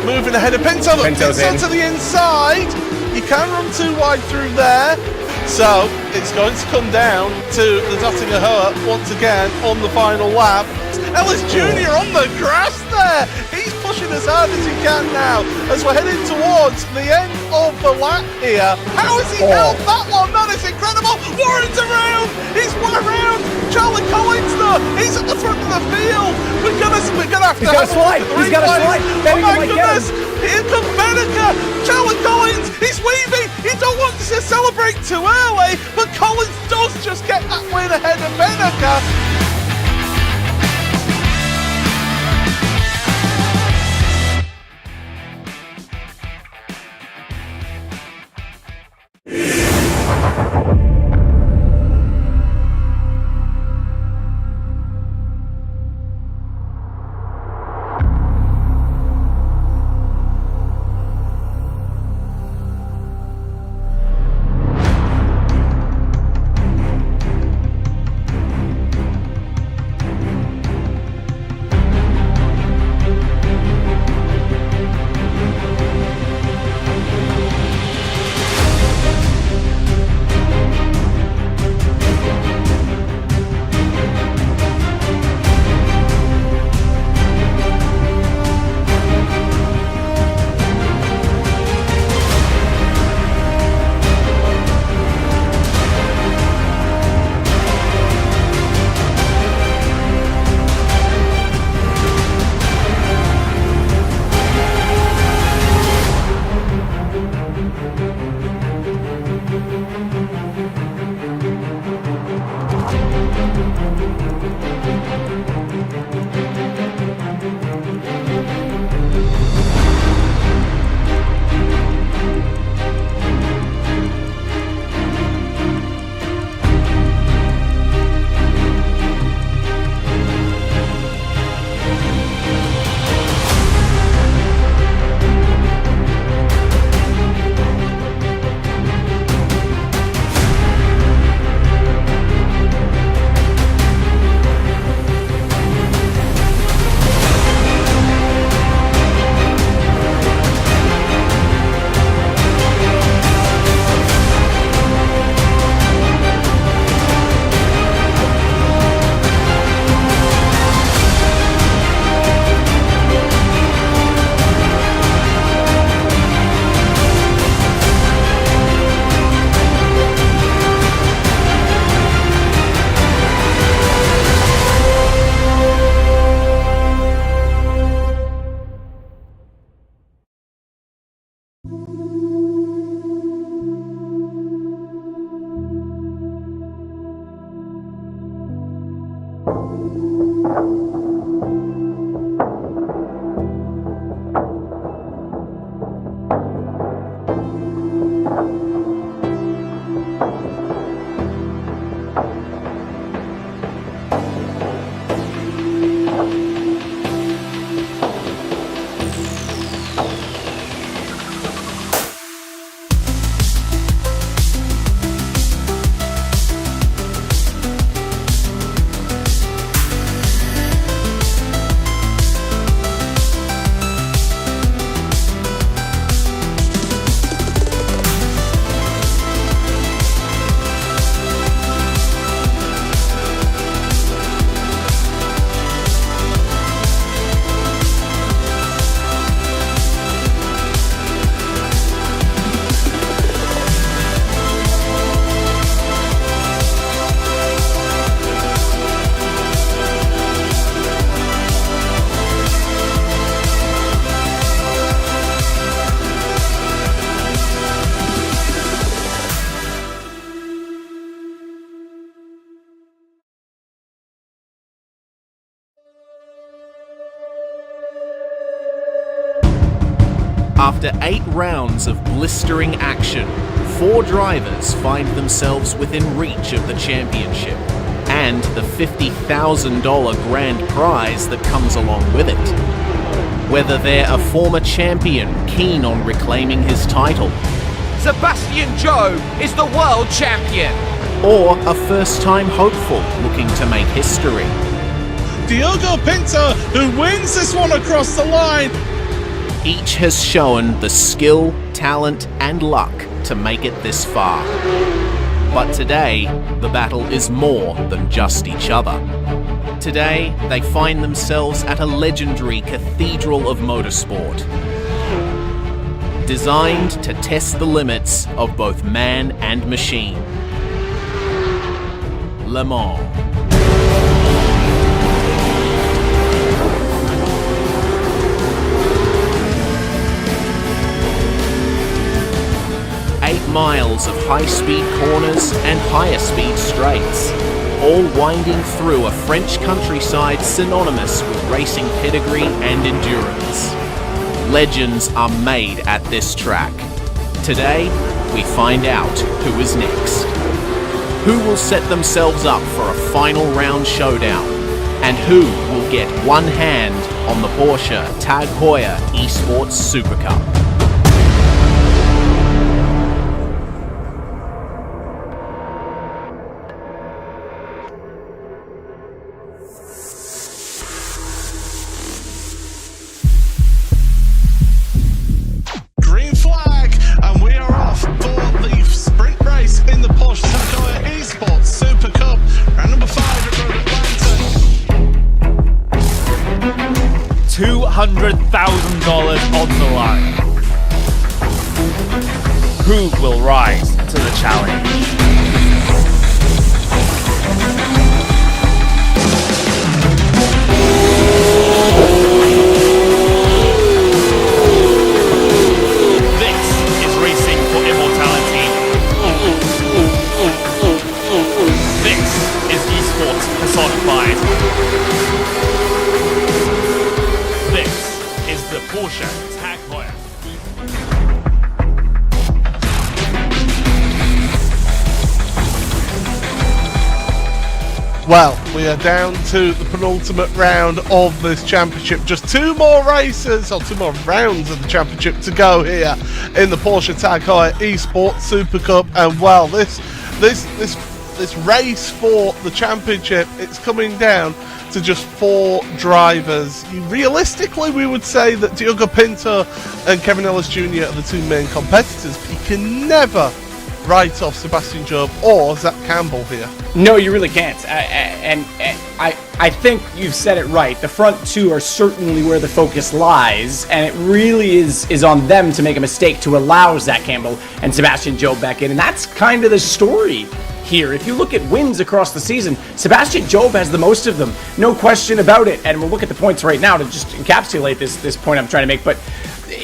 Moving ahead of Pinto. Pinto's in. To the inside. You can run too wide through there. So, it's going to come down to the Dottinger Heuer once again on the final lap. Ellis Jr. on the grass there! He's pushing as hard as he can now as we're heading towards the end of the lap here. How has he held that one? That is incredible! Warren's around! He's around! Charlie Collins though! He's at the front of the field! We're gonna have to have slide! He's got to slide! Oh my goodness! Here comes Benneker! Charlie Collins! He's weaving! He don't want to celebrate too early, but Collins does just get that win ahead of Benneker. After 8 rounds of blistering action, 4 drivers find themselves within reach of the championship and the $50,000 grand prize that comes along with it. Whether they're a former champion keen on reclaiming his title, Sebastian Joe is the world champion! or a first-time hopeful looking to make history. Diogo Pinto, who wins this one across the line. Each has shown the skill, talent, and luck to make it this far. But today, the battle is more than just each other. Today, they find themselves at a legendary cathedral of motorsport, designed to test the limits of both man and machine. Le Mans. Miles of high-speed corners and higher-speed straights, all winding through a French countryside synonymous with racing pedigree and endurance. Legends are made at this track. Today, we find out who is next. Who will set themselves up for a final round showdown, and who will get one hand on the Porsche Tag Heuer Esports Supercup. $200,000 on the line. Who will rise to the challenge? This is racing for immortality. This is esports personified. This is the Porsche Tag Heuer. Well, we are down to the penultimate round of this championship. Just 2 more races, or 2 more rounds of the championship to go here in the Porsche Tag Heuer Esports Super Cup. And well, this race for the championship, it's coming down to just 4 drivers. Realistically, we would say that Diogo Pinto and Kevin Ellis Jr. are the 2 main competitors, but you can never write off Sebastian Job or Zach Campbell here. No, you really can't. I think you've said it right. The front 2 are certainly where the focus lies, and it really is on them to make a mistake to allow Zach Campbell and Sebastian Job back in, and that's kind of the story here. If you look at wins across the season, Sebastian Job has the most of them, no question about it. And we'll look at the points right now to just encapsulate this point I'm trying to make. But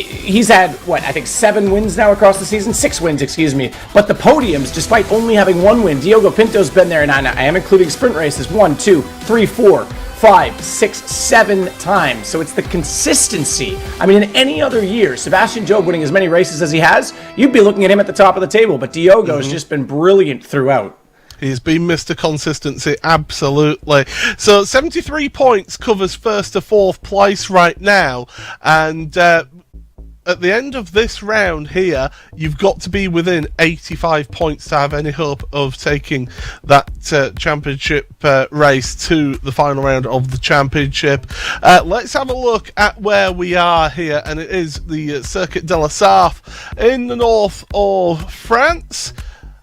he's had, what, I think 7 wins now across the season? 6 wins, excuse me. But the podiums, despite only having 1 win, Diogo Pinto's been there, and I am including sprint races, 1, 2, 3, 4, 5, 6, 7 times. So it's the consistency. I mean, in any other year, Sebastian Job winning as many races as he has, you'd be looking at him at the top of the table. But Diogo's just been brilliant throughout. He's been Mr. Consistency, absolutely. So 73 points covers 1st to 4th place right now. And at the end of this round here, you've got to be within 85 points to have any hope of taking that championship race to the final round of the championship. Let's have a look at where we are here, and it is the Circuit de la Sarthe in the north of France.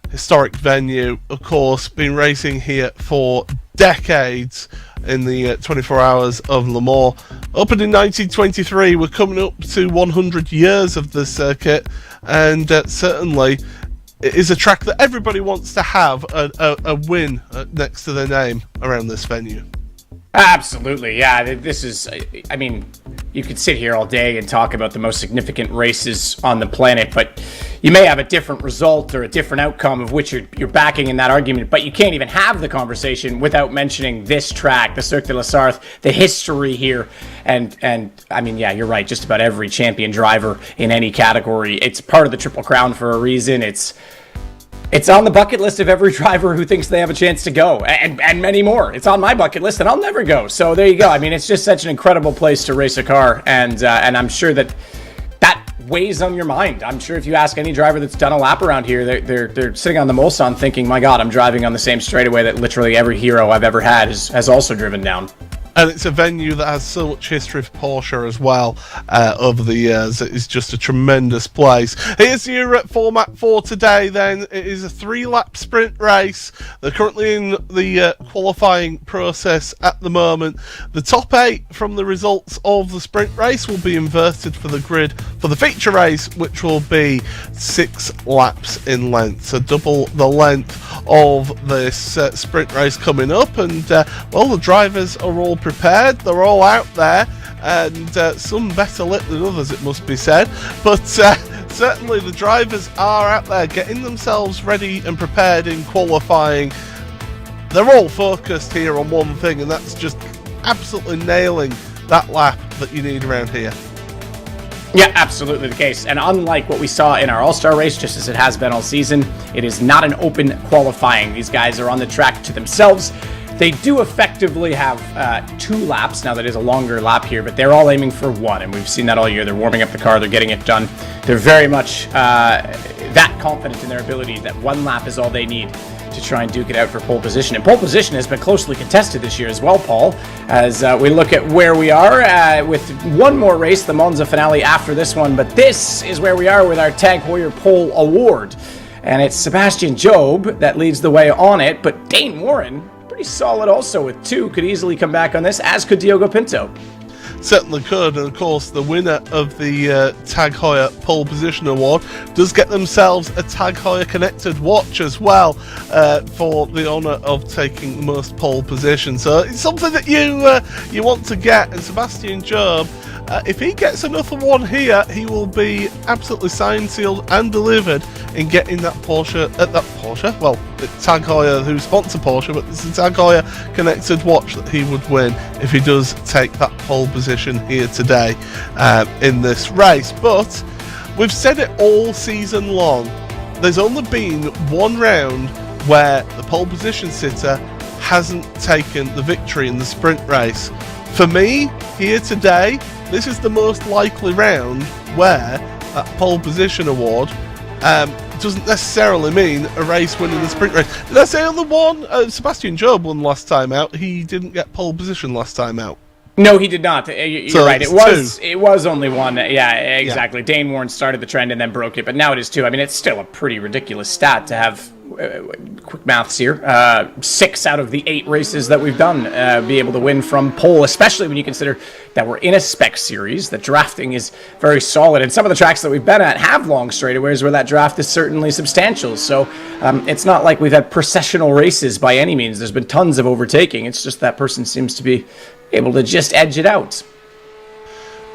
Historic venue, of course, been racing here for decades in the 24 Hours of Le Mans. Opened in 1923, we're coming up to 100 years of the circuit, and certainly it is a track that everybody wants to have a win next to their name around this venue. Absolutely, yeah. This is, I mean, you could sit here all day and talk about the most significant races on the planet, but you may have a different result or a different outcome of which you're backing in that argument, but you can't even have the conversation without mentioning this track, the Cirque de la Sarthe, the history here, and I mean, yeah, you're right, just about every champion driver in any category. It's part of the Triple Crown for a reason. It's on the bucket list of every driver who thinks they have a chance to go, and many more. It's on my bucket list, and I'll never go. So there you go. I mean, it's just such an incredible place to race a car, and I'm sure that weighs on your mind. I'm sure if you ask any driver that's done a lap around here, they're sitting on the Mulsanne thinking, my God, I'm driving on the same straightaway that literally every hero I've ever had has also driven down. And it's a venue that has so much history for Porsche as well over the years. It is just a tremendous place. Here's your format for today then. It is a 3-lap sprint race. They're currently in the qualifying process at the moment. The top 8 from the results of the sprint race will be inverted for the grid for the feature race, which will be 6 laps in length. So double the length of this sprint race coming up. And, well, the drivers are all prepared, they're all out there, and some better lit than others, it must be said, but certainly the drivers are out there getting themselves ready and prepared in qualifying. They're all focused here on one thing, and that's just absolutely nailing that lap that you need around here. Yeah, absolutely the case. And unlike what we saw in our All-Star race, just as it has been all season, it is not an open qualifying. These guys are on the track to themselves. They do effectively have 2 laps. Now, that is a longer lap here, but they're all aiming for 1, and we've seen that all year. They're warming up the car. They're getting it done. They're very much that confident in their ability that 1 lap is all they need to try and duke it out for pole position. And pole position has been closely contested this year as well, Paul, as we look at where we are with one more race, the Monza finale after this one. But this is where we are with our Tag Heuer Pole Award. And it's Sebastian Job that leads the way on it, but Dane Warren, pretty solid also with 2, could easily come back on this, as could Diogo Pinto. Certainly could, and of course the winner of the Tag Heuer Pole Position Award does get themselves a Tag Heuer connected watch as well for the honour of taking the most pole position. So it's something that you want to get, and Sebastian Job, if he gets another one here, he will be absolutely signed, sealed and delivered in getting that Porsche, well, Tag Heuer who sponsor Porsche, but it's the Tag Heuer connected watch that he would win if he does take that pole position here today in this race. But we've said it all season long, there's only been one round where the pole position sitter hasn't taken the victory in the sprint race. For me, here today, this is the most likely round where that pole position award doesn't necessarily mean a race winning the sprint race. Did I say only one? Sebastian Job won last time out. He didn't get pole position last time out. No, he did not. You're so right. It was only 1. Yeah, exactly. Yeah. Dane Warren started the trend and then broke it, but now it is 2. I mean, it's still a pretty ridiculous stat to have. Quick maths here. 6 out of the 8 races that we've done be able to win from pole, especially when you consider that we're in a spec series. The drafting is very solid, and some of the tracks that we've been at have long straightaways where that draft is certainly substantial. So it's not like we've had processional races by any means. There's been tons of overtaking. It's just that person seems to be able to just edge it out.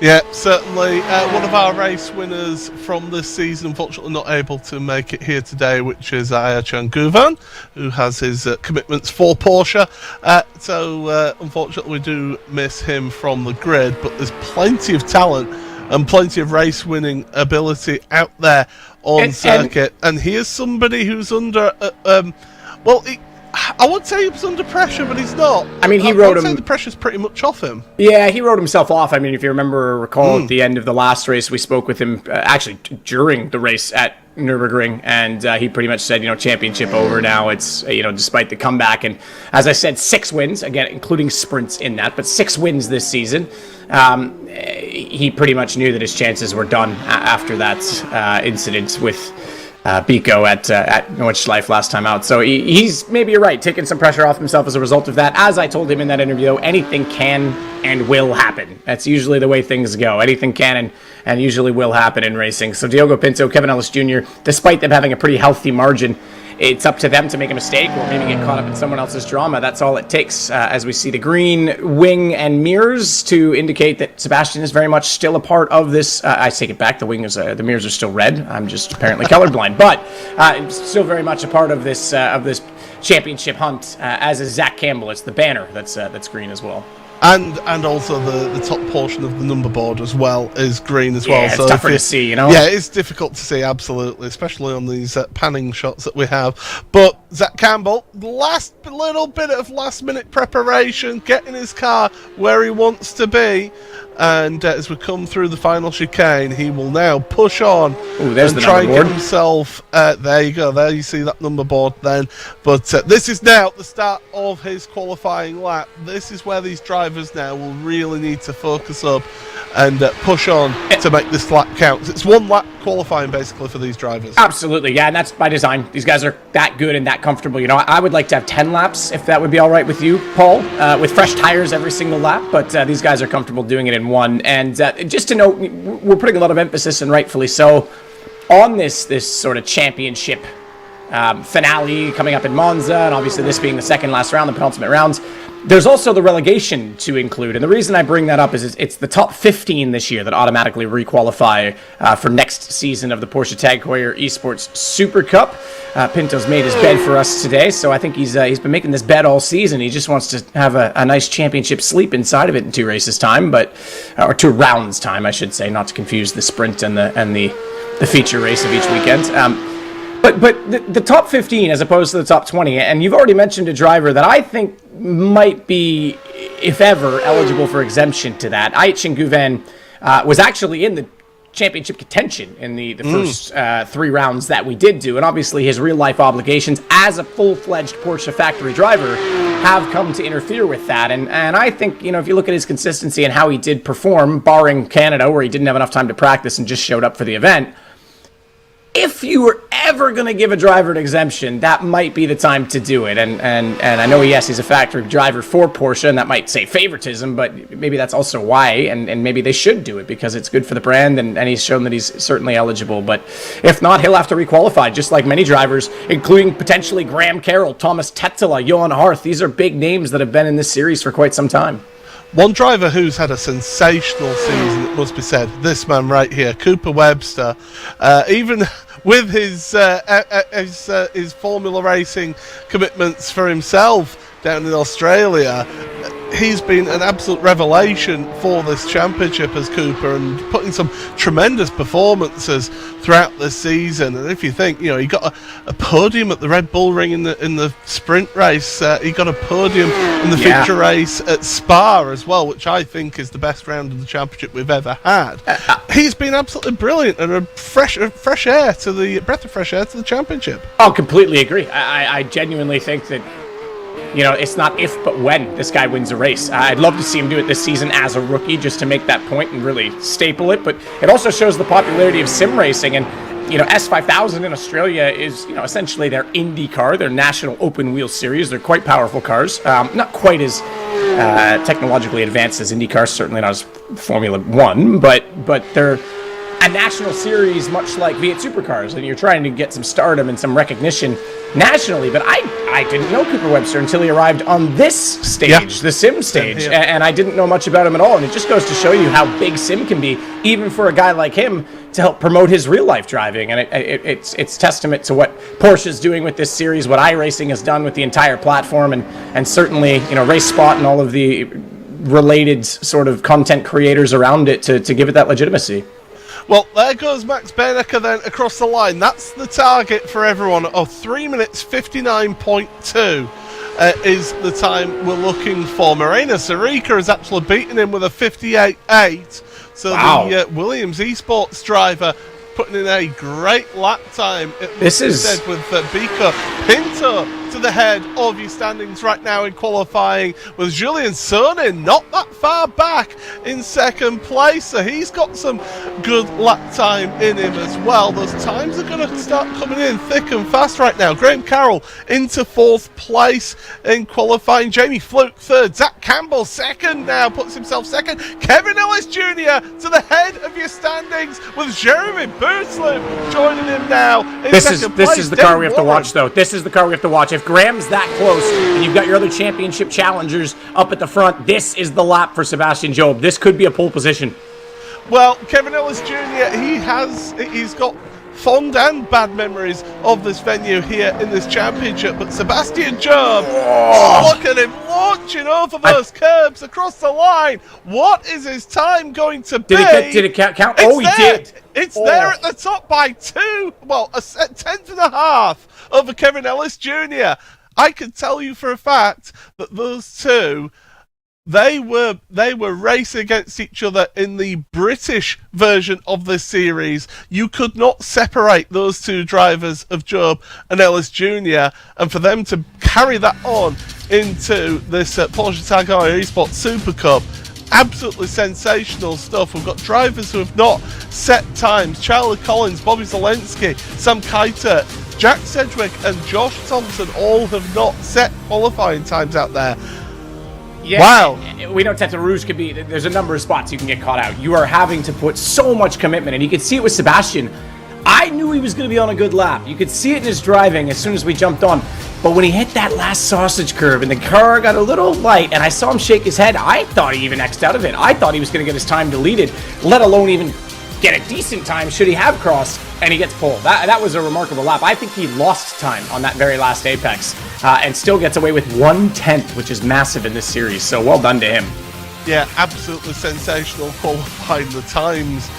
Yeah, certainly. One of our race winners from this season, unfortunately not able to make it here today, which is Kerwin, who has his commitments for Porsche. So unfortunately we do miss him from the grid, but there's plenty of talent and plenty of race winning ability out there on circuit. And he is somebody who's under... I would say he was under pressure, but he's not. I mean, he rode him. The pressure's pretty much off him. Yeah, he rode himself off. I mean, if you remember or recall, at the end of the last race, we spoke with him actually during the race at Nurburgring, and he pretty much said, championship over now. It's, despite the comeback. And as I said, 6 wins, again, including sprints in that, but 6 wins this season. He pretty much knew that his chances were done after that incident with Biko at Nordschleife last time out. So he's, maybe you're right, taking some pressure off himself as a result of that. As I told him in that interview, though, anything can and will happen. That's usually the way things go. Anything can and usually will happen in racing. So Diogo Pinto, Kevin Ellis Jr., despite them having a pretty healthy margin, it's up to them to make a mistake or maybe get caught up in someone else's drama. That's all it takes, as we see the green wing and mirrors to indicate that Sebastian is very much still a part of this. I take it back. The mirrors are still red. I'm just apparently colorblind, but still very much a part of this championship hunt. As is Zach Campbell. It's the banner that's green as well. And also the top portion of the number board as well is green as well. Yeah, it's tougher to see, Yeah, it's difficult to see, absolutely, especially on these panning shots that we have. But Zach Campbell, last little bit of last-minute preparation, getting his car where he wants to be. And as we come through the final chicane, he will now push on and try and get himself... there you go, there you see that number board then. But this is now the start of his qualifying lap. This is where these drivers now will really need to focus up and push on to make this lap count. It's 1 lap qualifying basically for these drivers. Absolutely, yeah, and that's by design. These guys are that good and that comfortable. I would like to have 10 laps, if that would be all right with you, Paul, with fresh tires every single lap, but these guys are comfortable doing it in 1. And just to note, we're putting a lot of emphasis, and rightfully so, on this sort of championship finale coming up in Monza, and obviously this being the second last round, the penultimate round. There's also the relegation to include, and the reason I bring that up is it's the top 15 this year that automatically requalify for next season of the Porsche Tag Heuer Esports Super Cup. Pinto's made his bed for us today, so I think he's been making this bed all season. He just wants to have a nice championship sleep inside of it in 2 races time, or 2 rounds time, I should say, not to confuse the sprint and the feature race of each weekend. But the top 15 as opposed to the top 20, and you've already mentioned a driver that I think might be, if ever, eligible for exemption to that. Kerwin was actually in the championship contention in the first 3 rounds that we did do, and obviously his real-life obligations as a full-fledged Porsche factory driver have come to interfere with that, and I think, if you look at his consistency and how he did perform, barring Canada, where he didn't have enough time to practice and just showed up for the event, if you were ever going to give a driver an exemption, that might be the time to do it. And I know, yes, he's a factory driver for Porsche, and that might say favoritism, but maybe that's also why, and maybe they should do it because it's good for the brand, and he's shown that he's certainly eligible. But if not, he'll have to requalify, just like many drivers, including potentially Graham Carroll, Thomas Tettila, Johan Harth. These are big names that have been in this series for quite some time. One driver who's had a sensational season, it must be said, this man right here, Cooper Webster, even with his Formula Racing commitments for himself down in Australia, he's been an absolute revelation for this championship as Cooper, and putting some tremendous performances throughout this season. And if you think, he got a podium at the Red Bull Ring in the sprint race, he got a podium in the feature race at Spa as well, which I think is the best round of the championship we've ever had. He's been absolutely brilliant, and a breath of fresh air to the championship. Oh, completely agree. I genuinely think that it's not if, but when this guy wins a race. I'd love to see him do it this season as a rookie, just to make that point and really staple it. But it also shows the popularity of sim racing. And, S5000 in Australia is, essentially their Indy car, their national open wheel series. They're quite powerful cars. Not quite as technologically advanced as Indy cars, certainly not as Formula One, but they're a national series, much like V8 Supercars, and you're trying to get some stardom and some recognition nationally. But I I didn't know Cooper Webster until he arrived on this stage, the sim stage, and I didn't know much about him at all. And it just goes to show you how big sim can be, even for a guy like him, to help promote his real life driving. And it's testament to what Porsche is doing with this series, what iRacing has done with the entire platform, and certainly, you know, Race Spot and all of the related sort of content creators around it to give it that legitimacy. Well, there goes Max Bernecker then across the line. That's the target for everyone. 3 minutes 59.2 is the time we're looking for. Morena Sarica has actually beaten him with a 58.8. So wow. The Williams Esports driver putting in a great lap time. This is said with Bika Pinto to the head of your standings right now in qualifying, with Julian Sonin not that far back in second place, so he's got some good lap time in him as well. Those times are going to start coming in thick and fast right now. Graham Carroll into fourth place in qualifying, Jamie Fluke third, Zach Campbell second now, puts himself second, Kevin Ellis Jr. to the head of your standings, with Jeremy Bootsloop joining him now in second place. This is the car we have to watch, though. This is the car we have to watch. If Graham's that close and you've got your other championship challengers up at the front, this is the lap for Sebastian Job. This could be a pole position. Well, Kevin Ellis Jr., he's got fond and bad memories of this venue here in this championship, but Sebastian Job, look at him launching over those curbs across the line. What is his time going to be? Did it count? Oh, he did. It's there at the top by 2. Well, a tenth and a half over Kevin Ellis Jr. I can tell you for a fact that those two, they were racing against each other in the British version of this series. You could not separate those two drivers of Job and Ellis Jr. And for them to carry that on into this Porsche Tag Heuer Esports Super Cup, absolutely sensational stuff. We've got drivers who have not set times. Charlie Collins, Bobby Zelensky, Sam Keiter, Jack Sedgwick and Josh Thompson all have not set qualifying times out there. Yeah, wow. We know Tete Rouge could be, there's a number of spots you can get caught out. You are having to put so much commitment, and you could see it with Sebastian. I knew he was going to be on a good lap. You could see it in his driving as soon as we jumped on. But when he hit that last sausage curve and the car got a little light and I saw him shake his head, I thought he even X'd out of it. I thought he was going to get his time deleted, let alone even get a decent time should he have crossed, and he gets pulled. That was a remarkable lap. I think he lost time on that very last apex and still gets away with 1/10, which is massive in this series. So well done to him. Yeah, absolutely sensational qualifying. The times,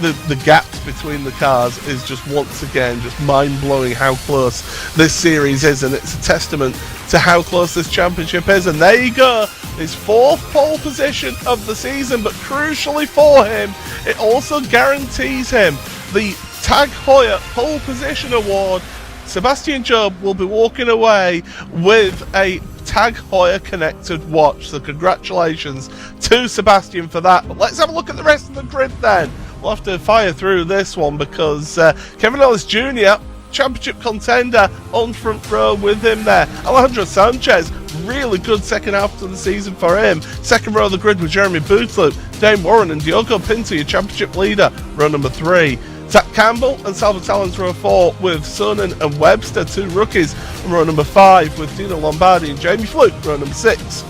the gaps between the cars is just once again just mind-blowing how close this series is, and it's a testament to how close this championship is. And there you go, his 4th pole position of the season, but crucially for him, it also guarantees him the Tag Heuer Pole Position Award. Sebastian Job will be walking away with a Tag Heuer connected watch, so congratulations to Sebastian for that. But let's have a look at the rest of the grid then. We'll have to fire through this one because Kevin Ellis Jr., championship contender, on front row with him there. Alejandro Sanchez, really good second half of the season for him. Second row of the grid with Jeremy Bootsloop, Dane Warren and Diogo Pinto, your championship leader, row number 3. Zach Campbell and Salva Talons row 4 with Sonnen and Webster, 2 rookies, row number 5 with Dino Lombardi and Jamie Fluke, row number 6.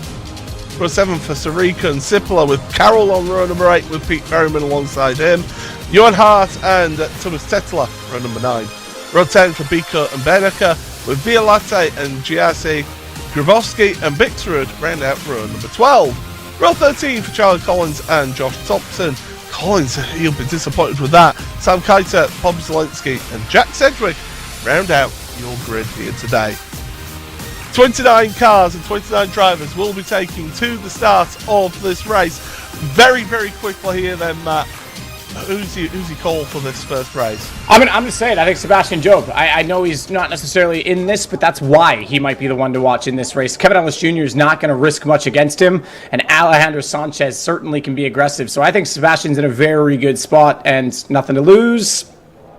Row 7 for Sarica and Cipolla with Carroll on row number 8 with Pete Ferryman alongside him. Johan Hart and Thomas Tetler, row number 9. Row 10 for Biko and Bernecker with Violate and Giassi, Grabowski and Bixrud round out row number 12. Row 13 for Charlie Collins and Josh Thompson. Collins, he'll be disappointed with that. Sam Keiter, Bob Zelensky and Jack Sedgwick round out your grid here today. 29 cars and 29 drivers will be taking to the start of this race. Very, very quickly here then, Matt. Who's your call for this first race? I'm going to say it. I think Sebastian Job. I know he's not necessarily in this, but that's why he might be the one to watch in this race. Kevin Ellis Jr. is not going to risk much against him, and Alejandro Sanchez certainly can be aggressive. So I think Sebastian's in a very good spot and nothing to lose.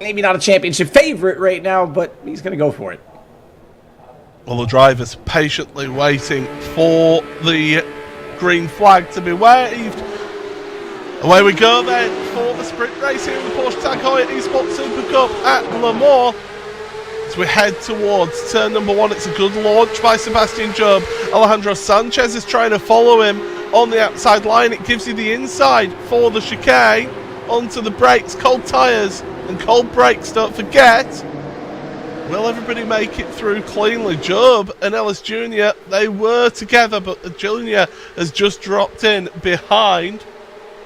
Maybe not a championship favorite right now, but he's going to go for it. Well, the driver's patiently waiting for the green flag to be waved. Away we go then for the sprint race here in the Porsche Tag Heuer Esports Super Cup at Le Mans. as we head towards turn number 1. It's a good launch by Sebastian Job. Alejandro Sanchez is trying to follow him on the outside line. It gives you the inside for the chicane. Onto the brakes, cold tyres and cold brakes, don't forget. Will everybody make it through cleanly? Job and Ellis Jr., they were together, but the Junior has just dropped in behind.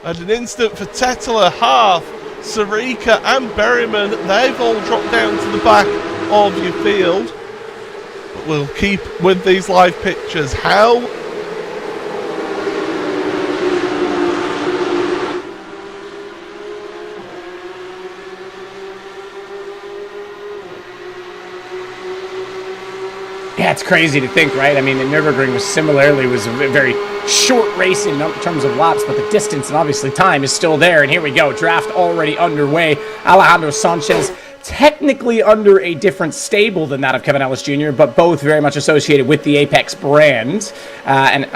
And an instant for Tetler, Half, Sarika and Berryman. They've all dropped down to the back of your field. But we'll keep with these live pictures. How Yeah, it's crazy to think, right? I mean, the Nurburgring was a very short race in terms of laps, but the distance and obviously time is still there. And here we go, draft already underway. Alejandro Sanchez, technically under a different stable than that of Kevin Ellis Jr., but both very much associated with the Apex brand. And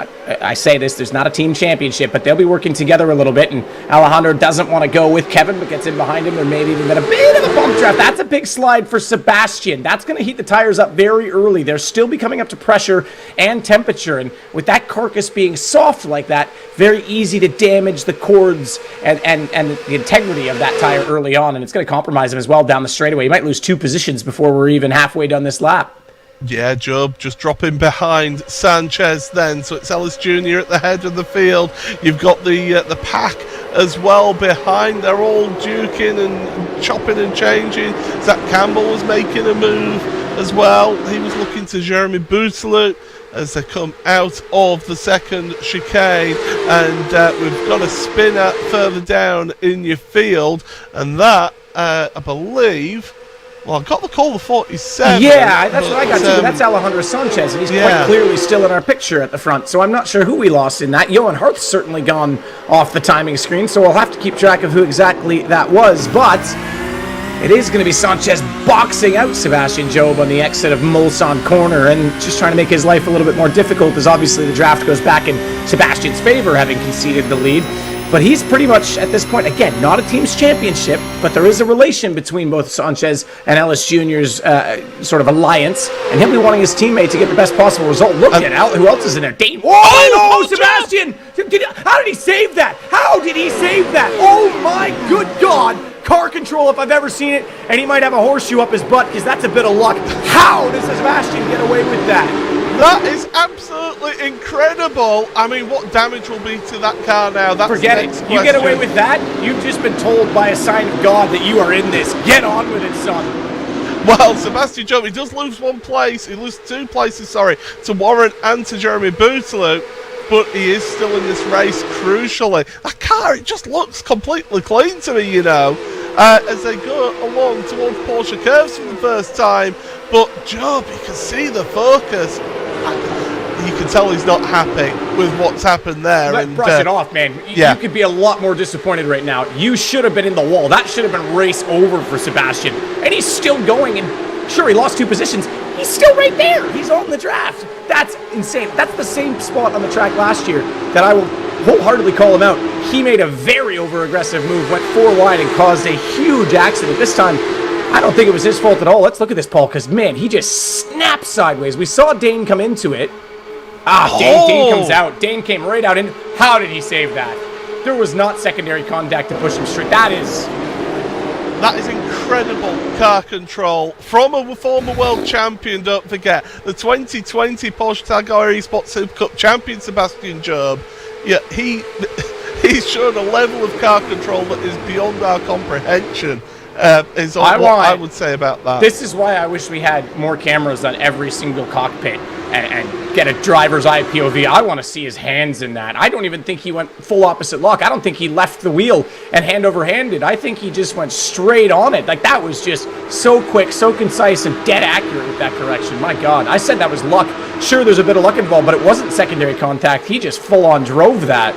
I say this, there's not a team championship, but they'll be working together a little bit, and Alejandro doesn't want to go with Kevin, but gets in behind him. There may have even been a bit of a bump draft. That's a big slide for Sebastian. That's going to heat the tires up very early. They're still be coming up to pressure and temperature, and with that carcass being soft like that, very easy to damage the cords and the integrity of that tire early on, and it's going to compromise him as well down the straightaway. He might lose 2 positions before we're even halfway done this lap. Yeah, Job just dropping behind Sanchez then, so it's Ellis Jr. at the head of the field. You've got the pack as well behind. They're all duking and chopping and changing. Zach Campbell was making a move as well. He was looking to Jeremy Bouteloup as they come out of the second chicane, and we've got a spinner further down in your field, and that, I believe... Well, I got the call, the 47. Yeah, that's what I got too, but that's Alejandro Sanchez, and he's quite clearly still in our picture at the front, so I'm not sure who we lost in that. Johan Hart's certainly gone off the timing screen, so I'll have to keep track of who exactly that was, but it is going to be Sanchez boxing out Sebastian Job on the exit of Mozart Corner, and just trying to make his life a little bit more difficult, as obviously the draft goes back in Sebastian's favor, having conceded the lead. But he's pretty much, at this point, again, not a team's championship, but there is a relation between both Sanchez and Ellis Jr.'s sort of alliance, and he'll be wanting his teammate to get the best possible result. Look at who else is in there. Dane. Oh, no, Sebastian! How did he save that? How did he save that? Oh, my good God! Car control if I've ever seen it, and he might have a horseshoe up his butt, because that's a bit of luck. How does Sebastian get away with that? That is absolutely incredible. I mean, what damage will be to that car now? That's Forget it. You get away with that? You've just been told by a sign of God that you are in this. Get on with it, son. Well, Sebastian Job, he does lose 1 place. He loses 2 places, to Warren and to Jeremy Bouteloup. But he is still in this race, crucially. That car, it just looks completely clean to me, you know. As they go along towards Porsche curves for the first time. But Job, you can see the focus. You can tell he's not happy with what's happened there. Brush it off, man. You could be a lot more disappointed right now. You should have been in the wall. That should have been race over for Sebastian. And he's still going, and sure, he lost 2 positions. He's still right there. He's on the draft. That's insane. That's the same spot on the track last year that I will wholeheartely call him out. He made a very over-aggressive move, went 4 wide, and caused a huge accident. This time, I don't think it was his fault at all. Let's look at this, Paul, because, man, he just snapped sideways. We saw Dane come into it. Dane comes out. Dane came right out. How did he save that? There was not secondary contact to push him straight. That is incredible car control from a former world champion, don't forget. The 2020 Porsche Tagore Esports Supercup champion, Sebastian Job. Yeah, he's shown a level of car control that is beyond our comprehension. Is all what I would say about that. This is why I wish we had more cameras on every single cockpit and get a driver's eye POV. I want to see his hands in that. I don't even think he went full opposite lock. I don't think he left the wheel and hand over handed. I think he just went straight on it. Like, that was just so quick, so concise, and dead accurate with that correction. My God, I said that was luck. Sure, there's a bit of luck involved, but it wasn't secondary contact. He just full on drove that.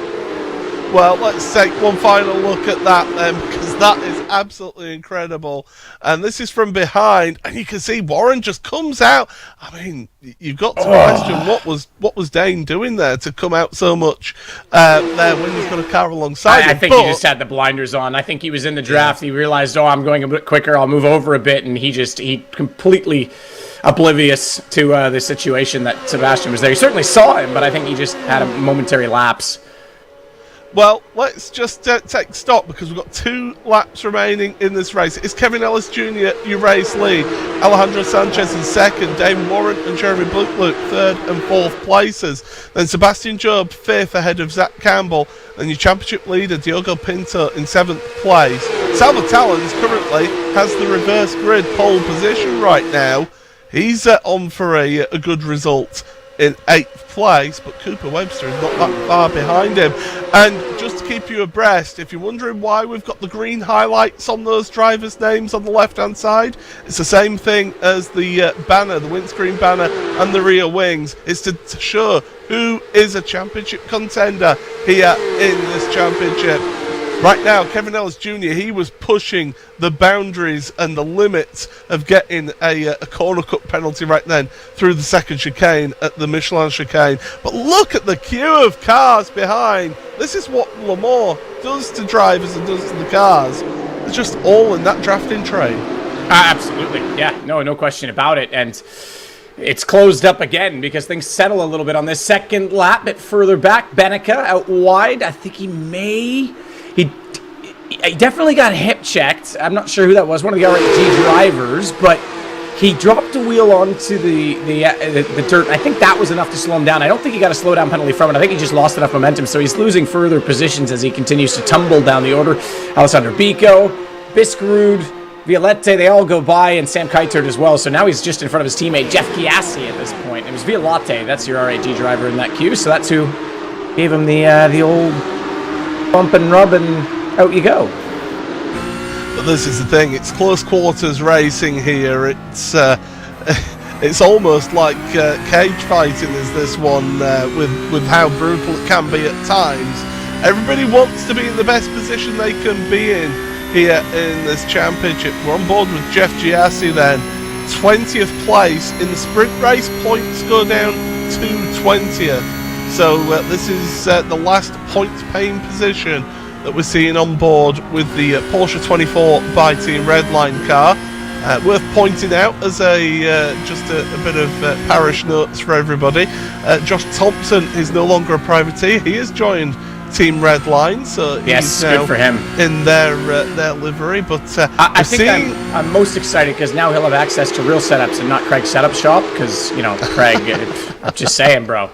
Well, let's take one final look at that then, because that is absolutely incredible. And this is from behind, and you can see Warren just comes out. I mean, you've got to question what was Dane doing there to come out so much there when he's got a car alongside him. I think he just had the blinders on. I think he was in the draft. He realized, I'm going a bit quicker. I'll move over a bit, and he completely oblivious to the situation that Sebastian was there. He certainly saw him, but I think he just had a momentary lapse. Well, let's just take stock, because we've got 2 laps remaining in this race. It's Kevin Ellis Jr., your race lead. Alejandro Sanchez in second. David Warren and Jeremy Bluke third and fourth places. Then Sebastian Job fifth ahead of Zach Campbell. And your championship leader, Diogo Pinto, in 7th place. Salva Talons currently has the reverse grid pole position right now. He's on for a good result in 8th place, but Cooper Webster is not that far behind him. And just to keep you abreast, if you're wondering why we've got the green highlights on those drivers' names on the left-hand side, it's the same thing as the banner, the windscreen banner and the rear wings. It's to show who is a championship contender here in this championship. Right now, Kevin Ellis Jr., he was pushing the boundaries and the limits of getting a corner cut penalty right then through the second chicane at the Michelin chicane. But look at the queue of cars behind. This is what Le Mans does to drivers and does to the cars. It's just all in that drafting train. Absolutely. Yeah, no question about it. And it's closed up again because things settle a little bit on this second lap. A bit further back, Benica out wide. I think he definitely got hip checked. I'm not sure who that was, one of the RAG drivers, but he dropped a wheel onto the dirt. I think that was enough to slow him down. I don't think he got a slowdown penalty from it. I think he just lost enough momentum, so he's losing further positions as he continues to tumble down the order. Alessandro Bico, Biscarud, Violette, they all go by, and Sam Keitert as well. So now he's just in front of his teammate Jeff Chiassi at this point. It was Violette, that's your RAG driver in that queue, so that's who gave him the old bump and rub, and out you go. But this is the thing, it's close quarters racing here. It's almost like cage fighting is this one, with how brutal it can be at times. Everybody wants to be in the best position they can be in here in this championship. We're on board with Jeff Giassi then. 20th place in the sprint race, points go down to 20th. So this is the last points paying position that we're seeing on board with the Porsche 24 by Team Redline car. Worth pointing out as just a bit of parish notes for everybody. Josh Thompson is no longer a privateer. He has joined Team Redline, so he's now good for him in their livery. But I think I'm most excited because now he'll have access to real setups and not Craig's setup shop. Because Craig, I'm just saying, bro.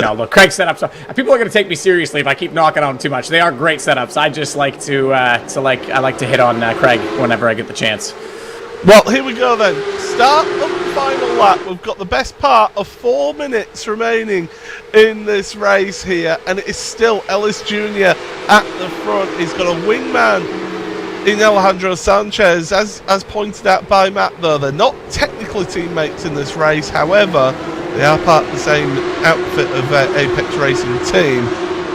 No, look, Craig's setups. People are going to take me seriously if I keep knocking on them too much. They are great setups. I just like to hit on Craig whenever I get the chance. Well, here we go then. Start of the final lap. We've got the best part of 4 minutes remaining in this race here, and it is still Ellis Jr. at the front. He's got a wingman in Alejandro Sanchez, as pointed out by Matt. Though they're not technically teammates in this race, however, they are part of the same outfit of Apex Racing team.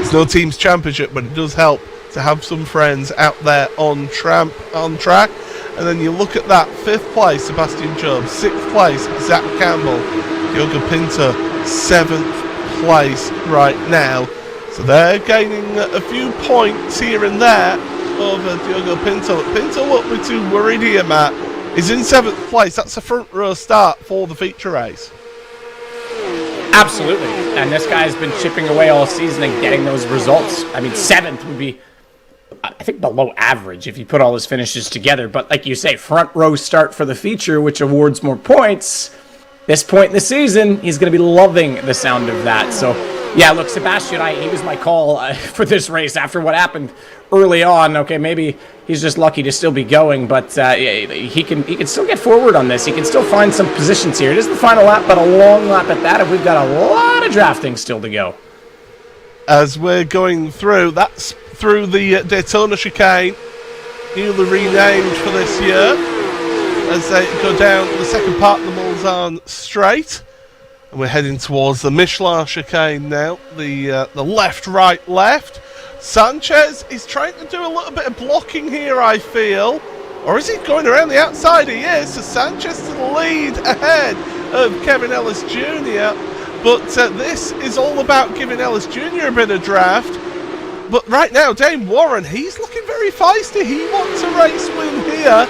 It's no team's championship, but it does help to have some friends out there on track. And then you look at that, 5th place, Sebastian Job, 6th place, Zach Campbell, Diogo Pinto, 7th place right now. So they're gaining a few points here and there over Diogo Pinto. Pinto won't be too worried here, Matt. He's in 7th place. That's a front row start for the feature race. Absolutely. And this guy's been chipping away all season and getting those results. I mean, 7th would be, I think, below average if you put all his finishes together. But like you say, front row start for the feature, which awards more points. This point in the season, he's going to be loving the sound of that. So, yeah, look, Sebastian, he was my call for this race after what happened early on. Okay, maybe he's just lucky to still be going, but he can still get forward on this. He can still find some positions here. It is the final lap, but a long lap at that, and we've got a lot of drafting still to go. As we're going through, that's through the Daytona chicane, newly renamed for this year, as they go down the second part of the Mulsanne straight. And we're heading towards the Michelin chicane now, the left, right, left. Sanchez is trying to do a little bit of blocking here, I feel. Or is he going around the outside? He is. So Sanchez to the lead ahead of Kevin Ellis Jr. But this is all about giving Ellis Jr. a bit of draft. But right now, Dane Warren, he's looking very feisty. He wants a race win here.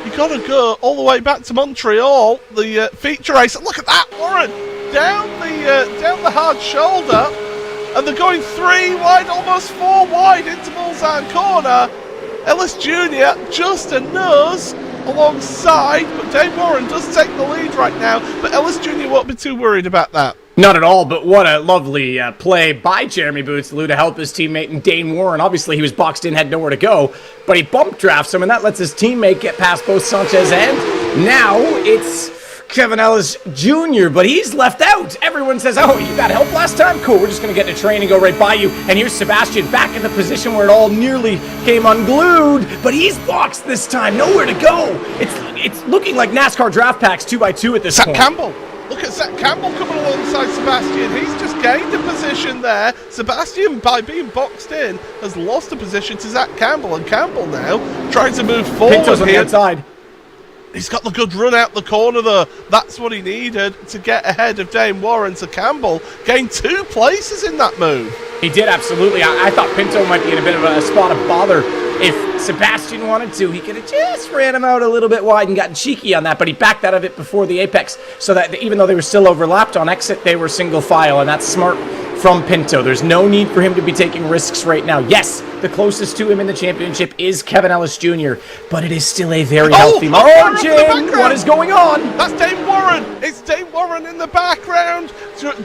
You got to go all the way back to Montreal, the feature race. And look at that, Warren, down the hard shoulder. And they're going 3 wide, almost 4 wide into Mozart Corner. Ellis Jr. just a nose alongside, but Dane Warren does take the lead right now. But Ellis Jr. won't be too worried about that. Not at all, but what a lovely play by Jeremy Bootslew to help his teammate and Dane Warren. Obviously, he was boxed in, had nowhere to go, but he bump drafts him, and that lets his teammate get past both Sanchez and now it's Kevin Ellis Jr., but he's left out. Everyone says, oh, you got help last time? Cool, we're just going to get to train and go right by you. And here's Sebastian back in the position where it all nearly came unglued, but he's boxed this time, nowhere to go. It's looking like NASCAR draft packs 2x2 at this point. Campbell. Look at Zach Campbell coming alongside Sebastian. He's just gained a position there. Sebastian, by being boxed in, has lost a position to Zach Campbell. And Campbell now trying to move forward. Pinto's on the outside. He's got the good run out the corner, though. That's what he needed to get ahead of Dane Warren. So Campbell gained 2 places in that move. He did, absolutely. I thought Pinto might be in a bit of a spot of bother. If Sebastian wanted to, he could have just ran him out a little bit wide and gotten cheeky on that, but he backed out of it before the apex, so that even though they were still overlapped on exit, they were single file, and that's smart from Pinto. There's no need for him to be taking risks right now. Yes, the closest to him in the championship is Kevin Ellis Jr., but it is still a very healthy margin. What is going on? That's Dane Warren. It's Dane Warren in the background.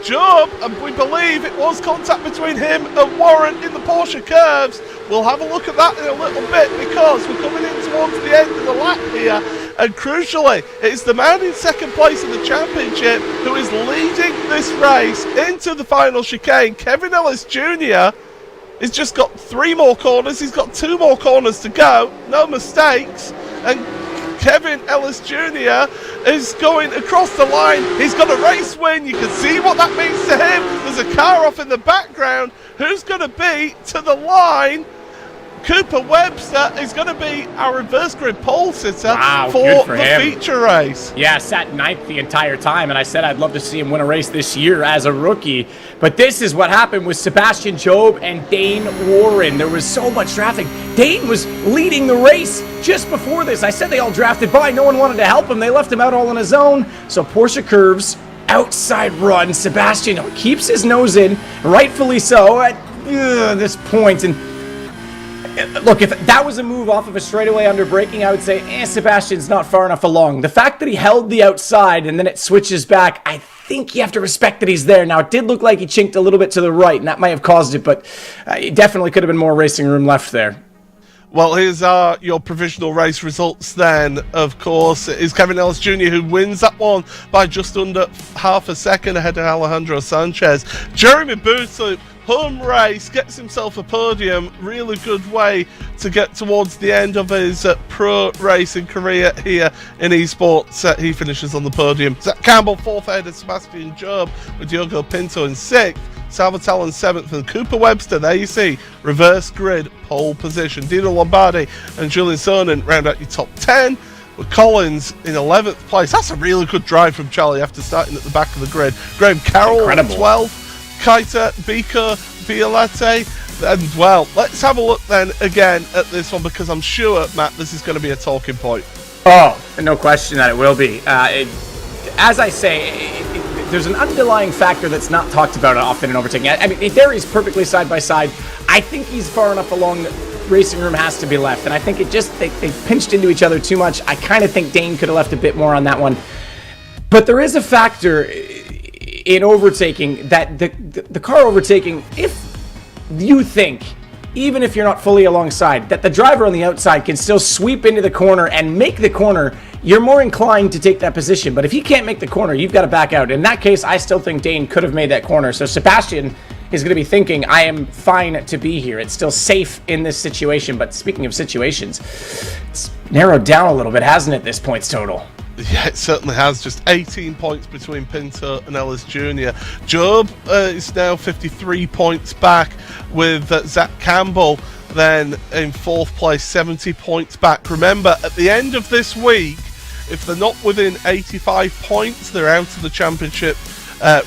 Job, and we believe it was contact between him and Warren in the Porsche curves. We'll have a look at that in a little bit because we're coming in towards the end of the lap here. And crucially, it's the man in second place in the championship who is leading this race into the final chicane. Kevin Ellis Jr. has just got 3 more corners. He's got 2 more corners to go. No mistakes. And Kevin Ellis Jr. is going across the line. He's got a race win. You can see what that means to him. There's a car off in the background. Who's going to be to the line? Cooper Webster is going to be our reverse grid pole sitter for the feature race. Yeah, sat 9th the entire time, and I said I'd love to see him win a race this year as a rookie. But this is what happened with Sebastian Job and Dane Warren. There was so much traffic. Dane was leading the race just before this. I said they all drafted by. No one wanted to help him. They left him out all on his own. So Porsche curves, outside run. Sebastian keeps his nose in, rightfully so, at this point. And look, if that was a move off of a straightaway under braking, I would say, Sebastian's not far enough along. The fact that he held the outside and then it switches back, I think you have to respect that he's there. Now, it did look like he chinked a little bit to the right, and that might have caused it, but it definitely could have been more racing room left there. Well, here's your provisional race results then. Of course, it is Kevin Ellis Jr. who wins that one by just under half a second ahead of Alejandro Sanchez. Jeremy Bootslew, home race, gets himself a podium. Really good way to get towards the end of his pro racing career here in esports. He finishes on the podium. Zach Campbell, 4th ahead of Sebastian Job, with Diogo Pinto in 6th. Salvatore in 7th, and Cooper Webster, there you see, reverse grid pole position. Dino Lombardi and Julian Sonnen round out your top 10, with Collins in 11th place. That's a really good drive from Charlie after starting at the back of the grid. Graham Carroll in 12th, Kaita, Biko, Violette, and well, let's have a look then again at this one, because I'm sure, Matt, this is going to be a talking point. Oh, no question that it will be. As I say, there's an underlying factor that's not talked about often in overtaking. I mean, there he's perfectly side by side. I think he's far enough along that racing room has to be left, and I think it just they pinched into each other too much. I kind of think Dane could have left a bit more on that one. But there is a factor in overtaking that the car overtaking, if you think, even if you're not fully alongside, that the driver on the outside can still sweep into the corner and make the corner, you're more inclined to take that position. But if he can't make the corner, you've got to back out. In that case, I still think Dane could have made that corner. So Sebastian is going to be thinking, I am fine to be here. It's still safe in this situation. But speaking of situations, it's narrowed down a little bit, hasn't it, this points total? Yeah, it certainly has. Just 18 points between Pinto and Ellis Jr. Job is now 53 points back, with Zach Campbell then in 4th place, 70 points back. Remember, at the end of this week, if they're not within 85 points, they're out of the championship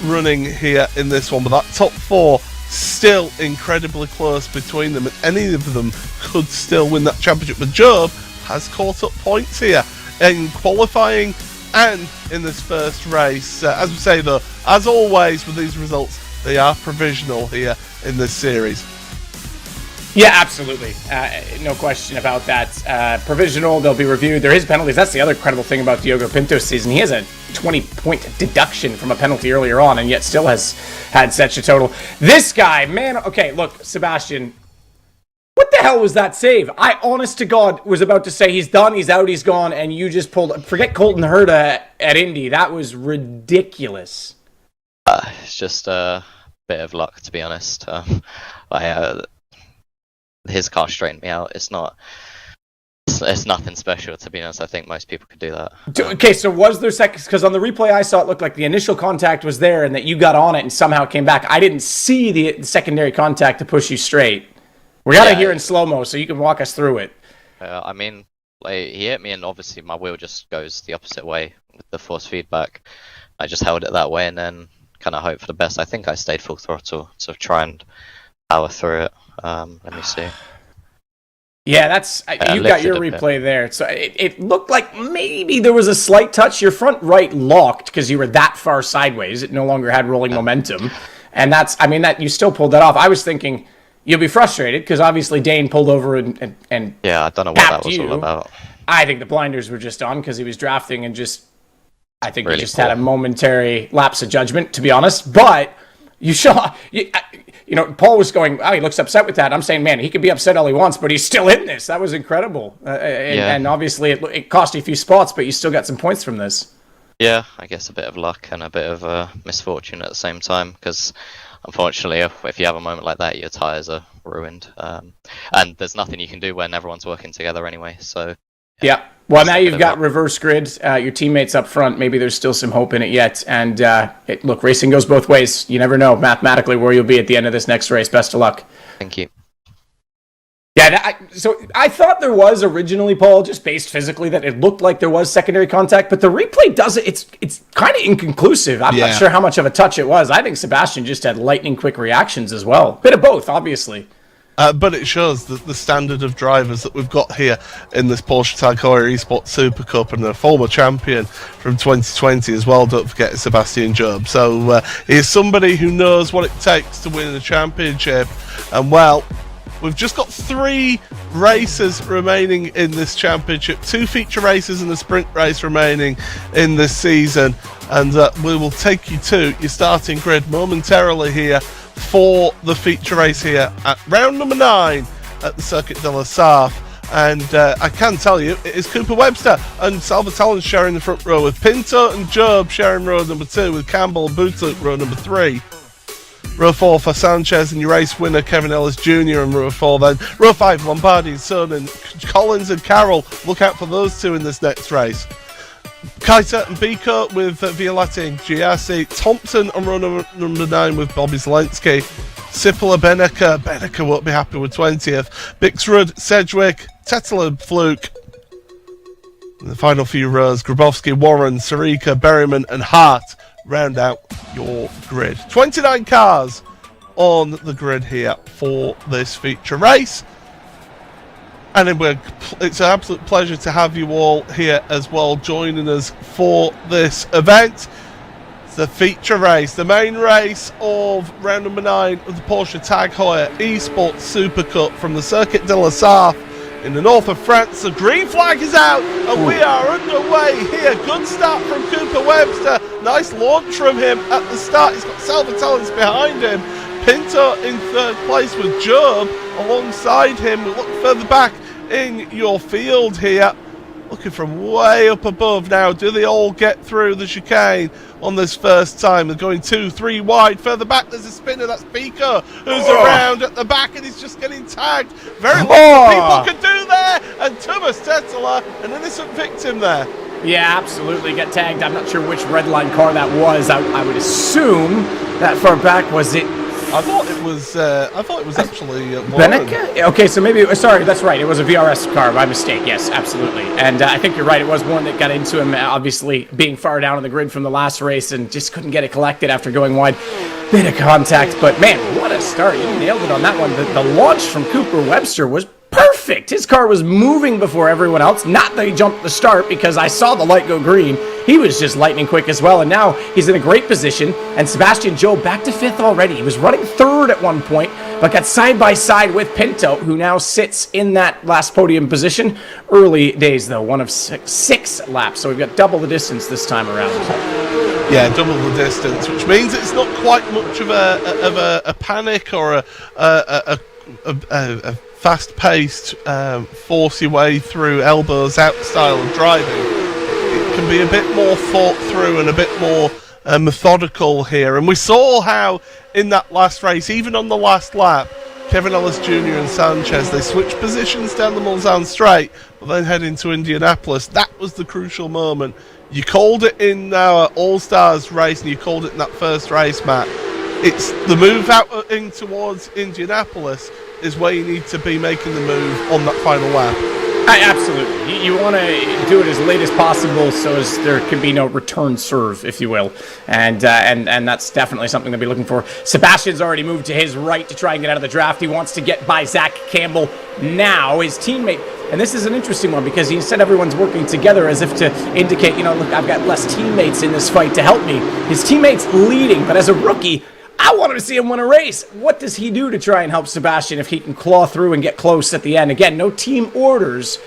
running here in this one. But that top 4 still incredibly close between them, and any of them could still win that championship. But Job has caught up points here in qualifying and in this first race. As we say, though, as always with these results, they are provisional here in this series. Yeah, absolutely. No question about that. Provisional, they'll be reviewed. There is penalties. That's the other incredible thing about Diogo Pinto's season. He has a 20-point deduction from a penalty earlier on, and yet still has had such a total. This guy, man, okay, look, Sebastian, what the hell was that save? I, honest to God, was about to say he's done, he's out, he's gone, and you just pulled... Forget Colton Herta at Indy. That was ridiculous. It's just a bit of luck, to be honest. His car straightened me out. It's nothing special, to be honest. I think most people could do that. Okay, so was there seconds? Because on the replay I saw, it looked like the initial contact was there and that you got on it and somehow came back. I didn't see the secondary contact to push you straight. We got to hear in slow-mo, so you can walk us through it. I mean, like, he hit me, and obviously my wheel just goes the opposite way with the force feedback. I just held it that way and then kind of hope for the best. I think I stayed full throttle to try and power through it. Let me see. Yeah, that's you got your replay there. So it looked like maybe there was a slight touch. Your front right locked because you were that far sideways. It no longer had rolling momentum, and that you still pulled that off. I was thinking you'll be frustrated because obviously Dane pulled over and yeah, I don't know what that was all about. I think the blinders were just on because he was drafting and I think really he just had a momentary lapse of judgment, to be honest. But you saw. Paul was going, he looks upset with that. I'm saying, man, he could be upset all he wants, but he's still in this. That was incredible. And obviously it cost you a few spots, but you still got some points from this. Yeah, I guess a bit of luck and a bit of misfortune at the same time, because unfortunately, if you have a moment like that, your tyres are ruined. And there's nothing you can do when everyone's working together anyway. So yeah. Well, now you've got reverse grid. Your teammates up front. Maybe there's still some hope in it yet. And look, racing goes both ways. You never know mathematically where you'll be at the end of this next race. Best of luck. Thank you. Yeah, so I thought there was originally, Paul, just based physically, that it looked like there was secondary contact, but the replay doesn't. It's kind of inconclusive. I'm not sure how much of a touch it was. I think Sebastian just had lightning quick reactions as well. Bit of both, obviously. But it shows the standard of drivers that we've got here in this Porsche Tag Heuer Esports Supercup, and a former champion from 2020 as well, don't forget, Sebastian Job. So he's somebody who knows what it takes to win a championship. And well, we've just got 3 races remaining in this championship, 2 feature races and a sprint race remaining in this season. And we will take you to your starting grid momentarily here for the feature race here at round number 9 at the Circuit de la Sarthe. And I can tell you, it is Cooper Webster and Salvatore sharing the front row, with Pinto and Job sharing row number 2, with Campbell and Bootluk row number 3. Row 4 for Sanchez and your race winner Kevin Ellis Jr. and row 4 then. Row 5, Lombardi and Son and Collins and Carroll. Look out for those 2 in this next race. Kaiser and Biko with Violatti and GRC. Thompson on row number 9 with Bobby Zelensky. Sipala, Beneker won't be happy with 20th. Bixrud, Sedgwick, Tetler, Fluke. In the final few rows, Grabowski, Warren, Sarika, Berryman and Hart round out your grid. 29 cars on the grid here for this feature race. And it's an absolute pleasure to have you all here as well, joining us for this event. It's the feature race, the main race of round number 9 of the Porsche Tag Heuer Esports Supercup from the Circuit de la Sarthe in the north of France. The green flag is out and we are underway here. Good start from Cooper Webster. Nice launch from him at the start. He's got Salvatore behind him. Pinto in 3rd place with Job alongside him. We look further back in your field here, looking from way up above now. Do they all get through the chicane on this first time? They're going 2-3 wide. Further back there's a spinner, that's Biko, who's around at the back and he's just getting tagged. Very little people can do there, and Thomas Tetela, an innocent victim there. Yeah, absolutely. Get tagged. I'm not sure which red line car that was. I would assume that far back was it. I thought it was actually Benica? Okay, so maybe. Sorry, that's right. It was a VRS car. My mistake. Yes, absolutely. And I think you're right. It was Warren that got into him. Obviously, being far down on the grid from the last race and just couldn't get it collected after going wide. Bit of contact, but man, what a start! You nailed it on that one. The launch from Cooper Webster was perfect. His car was moving before everyone else. Not that he jumped the start, because I saw the light go green. He was just lightning quick as well, and now he's in a great position. And Sebastian Joe back to 5th already. He was running 3rd at one point, but got side by side with Pinto, who now sits in that last podium position. Early days though, one of six laps, so we've got double the distance this time around. Yeah, double the distance, which means it's not quite much of a panic or a fast-paced, force your way through elbows out style of driving. It can be a bit more thought through and a bit more methodical here. And we saw how in that last race, even on the last lap, Kevin Ellis Jr. and Sanchez, they switched positions down the Mulsanne straight, but then head into Indianapolis. That was the crucial moment. You called it in our All-Stars race, and you called it in that first race, Matt. It's the move out in towards Indianapolis is where you need to be making the move on that final lap. Absolutely. You want to do it as late as possible so as there can be no return serve, if you will. And that's definitely something to be looking for. Sebastian's already moved to his right to try and get out of the draft. He wants to get by Zach Campbell now, his teammate. And this is an interesting one because he said everyone's working together as if to indicate, look, I've got less teammates in this fight to help me. His teammate's leading, but as a rookie, I wanted to see him win a race. What does he do to try and help Sebastian if he can claw through and get close at the end? Again, no team orders,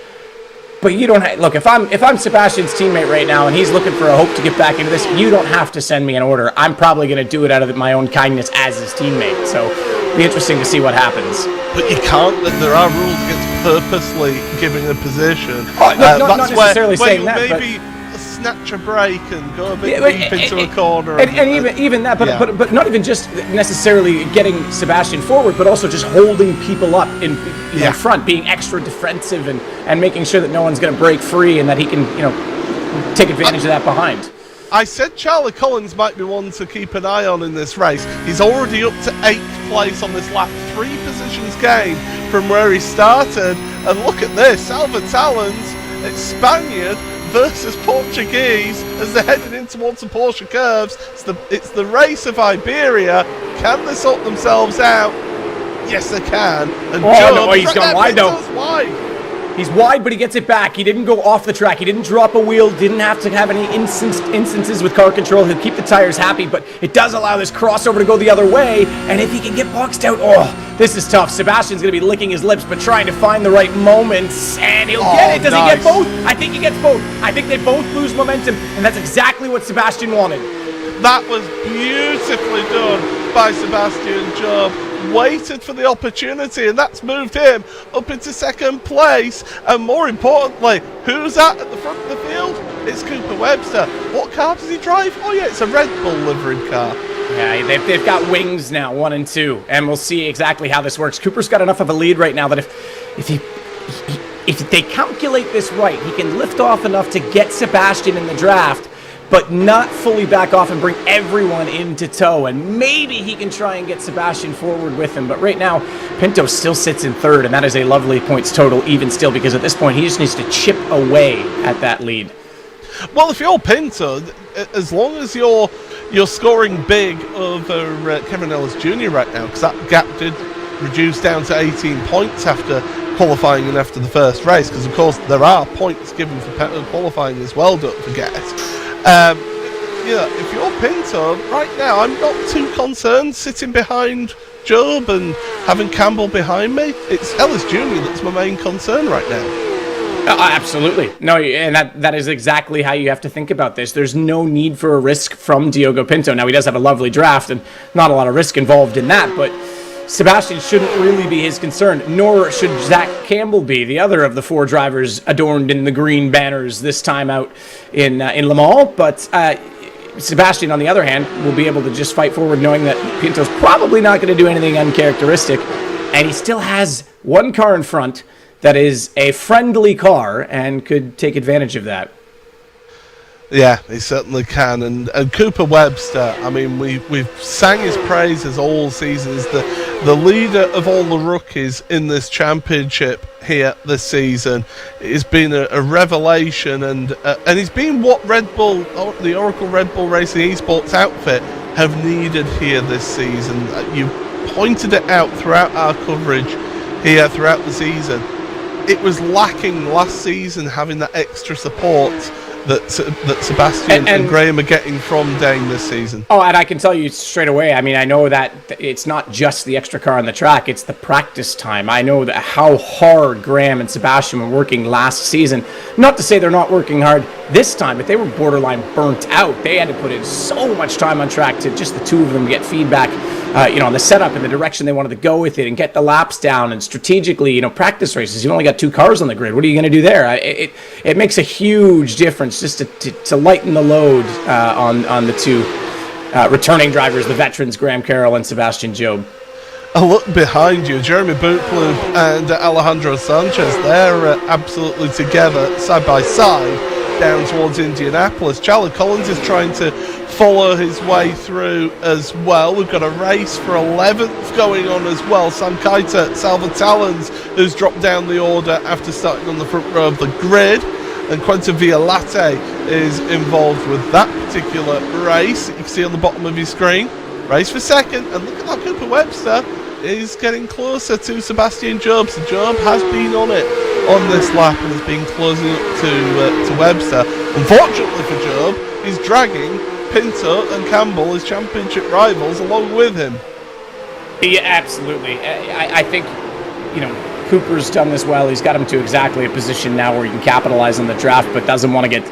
but you don't look. If I'm Sebastian's teammate right now and he's looking for a hope to get back into this, you don't have to send me an order. I'm probably going to do it out of my own kindness as his teammate. So it'll be interesting to see what happens. But you can't. There are rules against purposely giving a position. Oh, not necessarily saying that, maybe snatch a break and go a bit deep into a corner. And even that, but not even just necessarily getting Sebastian forward, but also just holding people up in front, being extra defensive and making sure that no one's going to break free and that he can take advantage of that behind. I said Charlie Collins might be one to keep an eye on in this race. He's already up to 8th place on this lap, 3 positions gained from where he started. And look at this, Salva Talons, it's Spaniard versus Portuguese as they're heading in towards the Porsche curves. It's the race of Iberia. Can they sort themselves out? Yes, they can. And he's gone wide though. He's wide, but he gets it back. He didn't go off the track. He didn't drop a wheel. Didn't have to have any instances with car control. He'll keep the tires happy, but it does allow this crossover to go the other way. And if he can get boxed out, this is tough. Sebastian's going to be licking his lips, but trying to find the right moments. And he'll get it. Does he get both? I think he gets both. I think they both lose momentum, and that's exactly what Sebastian wanted. That was beautifully done by Sebastian Job. Waited for the opportunity, and that's moved him up into 2nd place. And more importantly, who's at the front of the field? It's Cooper Webster. What car does he drive? Oh yeah, it's a Red Bull liveried car. Yeah, they've got wings now, 1 and 2, and we'll see exactly how this works. Cooper's got enough of a lead right now that if they calculate this right, he can lift off enough to get Sebastian in the draft, but not fully back off and bring everyone into tow. And maybe he can try and get Sebastian forward with him. But right now, Pinto still sits in 3rd, and that is a lovely points total even still, because at this point, he just needs to chip away at that lead. Well, if you're Pinto, as long as you're scoring big over Kevin Ellis Jr. right now, because that gap did reduce down to 18 points after qualifying and after the first race, because of course there are points given for qualifying as well, don't forget. If you're Pinto, right now I'm not too concerned sitting behind Job and having Campbell behind me. It's Ellis Jr. that's my main concern right now. Absolutely. No, and that is exactly how you have to think about this. There's no need for a risk from Diogo Pinto. Now, he does have a lovely draft and not a lot of risk involved in that, but Sebastian shouldn't really be his concern, nor should Zach Campbell be, the other of the 4 drivers adorned in the green banners this time out in Le Mans. But Sebastian, on the other hand, will be able to just fight forward knowing that Pinto's probably not going to do anything uncharacteristic, and he still has 1 car in front that is a friendly car and could take advantage of that. Yeah, he certainly can. And Cooper Webster, I mean, we've sang his praises all season. He's the leader of all the rookies in this championship here this season. He's been a revelation, and he's been what the Oracle Red Bull Racing Esports outfit have needed here this season. You pointed it out throughout our coverage here throughout the season. It was lacking last season, having that extra support that Sebastian and Graham are getting from Dane this season. Oh, and I can tell you straight away, I mean, I know that it's not just the extra car on the track, it's the practice time. I know that how hard Graham and Sebastian were working last season. Not to say they're not working hard this time, but they were borderline burnt out. They had to put in so much time on track to just the two of them get feedback, on the setup and the direction they wanted to go with it and get the laps down. And strategically, practice races, you've only got 2 cars on the grid. What are you going to do there? It makes a huge difference just to lighten the load on the two returning drivers, the veterans, Graham Carroll and Sebastian Job. A look behind you, Jeremy Bootlube and Alejandro Sanchez, they're absolutely together, side by side, down towards Indianapolis. Charlie Collins is trying to follow his way through as well. We've got a race for 11th going on as well. Sam Keita, Salva Talons, who's dropped down the order after starting on the front row of the grid. And Quentin Violate is involved with that particular race. You can see on the bottom of your screen. Race for second. And look at that, Cooper Webster is getting closer to Sebastian Job. So Job has been on it on this lap and has been closing up to Webster. Unfortunately for Job, he's dragging Pinto and Campbell, his championship rivals, along with him. Yeah, absolutely. I think, Cooper's done this well. He's got him to exactly a position now where he can capitalize on the draft, but doesn't want to get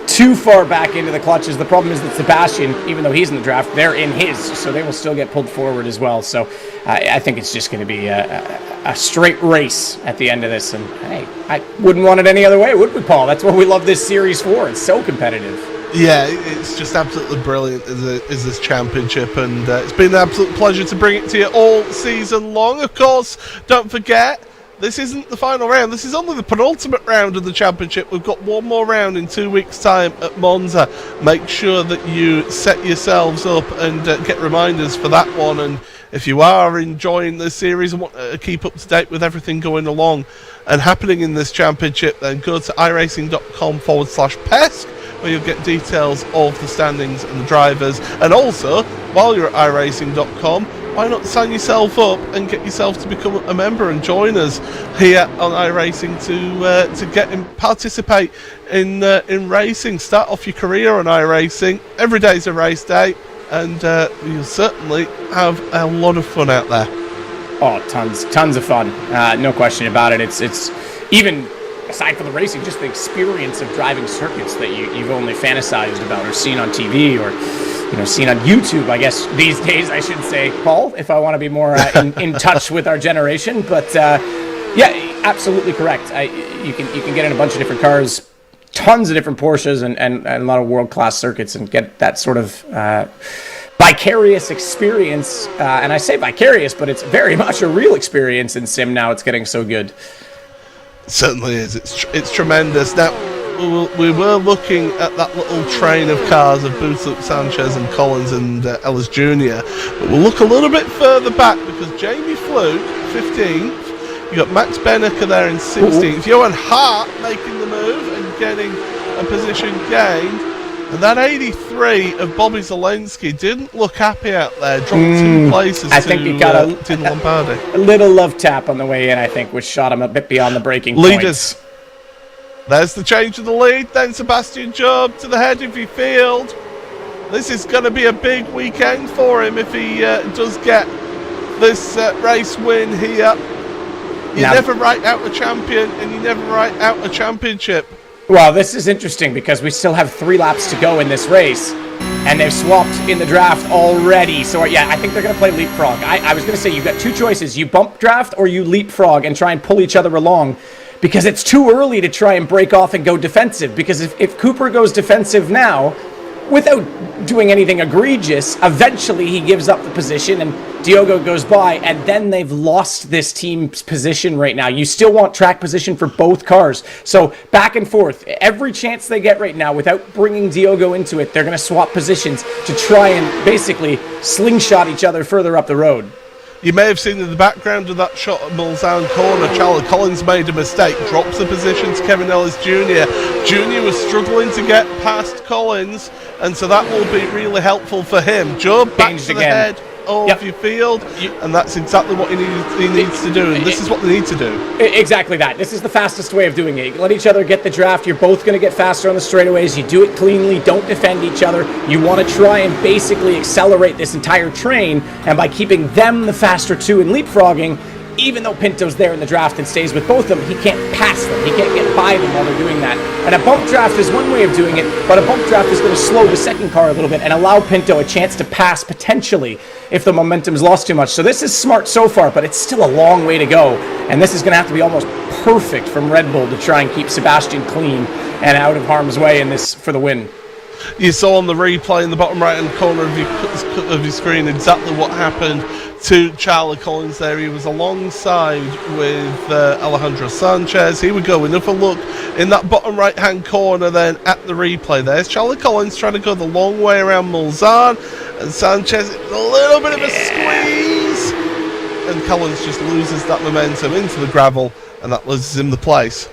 too far back into the clutches. The problem is that Sebastian, even though he's in the draft, they're in his, so they will still get pulled forward as well. So I think it's just going to be a straight race at the end of this. And hey, I wouldn't want it any other way, would we, Paul? That's what we love this series for. It's so competitive. Yeah, it's just absolutely brilliant is this championship, and it's been an absolute pleasure to bring it to you all season long. Of course, don't forget, this isn't the final round. This is only the penultimate round of the championship. We've got one more round in 2 weeks' time at Monza. Make sure that you set yourselves up and get reminders for that one. And if you are enjoying this series and want to keep up to date with everything going along and happening in this championship, then go to iracing.com/PESC, where you'll get details of the standings and the drivers. And also, while you're at iracing.com, why not sign yourself up and get yourself to become a member and join us here on iRacing to get and participate in racing. Start off your career on iRacing. Every day's a race day, and you'll certainly have a lot of fun out there. Oh, tons of fun. No question about it. It's even aside from the racing, just the experience of driving circuits that you've only fantasized about or seen on TV or seen on YouTube, I guess these days I should say, Paul, if I want to be more in touch with our generation. But yeah, absolutely correct. You can get in a bunch of different cars, tons of different Porsches and a lot of world-class circuits, and get that sort of vicarious experience. And I say vicarious, but it's very much a real experience in sim now. It's getting so good. It certainly is. It's tremendous. Now, we were looking at that little train of cars of Bootlube, Sanchez and Collins and Ellis Jr. But we'll look a little bit further back because Jamie Fluke, 15th. You got Max Benneker there in 16th. Ooh. Johan Hart making the move and getting a position gained. And that 83 of Bobby Zelensky didn't look happy out there. Dropped 2 places I think he got a Lombardi. A little love tap on the way in, I think, which shot him a bit beyond the breaking leaders. Points. There's the change of the lead. Then Sebastian Job to the head of your field. This is going to be a big weekend for him if he does get this race win here. You never write out a champion and you never write out a championship. Well, this is interesting because we still have 3 laps to go in this race, and they've swapped in the draft already. So, yeah, I think they're going to play leapfrog. I was going to say you've got 2 choices. You bump draft or you leapfrog and try and pull each other along, because it's too early to try and break off and go defensive. Because if Cooper goes defensive now, without doing anything egregious, eventually he gives up the position and Diogo goes by, and then they've lost this team's position right now. You still want track position for both cars. So back and forth, every chance they get right now without bringing Diogo into it, they're going to swap positions to try and basically slingshot each other further up the road. You may have seen in the background of that shot at Mozart Corner, Charlie Collins made a mistake, drops the position to Kevin Ellis Jr. Jr. was struggling to get past Collins, and so that will be really helpful for him. Joe, back to the head of your field, and that's exactly what he needs to do, and this is what they need to do. Exactly that. This is the fastest way of doing it. You let each other get the draft. You're both going to get faster on the straightaways. You do it cleanly. Don't defend each other. You want to try and basically accelerate this entire train, and by keeping them the faster two and leapfrogging, even though Pinto's there in the draft and stays with both of them, he can't pass them. He can't get by them while they're doing that. And a bump draft is one way of doing it, but a bump draft is going to slow the second car a little bit and allow Pinto a chance to pass potentially if the momentum's lost too much. So this is smart so far, but it's still a long way to go. And this is going to have to be almost perfect from Red Bull to try and keep Sebastian clean and out of harm's way in this for the win. You saw on the replay in the bottom right-hand corner of your screen exactly what happened to Charlie Collins there. He was alongside with Alejandro Sanchez. He would go enough a look in that bottom right-hand corner then at the replay. There's Charlie Collins trying to go the long way around Mulzan, and Sanchez, a little bit of a squeeze, and Collins just loses that momentum into the gravel, and that loses him the place.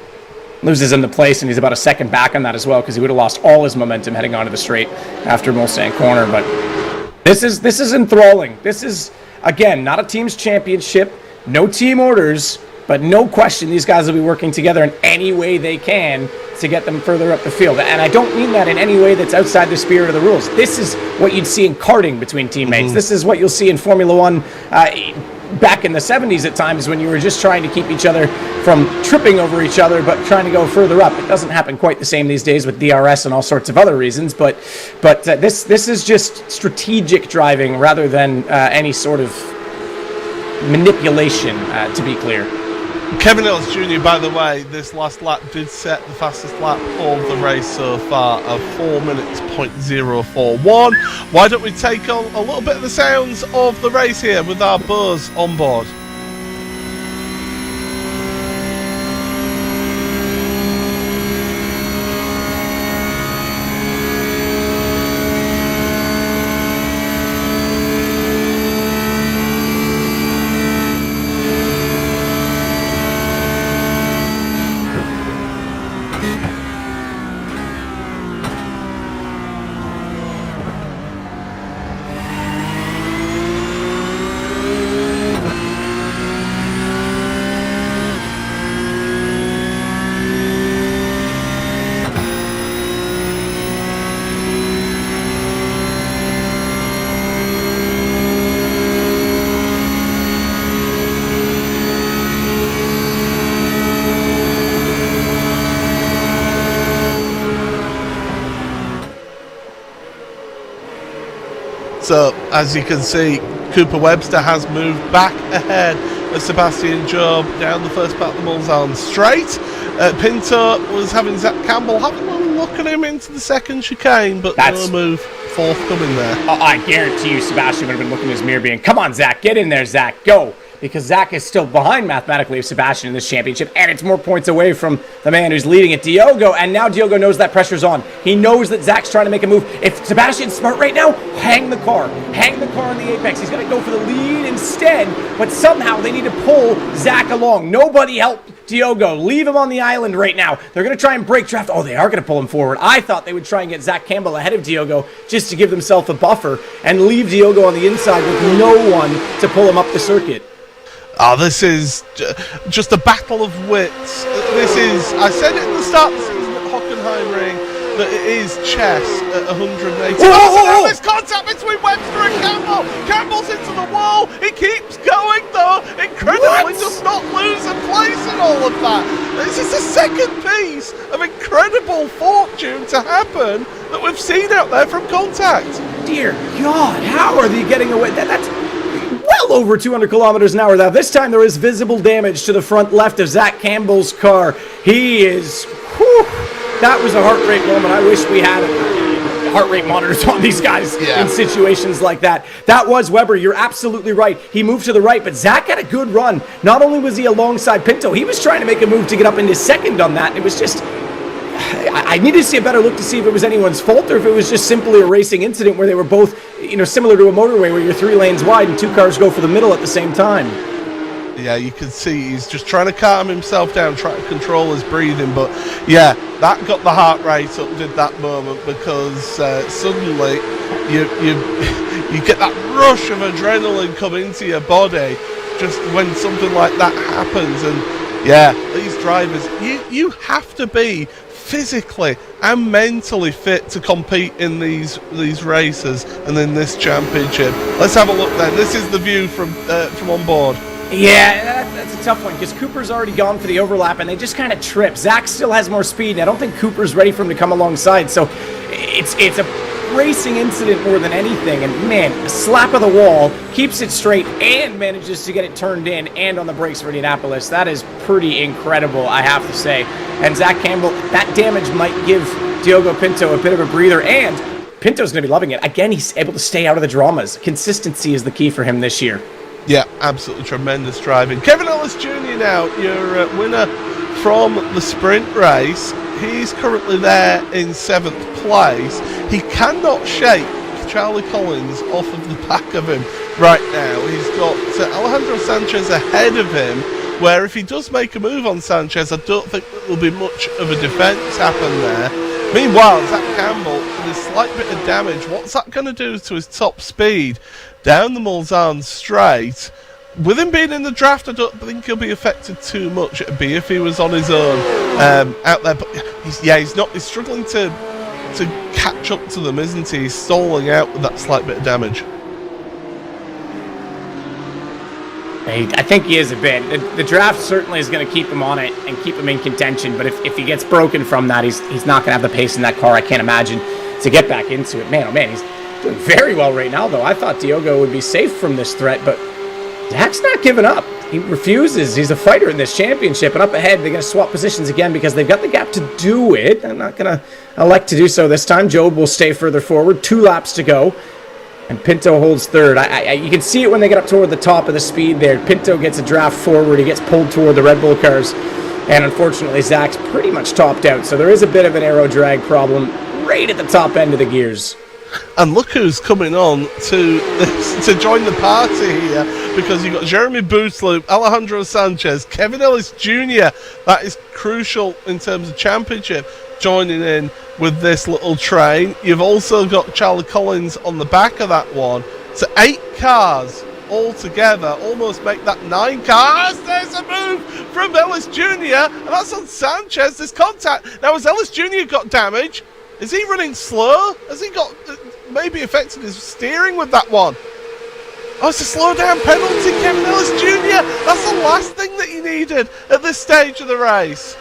Loses him the place, and he's about a second back on that as well, because he would have lost all his momentum heading onto the straight after Mozart Corner. But this is enthralling. This is, again, not a team's championship, no team orders, but no question these guys will be working together in any way they can to get them further up the field. And I don't mean that in any way that's outside the spirit of the rules. This is what you'd see in karting between teammates. This is what you'll see in Formula One back in the 70s at times, when you were just trying to keep each other from tripping over each other but trying to go further up. It doesn't happen quite the same these days with DRS and all sorts of other reasons, but this is just strategic driving rather than any sort of manipulation, to be clear. Kevin Ellis Jr., by the way, this last lap did set the fastest lap of the race so far of 4 minutes .041. Why don't we take on a little bit of the sounds of the race here with our buzz on board? So, as you can see, Cooper Webster has moved back ahead of Sebastian Job down the first part of the Mulzan straight. Pinto was having Zach Campbell having a look at him into the second chicane, but no move forthcoming there. I guarantee you Sebastian would have been looking in his mirror being, come on, Zach, get in there, Zach, go. Because Zach is still behind mathematically of Sebastian in this championship, and it's more points away from the man who's leading it, Diogo, and now Diogo knows that pressure's on. He knows that Zach's trying to make a move. If Sebastian's smart right now, hang the car on the apex. He's going to go for the lead instead, but somehow they need to pull Zach along. Nobody help Diogo. Leave him on the island right now. They're going to try and break draft. Oh, they are going to pull him forward. I thought they would try and get Zach Campbell ahead of Diogo just to give themselves a buffer and leave Diogo on the inside with no one to pull him up the circuit. Oh, this is just a battle of wits. This is, I said it at the start of the season at Hockenheimring, that it is chess at 180. Now there's contact between Webster and Campbell. Campbell's into the wall. He keeps going though. Incredible. He does not lose a place in all of that. This is the second piece of incredible fortune to happen that we've seen out there from Contact. Dear God, how are they getting away? That's well over 200 kilometers an hour. Now, this time there is visible damage to the front left of Zach Campbell's car. He is, that was a heart rate moment. I wish we had it. heart rate monitors on these guys in situations like that. That was Weber. You're absolutely right. He moved to the right, but Zach had a good run. Not only was he alongside Pinto, he was trying to make a move to get up into second on that. It was just... I needed to see a better look to see if it was anyone's fault or if it was just simply a racing incident where they were both, similar to a motorway where you're 3 lanes wide and 2 cars go for the middle at the same time. Yeah, you can see he's just trying to calm himself down, trying to control his breathing. But yeah, that got the heart rate up, did that moment, because suddenly you get that rush of adrenaline come into your body just when something like that happens. And yeah, these drivers, you have to be physically and mentally fit to compete in these races and in this championship. Let's have a look then. This is the view from on board. Yeah, that's a tough one because Cooper's already gone for the overlap and they just kind of trip. Zach still has more speed and I don't think Cooper's ready for him to come alongside. So it's a racing incident more than anything. And man, a slap of the wall, keeps it straight and manages to get it turned in and on the brakes for Indianapolis. That is pretty incredible, I have to say. And Zach Campbell, that damage might give Diogo Pinto a bit of a breather, and Pinto's going to be loving it. Again, he's able to stay out of the dramas. Consistency is the key for him this year. Yeah, absolutely tremendous driving. Kerwin Ellis Jr. now, your winner from the sprint race. He's currently there in 7th place. He cannot shake Charlie Collins off of the back of him right now. He's got Alejandro Sanchez ahead of him, where if he does make a move on Sanchez, I don't think there'll be much of a defence happen there. Meanwhile, Zach Campbell, with a slight bit of damage, what's that going to do to his top speed down the Mulsanne straight? With him being in the draft, I don't think he'll be affected too much. It'd be if he was on his own out there. But he's struggling to catch up to them, isn't he? He's stalling out with that slight bit of damage. I think he is a bit. The draft certainly is going to keep him on it and keep him in contention, but if he gets broken from that, he's not going to have the pace in that car, I can't imagine, to get back into it. Man, oh man, he's doing very well right now, though. I thought Diogo would be safe from this threat, but Zach's not giving up. He refuses. He's a fighter in this championship, and up ahead, they're going to swap positions again because they've got the gap to do it. I'm not going to elect to do so this time. Job will stay further forward. 2 laps to go. And Pinto holds third. You can see it when they get up toward the top of the speed there. Pinto gets a draft forward. He gets pulled toward the Red Bull cars. And unfortunately, Zach's pretty much topped out. So there is a bit of an aero drag problem right at the top end of the gears. And look who's coming on to join the party here, because you've got Jeremy Bootloop, Alejandro Sanchez, Kerwin Ellis Jr. That is crucial in terms of championship, joining in with this little train. You've also got Charlie Collins on the back of that one. So 8 cars all together, almost make that 9 cars. There's a move from Ellis Jr. and that's on Sanchez. There's contact. Now, has Ellis Jr. got damage? Is he running slow? Has he got maybe affected his steering with that one? Oh, it's a slow down penalty, Kerwin Ellis Jr. That's the last thing that he needed at this stage of the race.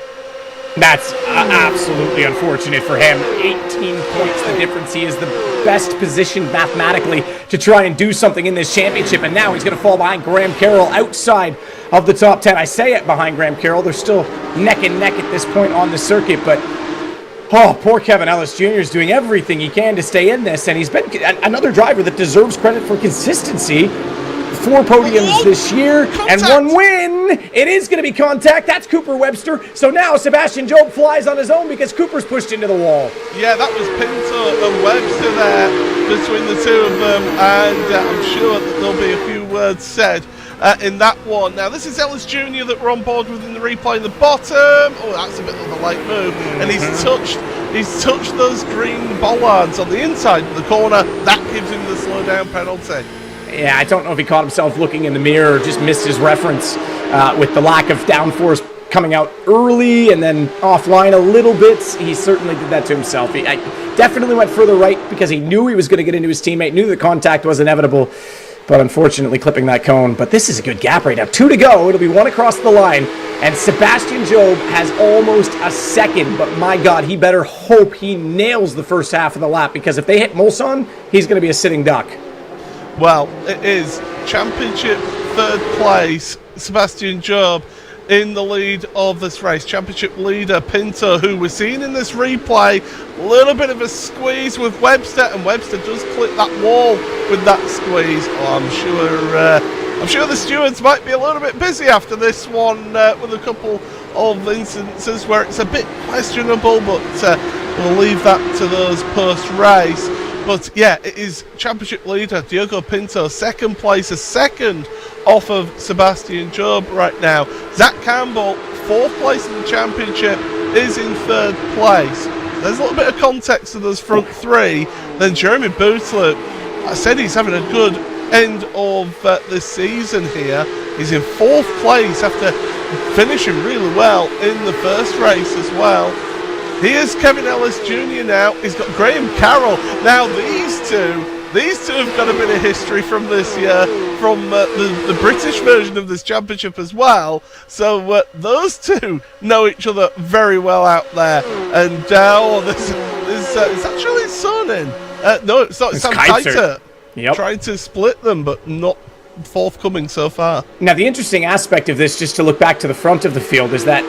That's absolutely unfortunate for him. 18 points the difference. He is the best positioned mathematically to try and do something in this championship, and now he's going to fall behind Graham Carroll outside of the top 10. I say it behind Graham Carroll. They're still neck and neck at this point on the circuit, but oh, poor Kerwin Ellis Jr. is doing everything he can to stay in this, and he's been another driver that deserves credit for consistency. 4 podiums this year, and 1 win. It is going to be contact. That's Cooper Webster. So now Sebastian Job flies on his own because Cooper's pushed into the wall. Yeah, that was Pinto and Webster there between the two of them, and I'm sure that there'll be a few words said in that one. Now, this is Ellis Jr. that we're on board with in the replay in the bottom. Oh, that's a bit of a late move. And he's touched those green bollards on the inside of the corner. That gives him the slow down penalty. Yeah, I don't know if he caught himself looking in the mirror or just missed his reference with the lack of downforce coming out early and then offline a little bit. He certainly did that to himself. He definitely went further right because he knew he was going to get into his teammate, knew the contact was inevitable, but unfortunately clipping that cone. But this is a good gap right now. 2 to go. It'll be 1 across the line. And Sebastian Job has almost a second, but my God, he better hope he nails the first half of the lap, because if they hit Mulsanne, he's going to be a sitting duck. Well, it is championship 3rd place. Sebastian Job in the lead of this race. Championship leader Pinto, who we're seeing in this replay, a little bit of a squeeze with Webster, and Webster does clip that wall with that squeeze. I'm sure the stewards might be a little bit busy after this one with a couple of instances where it's a bit questionable, but we'll leave that to those post-race. But yeah, it is championship leader Diogo Pinto, second place, a second off of Sebastian Job right now. Zach Campbell, fourth place in the championship, is in third place. There's a little bit of context to those front three. Then Jeremy Bootler, I said he's having a good end of this season here. He's in fourth place after finishing really well in the first race as well. Here's Kevin Ellis Jr. now. He's got Graham Carroll. Now these two have got a bit of history from this year, from the British version of this championship as well. So those two know each other very well out there. And it's actually Son in. No, it's not. It's Sam Kiter. Yep. Trying to split them, but not forthcoming so far. Now, the interesting aspect of this, just to look back to the front of the field, is that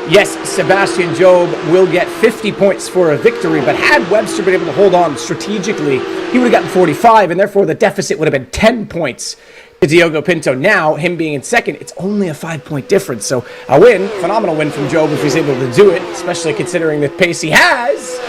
yes, Sebastian Job will get 50 points for a victory, but had Webster been able to hold on strategically, he would have gotten 45, and therefore the deficit would have been 10 points to Diogo Pinto. Now, him being in second, it's only a 5-point difference. So a win, phenomenal win from Job if he's able to do it, especially considering the pace he has.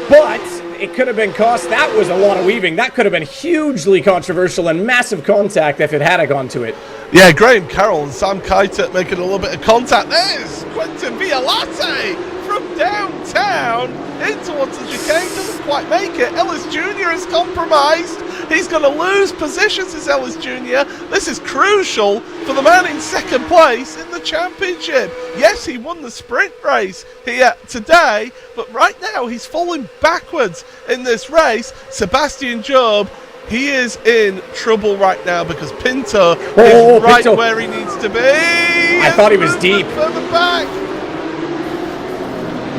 But it could have been cost. That was a lot of weaving. That could have been hugely controversial and massive contact if it had gone to it. Yeah, Graham Carroll and Sam Kiter making a little bit of contact. There's Quentin Violate from downtown in towards the chicane. Doesn't quite make it. Ellis Jr. is compromised. He's going to lose positions as Ellis Jr. This is crucial for the man in second place in the championship. Yes, he won the sprint race here today, but right now he's falling backwards in this race. Sebastian Job, he is in trouble right now because Pinto is right Pinto, where he needs to be. I thought he was deep. Further back.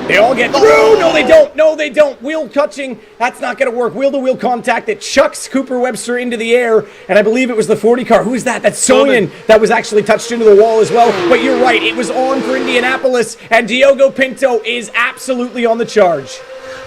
They all get through. No, they don't. No, they don't. Wheel touching. That's not going to work. Wheel-to-wheel contact that chucks Cooper Webster into the air. And I believe it was the 40 car. Who is that? That's Sonnen that was actually touched into the wall as well. But you're right. It was on for Indianapolis. And Diogo Pinto is absolutely on the charge.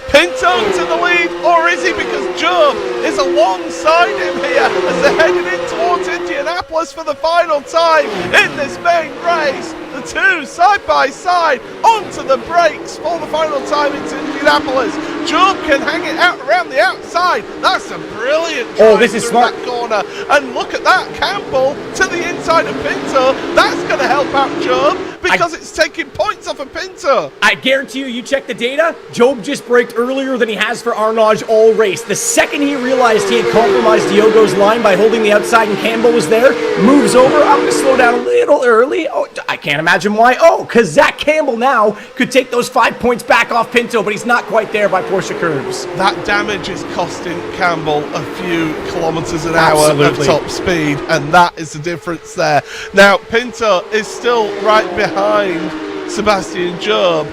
Pinto to the lead, or is he? Because Job is alongside him here as they're heading in towards Indianapolis for the final time in this main race. The two side by side onto the brakes for the final time into Indianapolis. Job can hang it out around the outside. That's a brilliant drive this is through smart. that corner. And look at that, Campbell to the inside of Pinto. That's going to help out Job because it's taking points off of Pinto. I guarantee you check the data, Job just braked earlier than he has for Arnage all race. The second he realized he had compromised Diogo's line by holding the outside and Campbell was there, moves over. I'm going to slow down a little early. Oh, I can't imagine why. Oh, because Zach Campbell now could take those 5 points back off Pinto, but he's not quite there by Porsche curves. That damage is costing Campbell a few kilometres an hour of top speed, and that is the difference there. Now, Pinto is still right behind Sebastian Job.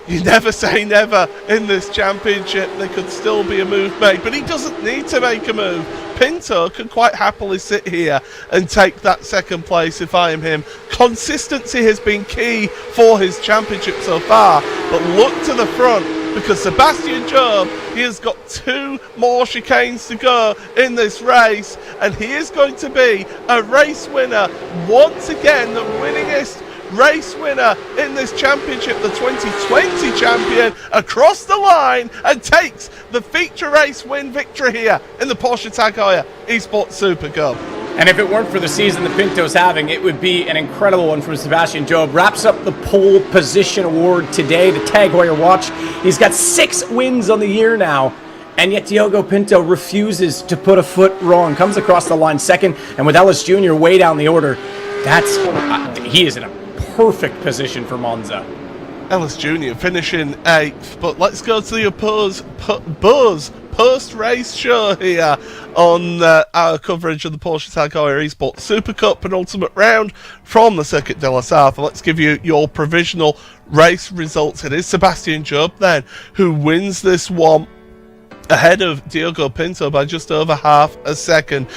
You never say never in this championship. There could still be a move made, but he doesn't need to make a move. Pinto can quite happily sit here and take that second place if I am him. Consistency has been key for his championship so far, but look to the front because Sebastian Job, he has got 2 more chicanes to go in this race, and he is going to be a race winner once again, the winningest race winner in this championship, the 2020 champion, across the line and takes the feature race win victory here in the Porsche Tag Heuer Esports Supercup. And if it weren't for the season the Pinto's having, it would be an incredible one from Sebastian Job. Wraps up the pole position award today, the Tag Heuer watch. He's got 6 wins on the year now. And yet Diogo Pinto refuses to put a foot wrong. Comes across the line second, and with Ellis Jr. way down the order, he is in a perfect position for Monza. Ellis Jr. finishing 8th, but let's go to the Buzz post-race show here on our coverage of the Porsche Tag Heuer Esports Supercup penultimate round from the Circuit de la South. Let's give you your provisional race results. It is Sebastian Job then who wins this one ahead of Diogo Pinto by just over half a second.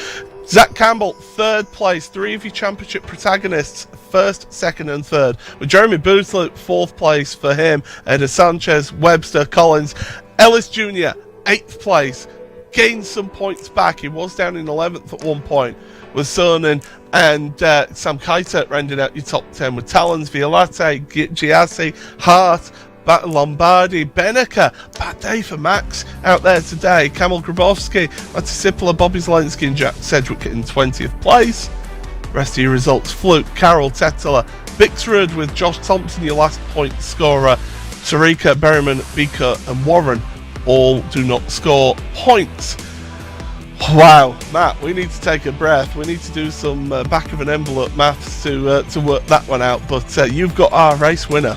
Zach Campbell, 3rd place. 3 of your championship protagonists, 1st, 2nd and 3rd. With Jeremy Boothloop, 4th place for him. Eda Sanchez, Webster, Collins. Ellis Jr., 8th place. Gained some points back. He was down in 11th at one point. With Sonnen and Sam Keiter rounding out your top 10 with Talons, Violate, Giassi, Hart, Lombardi, Beneker. Bad day for Max out there today. Kamil Grabowski, Matty Sipler, Bobby Zelensky and Jack Sedgwick in 20th place. Rest of your results: Fluke, Carroll, Tetela, Bixrud with Josh Thompson, your last point scorer. Tarika, Berryman, Beaker and Warren all do not score points. Wow, Matt, we need to take a breath. We need to do some back of an envelope maths to work that one out. But you've got our race winner.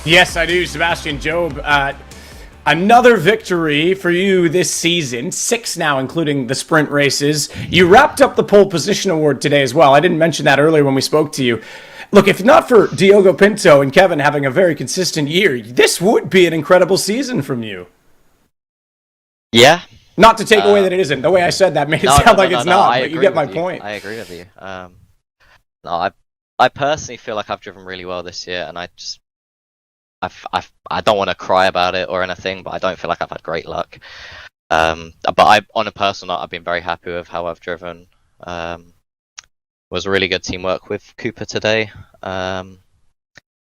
Yes, I do, Sebastian Job. Another victory for you this season, 6 now, including the sprint races. You wrapped up the pole position award today as well. I didn't mention that earlier when we spoke to you. Look, if not for Diogo Pinto and Kevin having a very consistent year, this would be an incredible season from you. Yeah. Not to take away that it isn't. The way I said that made it sound like it's not, but you get my point. I agree with you. I personally feel like I've driven really well this year, and I don't want to cry about it or anything, but I don't feel like I've had great luck. But on a personal note, I've been very happy with how I've driven. Was really good teamwork with Cooper today. I'm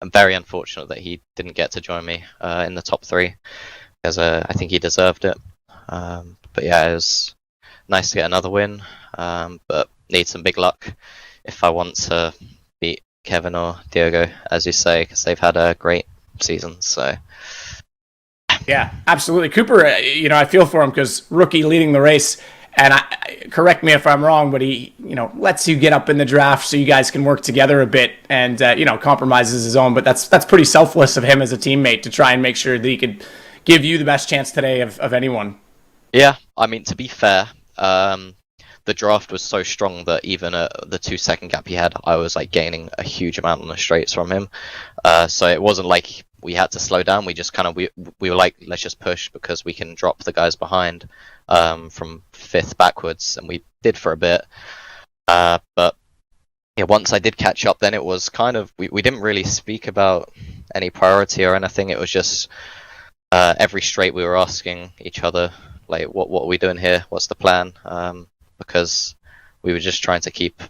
very unfortunate that he didn't get to join me in the top 3, because I think he deserved it. But yeah, it was nice to get another win, but need some big luck if I want to beat Kevin or Diogo, as you say, because they've had a great season. So yeah, absolutely. Cooper, I feel for him because rookie leading the race, and correct me if I'm wrong, but he, lets you get up in the draft so you guys can work together a bit, and compromises his own. But that's pretty selfless of him as a teammate to try and make sure that he could give you the best chance today of anyone. Yeah, I mean, to be fair, the draft was so strong that even at the 2-second gap he had, I was like gaining a huge amount on the straights from him. So it wasn't like we had to slow down. We just kind of we were like, let's just push because we can drop the guys behind from 5th backwards, and we did for a bit. But yeah, once I did catch up, then it was kind of we didn't really speak about any priority or anything. It was just every straight we were asking each other, like, what are we doing here? What's the plan? Because we were just trying to keep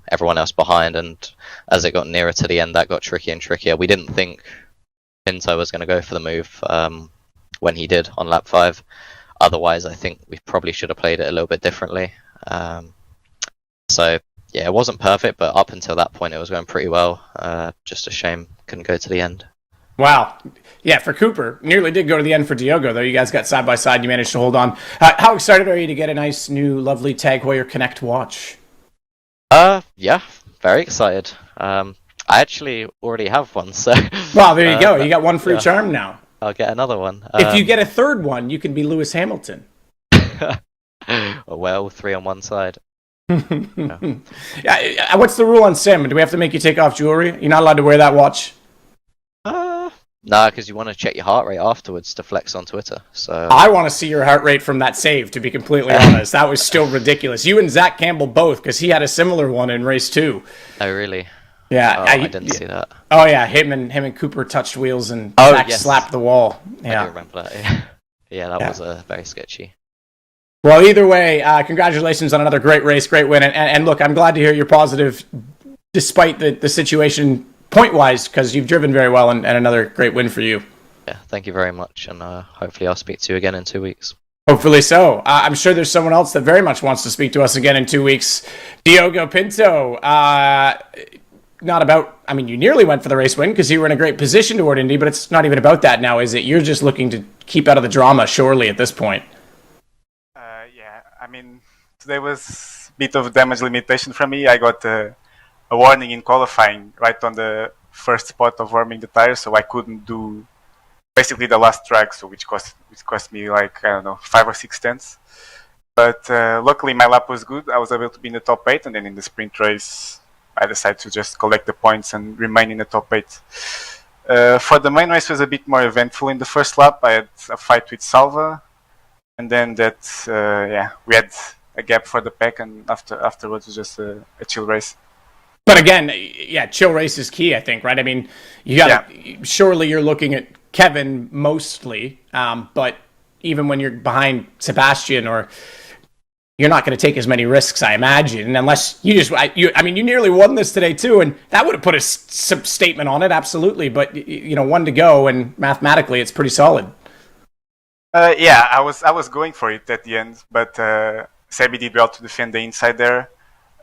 everyone else behind, and as it got nearer to the end, that got trickier and trickier. We didn't think Pinto was going to go for the move when he did on lap 5. Otherwise, I think we probably should have played it a little bit differently. So yeah, it wasn't perfect, but up until that point, it was going pretty well. Just a shame couldn't go to the end. Wow. Yeah, for Cooper. Nearly did go to the end for Diogo, though. You guys got side by side. You managed to hold on. How excited are you to get a nice, new, lovely Tag Heuer Connect watch? Yeah, very excited. I actually already have one, so... Well, there you go. You got one for each arm now. I'll get another one. If you get a third one, you can be Lewis Hamilton. Well, 3 on one side. Yeah. What's the rule on sim? Do we have to make you take off jewelry? You're not allowed to wear that watch? No, because you want to check your heart rate afterwards to flex on Twitter. So I want to see your heart rate from that save, to be completely honest. That was still ridiculous. You and Zach Campbell both, because he had a similar one in race 2. Oh, really? Yeah. Oh, I didn't see that. Oh, yeah. Him and Cooper touched wheels and Zach slapped the wall. Yeah. I do remember that. Yeah, that was very sketchy. Well, either way, congratulations on another great race, great win. And look, I'm glad to hear you're positive despite the situation point-wise, because you've driven very well, and another great win for you. Yeah, thank you very much, and hopefully I'll speak to you again in 2 weeks. Hopefully so. I'm sure there's someone else that very much wants to speak to us again in 2 weeks. Diogo Pinto, you nearly went for the race win because you were in a great position toward Indy, but it's not even about that now, is it? You're just looking to keep out of the drama, surely, at this point. Today was a bit of damage limitation from me. I got a warning in qualifying right on the first spot of warming the tires, so I couldn't do basically the last drag, so which cost me 5 or 6 tenths. But luckily my lap was good. I was able to be in the top 8, and then in the sprint race I decided to just collect the points and remain in the top 8. For the main race, was a bit more eventful in the first lap. I had a fight with Salva, and then we had a gap for the pack, and afterwards was just a chill race. But again, yeah, chill race is key, I think, right? I mean, surely you're looking at Kevin mostly, but even when you're behind Sebastian, or you're not going to take as many risks, I imagine, unless you nearly won this today too, and that would have put a statement on it, absolutely. But one to go, and mathematically, it's pretty solid. I was going for it at the end, but Sebi did well to defend the inside there,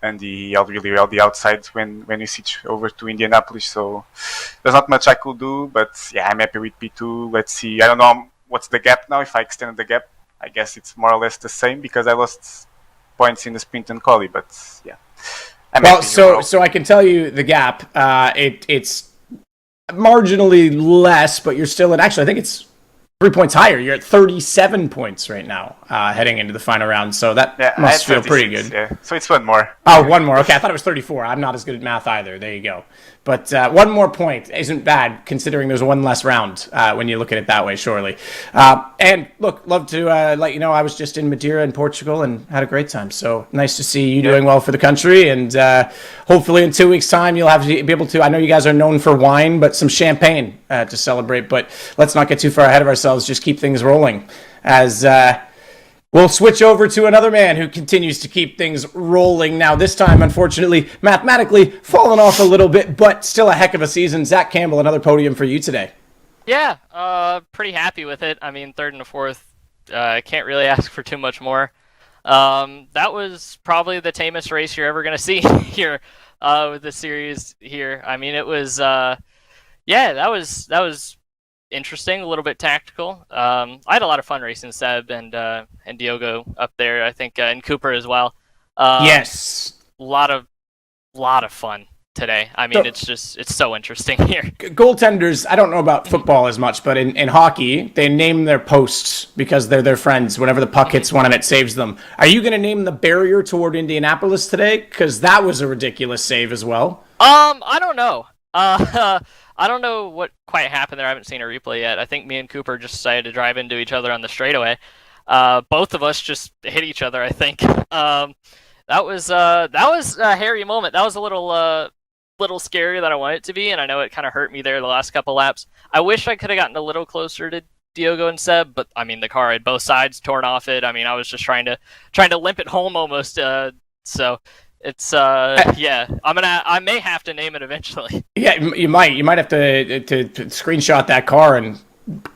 and he held really well the outside when we switched over to Indianapolis. So there's not much I could do, but yeah, I'm happy with P2. Let's see. I don't know what's the gap now. If I extended the gap, I guess it's more or less the same because I lost points in the sprint and quali. But yeah, so I can tell you the gap. It's marginally less, but you're still at. Actually, I think it's 3 points higher. You're at 37 points right now, heading into the final round. So that must feel pretty good. Yeah. So it's one more. Oh, one more. Okay, I thought it was 34. I'm not as good at math either. There you go. But one more point isn't bad, considering there's one less round when you look at it that way, surely. And look, love to let you know I was just in Madeira in Portugal and had a great time. So nice to see you doing well for the country. And hopefully in 2 weeks' time, you'll be able to. I know you guys are known for wine, but some champagne to celebrate. But let's not get too far ahead of ourselves. Just keep things rolling as we'll switch over to another man who continues to keep things rolling now. This time, unfortunately, mathematically, fallen off a little bit, but still a heck of a season. Zach Campbell, another podium for you today. Yeah, pretty happy with it. I mean, third and a fourth, can't really ask for too much more. That was probably the tamest race you're ever going to see here with the series here. I mean, it was, that was interesting, a little bit tactical. I had a lot of fun racing Seb and Diogo up there, I think, and Cooper as well. Yes. A lot of fun today. I mean, it's so interesting here. Goaltenders, I don't know about football as much, but in hockey, they name their posts because they're their friends whenever the puck hits one and it saves them. Are you going to name the barrier toward Indianapolis today? Because that was a ridiculous save as well. I don't know. I don't know what quite happened there. I haven't seen a replay yet. I think me and Cooper just decided to drive into each other on the straightaway. Both of us just hit each other, I think. That was a hairy moment. That was a little scary than I wanted it to be, and I know it kind of hurt me there the last couple laps. I wish I could have gotten a little closer to Diogo and Seb, but I mean the car had both sides torn off it. I mean I was just trying to limp it home almost. So it's I may have to name it eventually. Yeah, you might have to screenshot that car and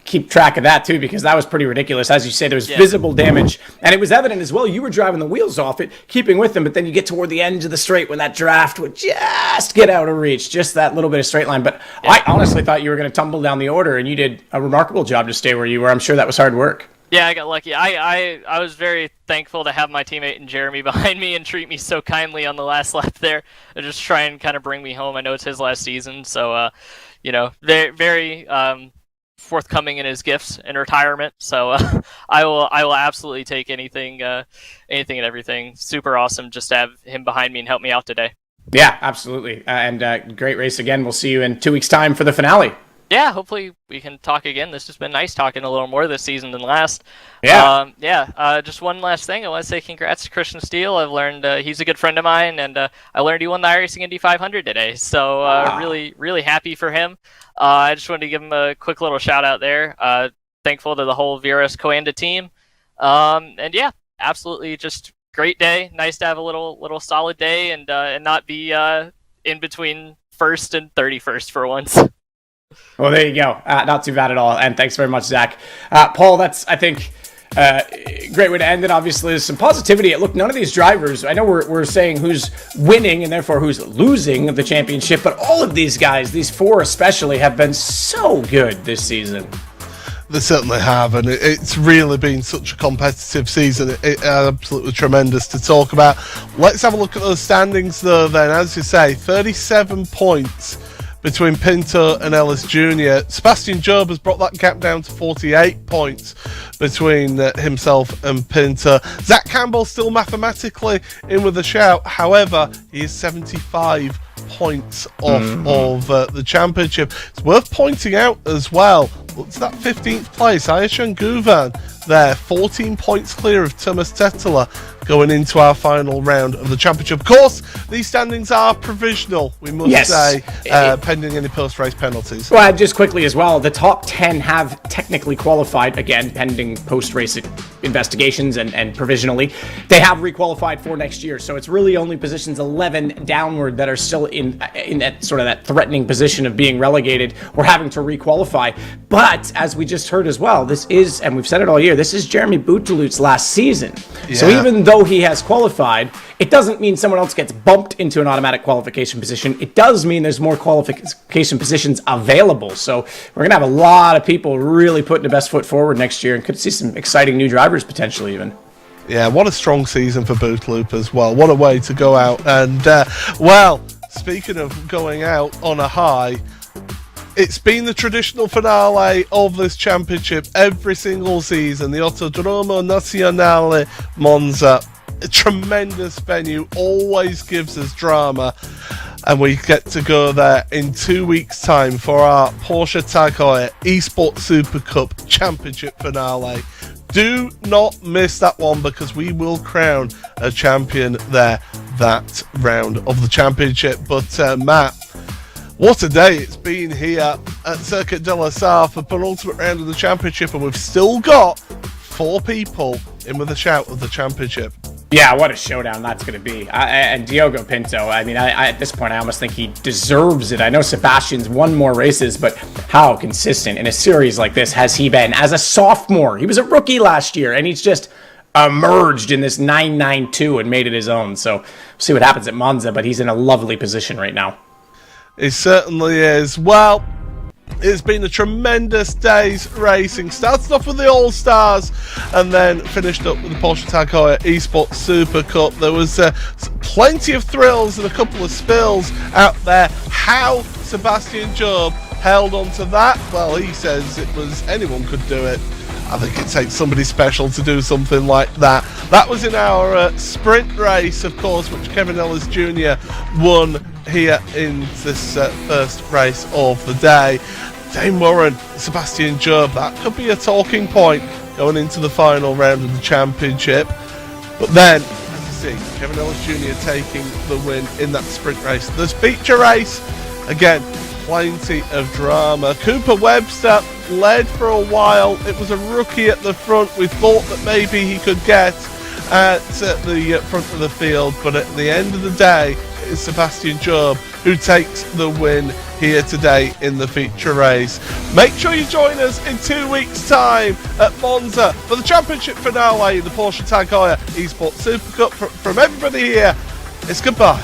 keep track of that too, because that was pretty ridiculous. As you said, there was visible damage, and it was evident as well. You were driving the wheels off it, keeping with them, but then you get toward the end of the straight when that draft would just get out of reach, just that little bit of straight line. But I honestly thought you were going to tumble down the order, and you did a remarkable job to stay where you were. I'm sure that was hard work. Yeah, I got lucky. I was very thankful to have my teammate and Jeremy behind me and treat me so kindly on the last lap there, and just try and kind of bring me home. I know it's his last season, so very, very forthcoming in his gifts in retirement. So I will absolutely take anything and everything. Super awesome just to have him behind me and help me out today. Yeah, absolutely. And great race again. We'll see you in 2 weeks' time for the finale. Yeah, hopefully we can talk again. This has been nice talking a little more this season than last. Just one last thing. I want to say congrats to Christian Steele. I've learned he's a good friend of mine, and I learned he won the iRacing Indy 500 today. So really, really happy for him. I just wanted to give him a quick little shout out there. Thankful to the whole VRS Coanda team. Absolutely just great day. Nice to have a little solid day and not be in between first and 31st for once. Well, there you go. Not too bad at all. And thanks very much, Zach. Paul, that's, I think, great way to end it. Obviously, there's some positivity. Look, none of these drivers, I know we're saying who's winning and therefore who's losing the championship, but all of these guys, these four especially, have been so good this season. They certainly have, and it's really been such a competitive season. It's absolutely tremendous to talk about. Let's have a look at those standings, though, then. As you say, 37 points between Pinto and Ellis Jr. Sebastian Job has brought that gap down to 48 points between himself and Pinto. Zach Campbell still mathematically in with a shout. However, he is 75 points off of the championship. It's worth pointing out as well, it's that 15th place. Ayeshan Guvan there, 14 points clear of Thomas Tetela. going into our final round of the championship. Of course, these standings are provisional, we must say, pending any post-race penalties. Well, just quickly as well, the top 10 have technically qualified, again, pending post-race investigations and provisionally. They have requalified for next year, so it's really only positions 11 downward that are still in that sort of that threatening position of being relegated or having to requalify. But, as we just heard as well, this is, and we've said it all year, this is Jeremy Boutelout's last season. Yeah. So even though he has qualified, it doesn't mean someone else gets bumped into an automatic qualification position. It does mean there's more qualification positions available. So we're going to have a lot of people really putting the best foot forward next year and could see some exciting new drivers potentially even. Yeah, what a strong season for Bouteloup as well. What a way to go out. And, well, speaking of going out on a high, it's been the traditional finale of this championship every single season. The Autodromo Nazionale Monza, a tremendous venue, always gives us drama. And we get to go there in 2 weeks' time for our Porsche Tag Heuer Esports Supercup Championship finale. Do not miss that one because we will crown a champion there that round of the championship. But Matt, what a day it's been here at Circuit de la Sarre for penultimate round of the championship, and we've still got 4 people in with a shout of the championship. Yeah, what a showdown that's going to be. And Diogo Pinto, I mean, at this point, I almost think he deserves it. I know Sebastian's won more races, but how consistent in a series like this has he been? As a sophomore, he was a rookie last year, and he's just emerged in this 992 and made it his own. So we'll see what happens at Monza, but he's in a lovely position right now. It certainly is. Well, it's been a tremendous day's racing. Started off with the All-Stars and then finished up with the Porsche Tag Heuer Esports Super Cup. There was plenty of thrills and a couple of spills out there. How Sebastian Job held on to that? Well, he says it was anyone could do it. I think it takes somebody special to do something like that. That was in our sprint race, of course, which Kevin Ellis Jr. won here in this first race of the day. Dane Warren, Sebastian Job, that could be a talking point going into the final round of the championship. But then, as you see, Kevin Ellis Jr. taking the win in that sprint race. This feature race, again, plenty of drama. Cooper Webster led for a while. It was a rookie at the front. We thought that maybe he could get at the front of the field, but at the end of the day, it's Sebastian Job who takes the win here today in the feature race. Make sure you join us in 2 weeks' time at Monza for the championship finale, the Porsche Tag Heuer Esports Supercup. From everybody here, it's goodbye.